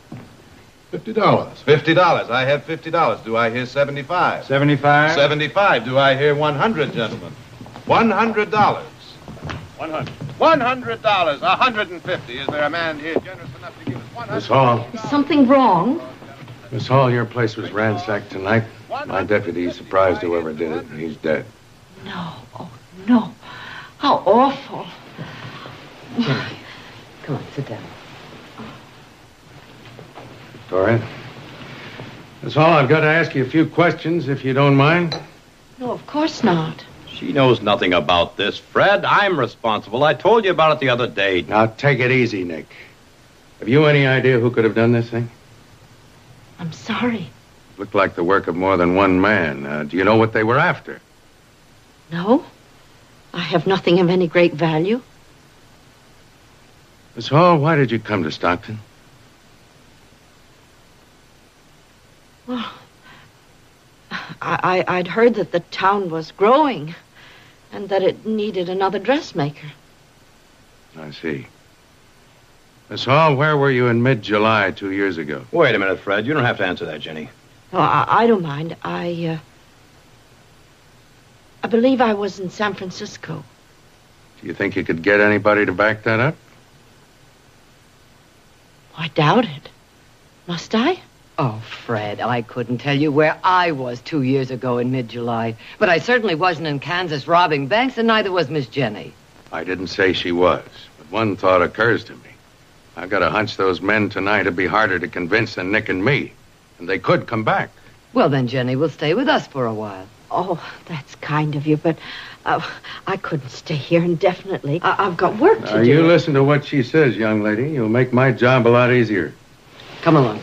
$50. $50. I have $50. Do I hear 75? 75? 75. Do I hear 100, gentlemen? $100. 100. $100. 150. Is there a man here generous enough to give us 100? Miss Hall. Is something wrong? Miss Hall, your place was ransacked tonight. My deputy surprised whoever did it, and he's dead. No. Oh, no. How awful. Come on, sit down. Victoria. Miss Hall, I've got to ask you a few questions, if you don't mind. No, of course not. She knows nothing about this, Fred. I'm responsible. I told you about it the other day. Now, take it easy, Nick. Have you any idea who could have done this thing? I'm sorry. It looked like the work of more than one man. Do you know what they were after? No. I have nothing of any great value. Miss Hall, why did you come to Stockton? Well, I'd heard that the town was growing and that it needed another dressmaker. I see. Miss Hall, where were you in mid-July 2 years ago? Wait a minute, Fred. You don't have to answer that, Jenny. Oh, I don't mind. I believe I was in San Francisco. Do you think you could get anybody to back that up? I doubt it. Must I? Oh, Fred, I couldn't tell you where I was 2 years ago in mid-July. But I certainly wasn't in Kansas robbing banks, and neither was Miss Jenny. I didn't say she was, but one thought occurs to me. I've got a hunch those men tonight would be harder to convince than Nick and me. And they could come back. Well, then Jenny will stay with us for a while. Oh, that's kind of you, but I couldn't stay here indefinitely. I've got work to do. You listen to what she says, young lady. You'll make my job a lot easier. Come along.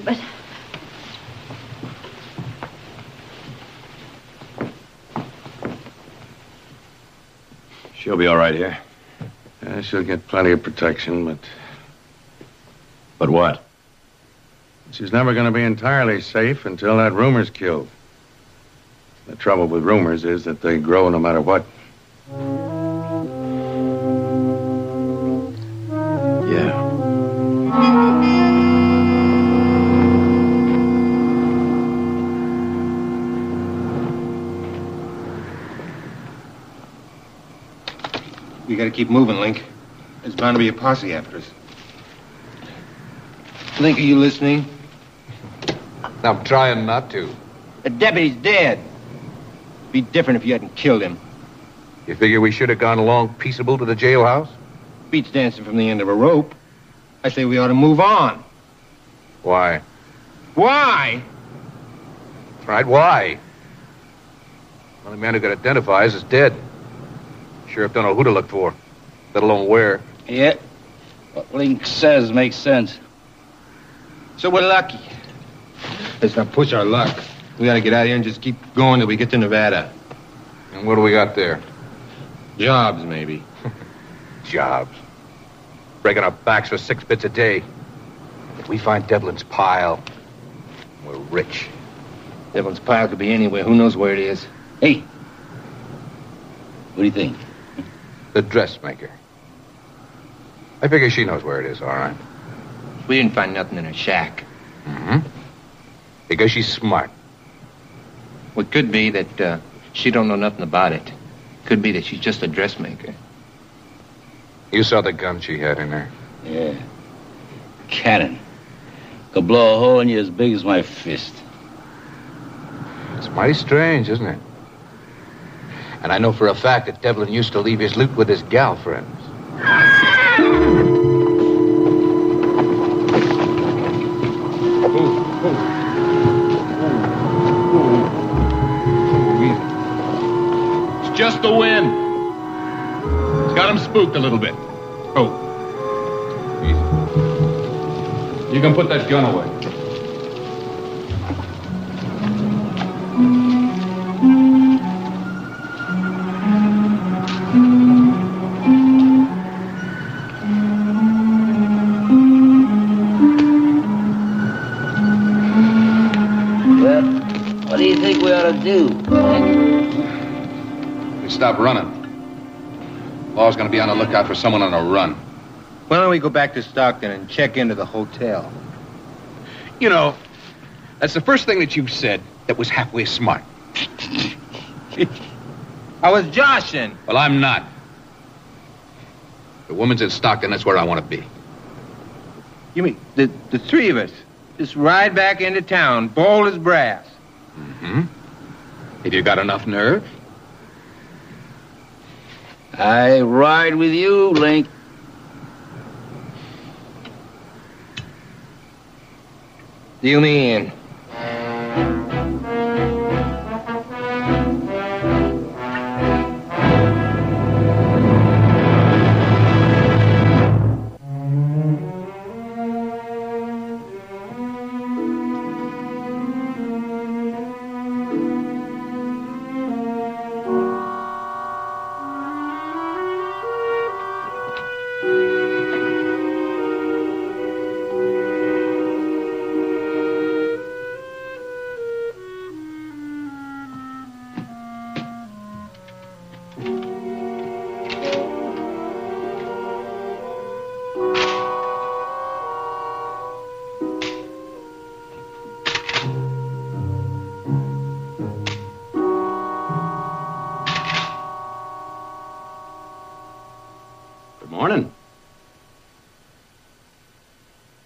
But... She'll be all right here. Yeah, she'll get plenty of protection, but... But what? She's never going to be entirely safe until that rumor's killed. The trouble with rumors is that they grow no matter what. Yeah. We gotta keep moving, Link. There's bound to be a posse after us. Link, are you listening? I'm trying not to. The deputy's dead. Be different if you hadn't killed him. You figure we should have gone along peaceable to the jailhouse? Beats dancing from the end of a rope. I say we ought to move on. Why? Why? Right, why? Only man who could identify us is dead. Sheriff don't know who to look for, let alone where. Yeah. What Link says makes sense. So we're lucky. Let's not push our luck. We gotta get out of here and just keep going till we get to Nevada. And what do we got there? Jobs, maybe. Jobs. Breaking our backs for 6 bits a day. If we find Devlin's pile, we're rich. Devlin's pile could be anywhere. Who knows where it is? Hey. What do you think? The dressmaker. I figure she knows where it is, all right. We didn't find nothing in her shack. Mm-hmm. Because she's smart. Well, it could be that she don't know nothing about it. Could be that she's just a dressmaker. You saw the gun she had in there. Yeah. Cannon. Could blow a hole in you as big as my fist. It's mighty strange, isn't it? And I know for a fact that Devlin used to leave his loot with his gal friends. It's just the wind. It's got him spooked a little bit. Oh. Easy. You can put that gun away. What do you think we ought to do? We stop running. Law's gonna be on the lookout for someone on a run. Why don't we go back to Stockton and check into the hotel? You know, that's the first thing that you've said that was halfway smart. I was joshing. Well, I'm not. The woman's in Stockton, that's where I want to be. You mean the three of us just ride back into town, bold as brass? Mm-hmm. Have you got enough nerve? I ride with you, Link. Deal me in.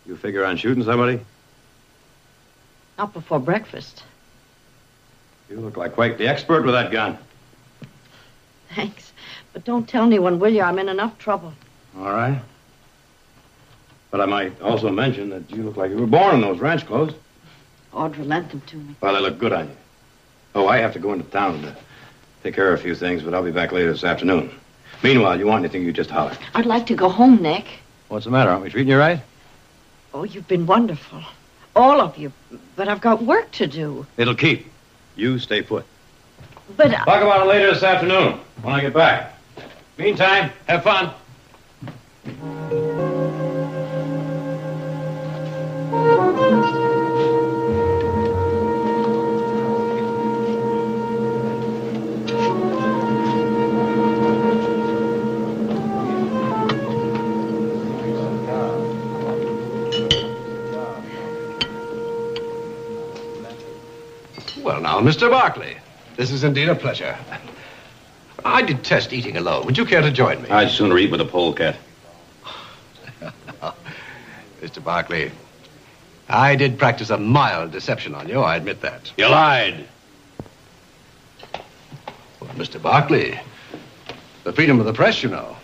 You figure on shooting somebody? Not before breakfast. You look like quite the expert with that gun. Thanks. But don't tell anyone, will you? I'm in enough trouble. All right. But I might also mention that you look like you were born in those ranch clothes. Audra lent them to me. Well, they look good on you. Oh, I have to go into town to take care of a few things, but I'll be back later this afternoon. Meanwhile, you want anything, you just holler. I'd like to go home, Nick. What's the matter? Aren't we treating you right? Oh, you've been wonderful. All of you. But I've got work to do. It'll keep. You stay put. But Talk about it later this afternoon when I get back. Meantime, have fun. Well, now, Mr. Barkley, this is indeed a pleasure. I detest eating alone. Would you care to join me? I'd sooner eat with a polecat. Mr. Barkley, I did practice a mild deception on you, I admit that. You lied. Well, Mr. Barkley, the freedom of the press, you know.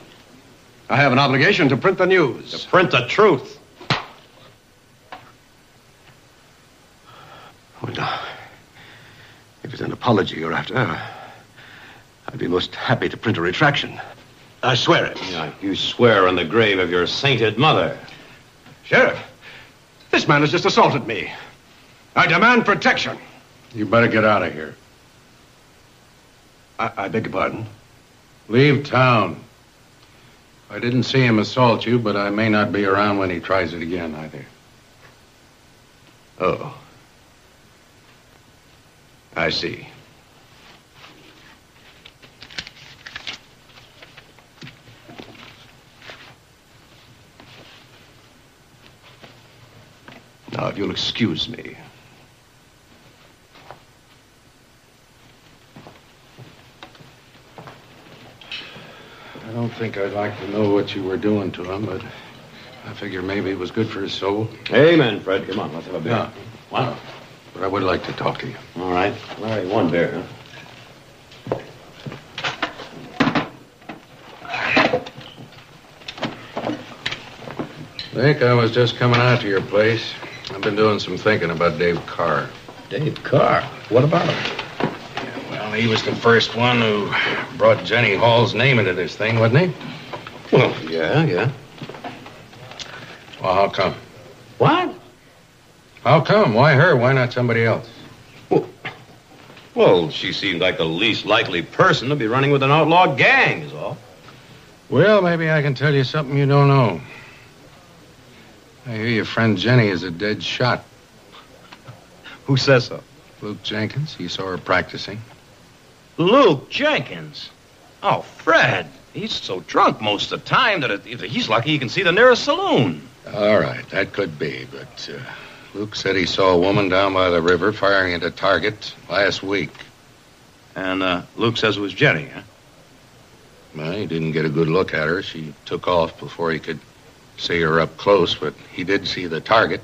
I have an obligation to print the news. To print the truth. Well, now, if it's an apology you're after, I'd be most happy to print a retraction. I swear it. Yeah, you swear on the grave of your sainted mother. Sheriff, this man has just assaulted me. I demand protection. You better get out of here. I beg your pardon? Leave town. I didn't see him assault you, but I may not be around when he tries it again, either. Oh. I see. Now, if you'll excuse me. I don't think I'd like to know what you were doing to him, but I figure maybe it was good for his soul. Amen, Fred. Come on, let's have a beer. Yeah. What? But I would like to talk to you. All right. All right, one beer, huh? Nick, I was just coming out to your place. I've been doing some thinking about Dave Carr. Dave Carr? What about him? Well, he was the first one who brought Jenny Hall's name into this thing, wasn't he? Well, yeah. Well, how come? What? How come? Why her? Why not somebody else? Well, she seemed like the least likely person to be running with an outlaw gang, is all. Well, maybe I can tell you something you don't know. I hear your friend Jenny is a dead shot. Who says so? Luke Jenkins. He saw her practicing. Luke Jenkins? Oh, Fred. He's so drunk most of the time that if he's lucky, he can see the nearest saloon. All right, that could be, but Luke said he saw a woman down by the river firing at a target last week. And Luke says it was Jenny, huh? Well, he didn't get a good look at her. She took off before he could see her up close, but he did see the target.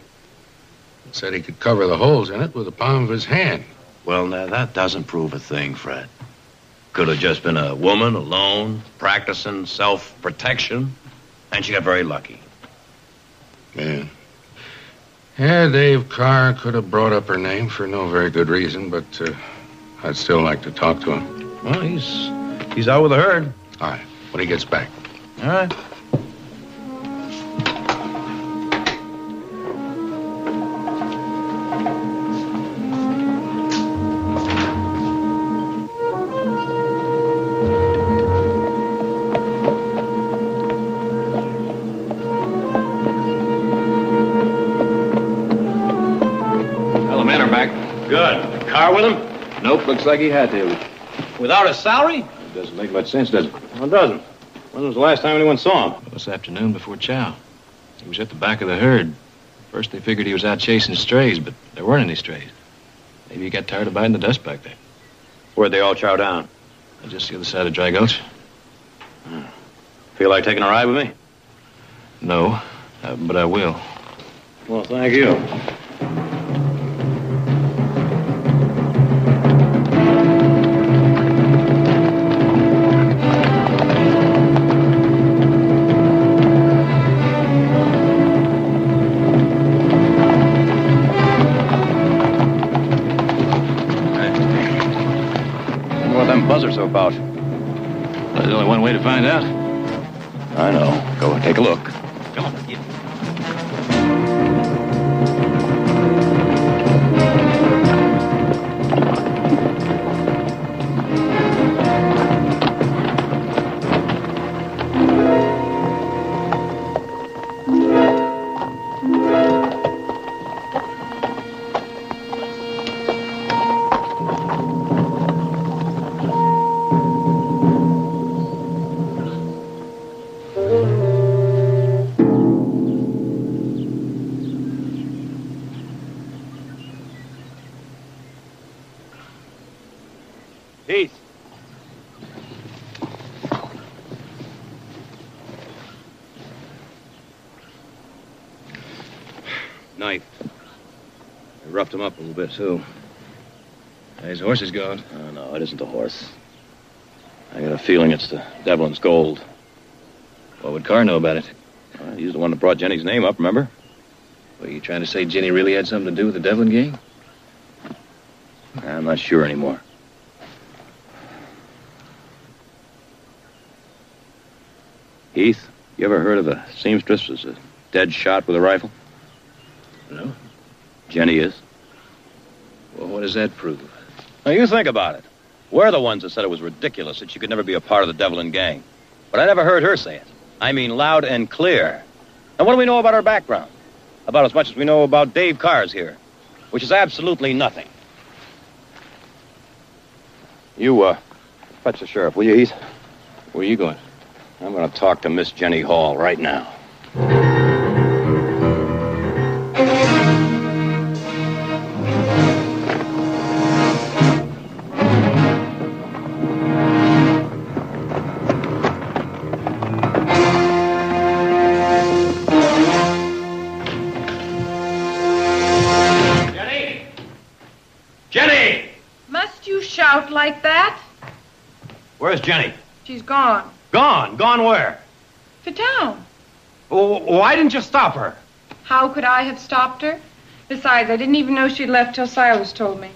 He said he could cover the holes in it with the palm of his hand. Well, now, that doesn't prove a thing, Fred. Could have just been a woman alone, practicing self-protection, and she got very lucky. Yeah. Yeah, Dave Carr could have brought up her name for no very good reason, but I'd still like to talk to him. Well, he's out with the herd. All right, when he gets back. All right. Good. Car with him? Nope, looks like he had to. Without a salary? It doesn't make much sense, does it? Well, it doesn't. When was the last time anyone saw him? This afternoon before chow. He was at the back of the herd. First they figured he was out chasing strays, but there weren't any strays. Maybe he got tired of biting the dust back there. Where'd they all chow down? Just the other side of Dry Gulch. Feel like taking a ride with me? No, but I will. Well, thank you. What them buzzers are about? There's only one way to find out. I know. Go take a look. Come on. Peace. Night. They roughed him up a little bit, too. His horse is gone. Oh, no, it isn't the horse. I got a feeling it's the Devlin's gold. What would Carr know about it? He's the one that brought Jenny's name up, remember? Were you trying to say Jenny really had something to do with the Devlin gang? I'm not sure anymore. Heath, you ever heard of a seamstress who's a dead shot with a rifle? No. Jenny is. Well, what does that prove? Now, you think about it. We're the ones that said it was ridiculous that she could never be a part of the Devlin gang. But I never heard her say it. I mean, loud and clear. And what do we know about her background? About as much as we know about Dave Carr's here, which is absolutely nothing. You, fetch the sheriff, will you, Heath? Where are you going? I'm going to talk to Miss Jenny Hall right now. Jenny! Must you shout like that? Where's Jenny? She's gone. Gone? Gone where? To town. Well, why didn't you stop her? How could I have stopped her? Besides, I didn't even know she'd left till Silas told me.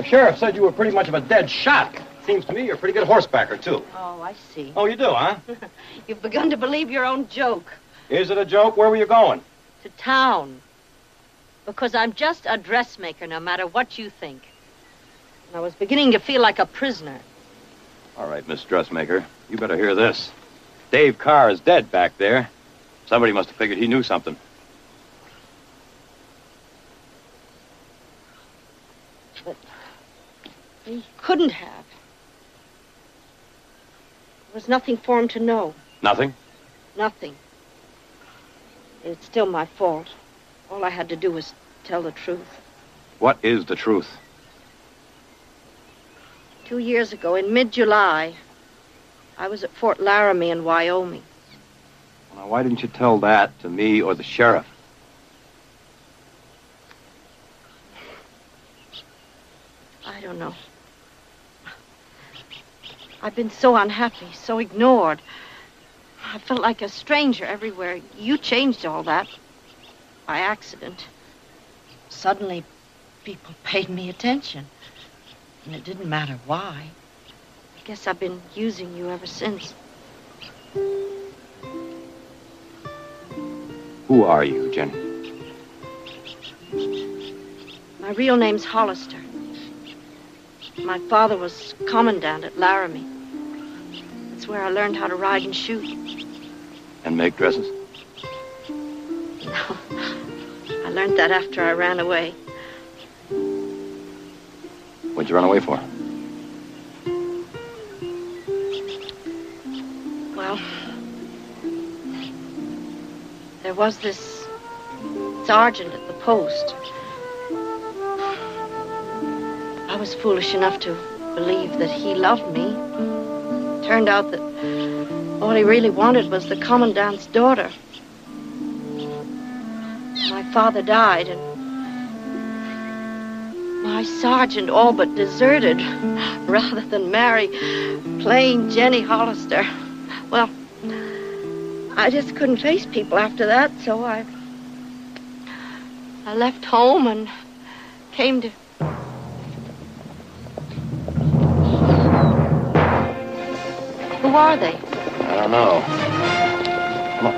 Sheriff said you were pretty much of a dead shot. Seems to me you're a pretty good horsebacker, too. Oh, I see. Oh, you do, huh? You've begun to believe your own joke. Is it a joke? Where were you going? To town. Because I'm just a dressmaker, no matter what you think. And I was beginning to feel like a prisoner. All right, Miss Dressmaker, you better hear this. Dave Carr is dead back there. Somebody must have figured he knew something. But he couldn't have. There was nothing for him to know. Nothing? Nothing. It's still my fault. All I had to do was tell the truth. What is the truth? 2 years ago, in mid-July, I was at Fort Laramie in Wyoming. Now, why didn't you tell that to me or the sheriff? I don't know. I've been so unhappy, so ignored. I felt like a stranger everywhere. You changed all that. By accident. Suddenly, people paid me attention. And it didn't matter why. I guess I've been using you ever since. Who are you, Jenny? My real name's Hollister. My father was commandant at Laramie. That's where I learned how to ride and shoot. And make dresses? No. I learned that after I ran away. What'd you run away for? Well, there was this sergeant at the post. I was foolish enough to believe that he loved me. Turned out that all he really wanted was the commandant's daughter. My father died, and my sergeant all but deserted rather than marry plain Jenny Hollister. Well, I just couldn't face people after that, so I left home and came to... Who are they? I don't know. Come on.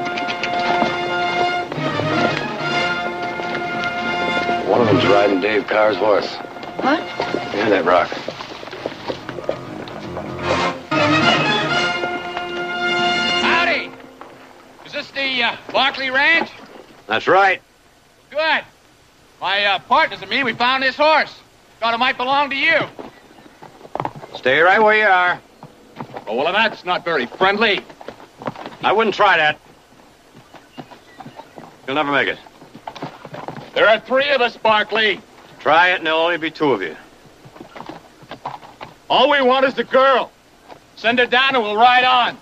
One of them's riding Dave Carr's horse. What? Near that rock. Howdy! Is this the Barkley Ranch? That's right. Good. My partners and me, we found this horse. Thought it might belong to you. Stay right where you are. Oh, well, that's not very friendly. I wouldn't try that. You'll never make it. There are 3 of us, Barkley. Try it and there'll only be 2 of you. All we want is the girl. Send her down and we'll ride on.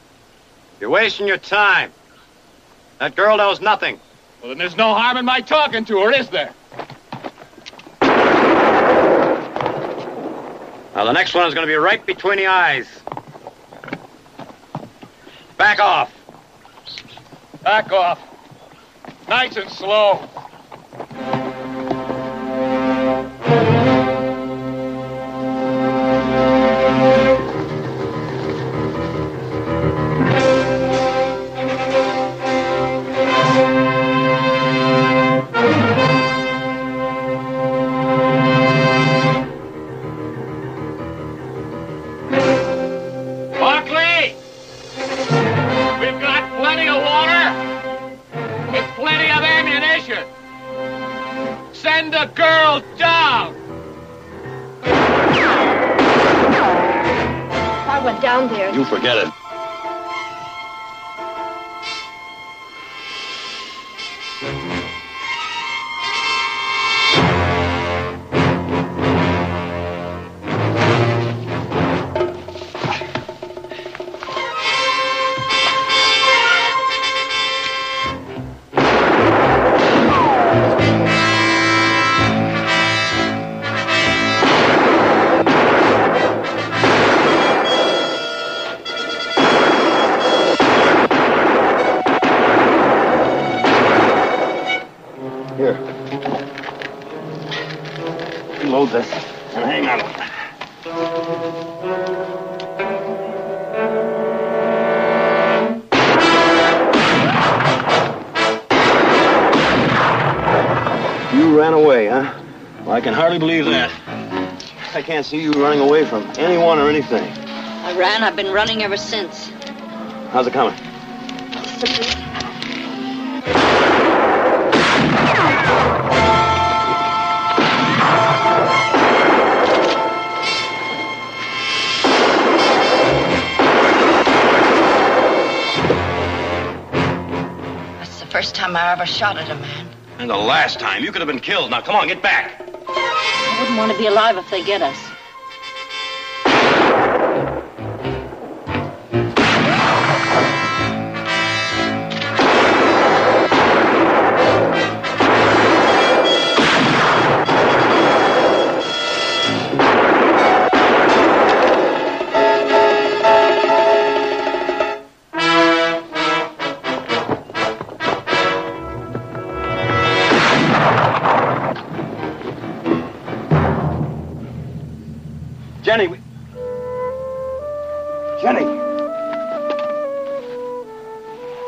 You're wasting your time. That girl knows nothing. Well, then there's no harm in my talking to her, is there? Now, the next one's going to be right between the eyes. Back off. Back off. Nice and slow. Barkley! We've got plenty of water with plenty of ammunition. Send the girl down. If I went down there... You forget it. Load this and hang on. You ran away, huh? Well, I can hardly believe that. I can't see you running away from anyone or anything. I ran. I've been running ever since. How's it coming? First time I ever shot at a man. And the last time. You could have been killed. Now, come on, get back. I wouldn't want to be alive if they get us. Jenny, Jenny.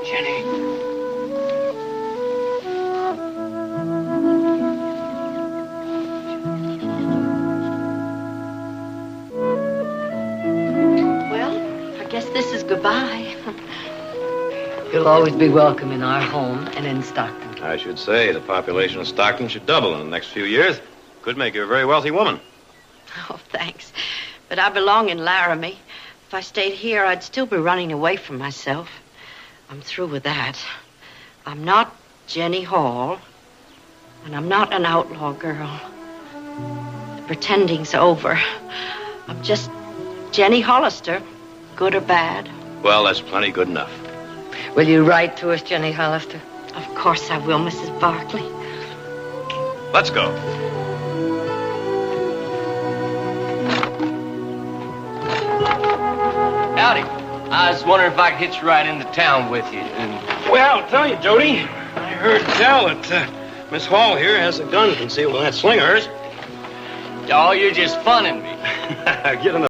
Jenny. Well, I guess this is goodbye. You'll always be welcome in our home and in Stockton. I should say the population of Stockton should double in the next few years. Could make you a very wealthy woman. Oh, thanks. But I belong in Laramie. If I stayed here, I'd still be running away from myself. I'm through with that. I'm not Jenny Hall, and I'm not an outlaw girl. The pretending's over. I'm just Jenny Hollister, good or bad. Well, that's plenty good enough. Will you write to us, Jenny Hollister? Of course I will, Mrs. Barkley. Let's go. Howdy. I was wondering if I could hitch a ride into town with you. Well, I'll tell you, Jody. I heard tell that Miss Hall here has a gun concealed in that sling of hers. Oh, you're just funning me. Get in the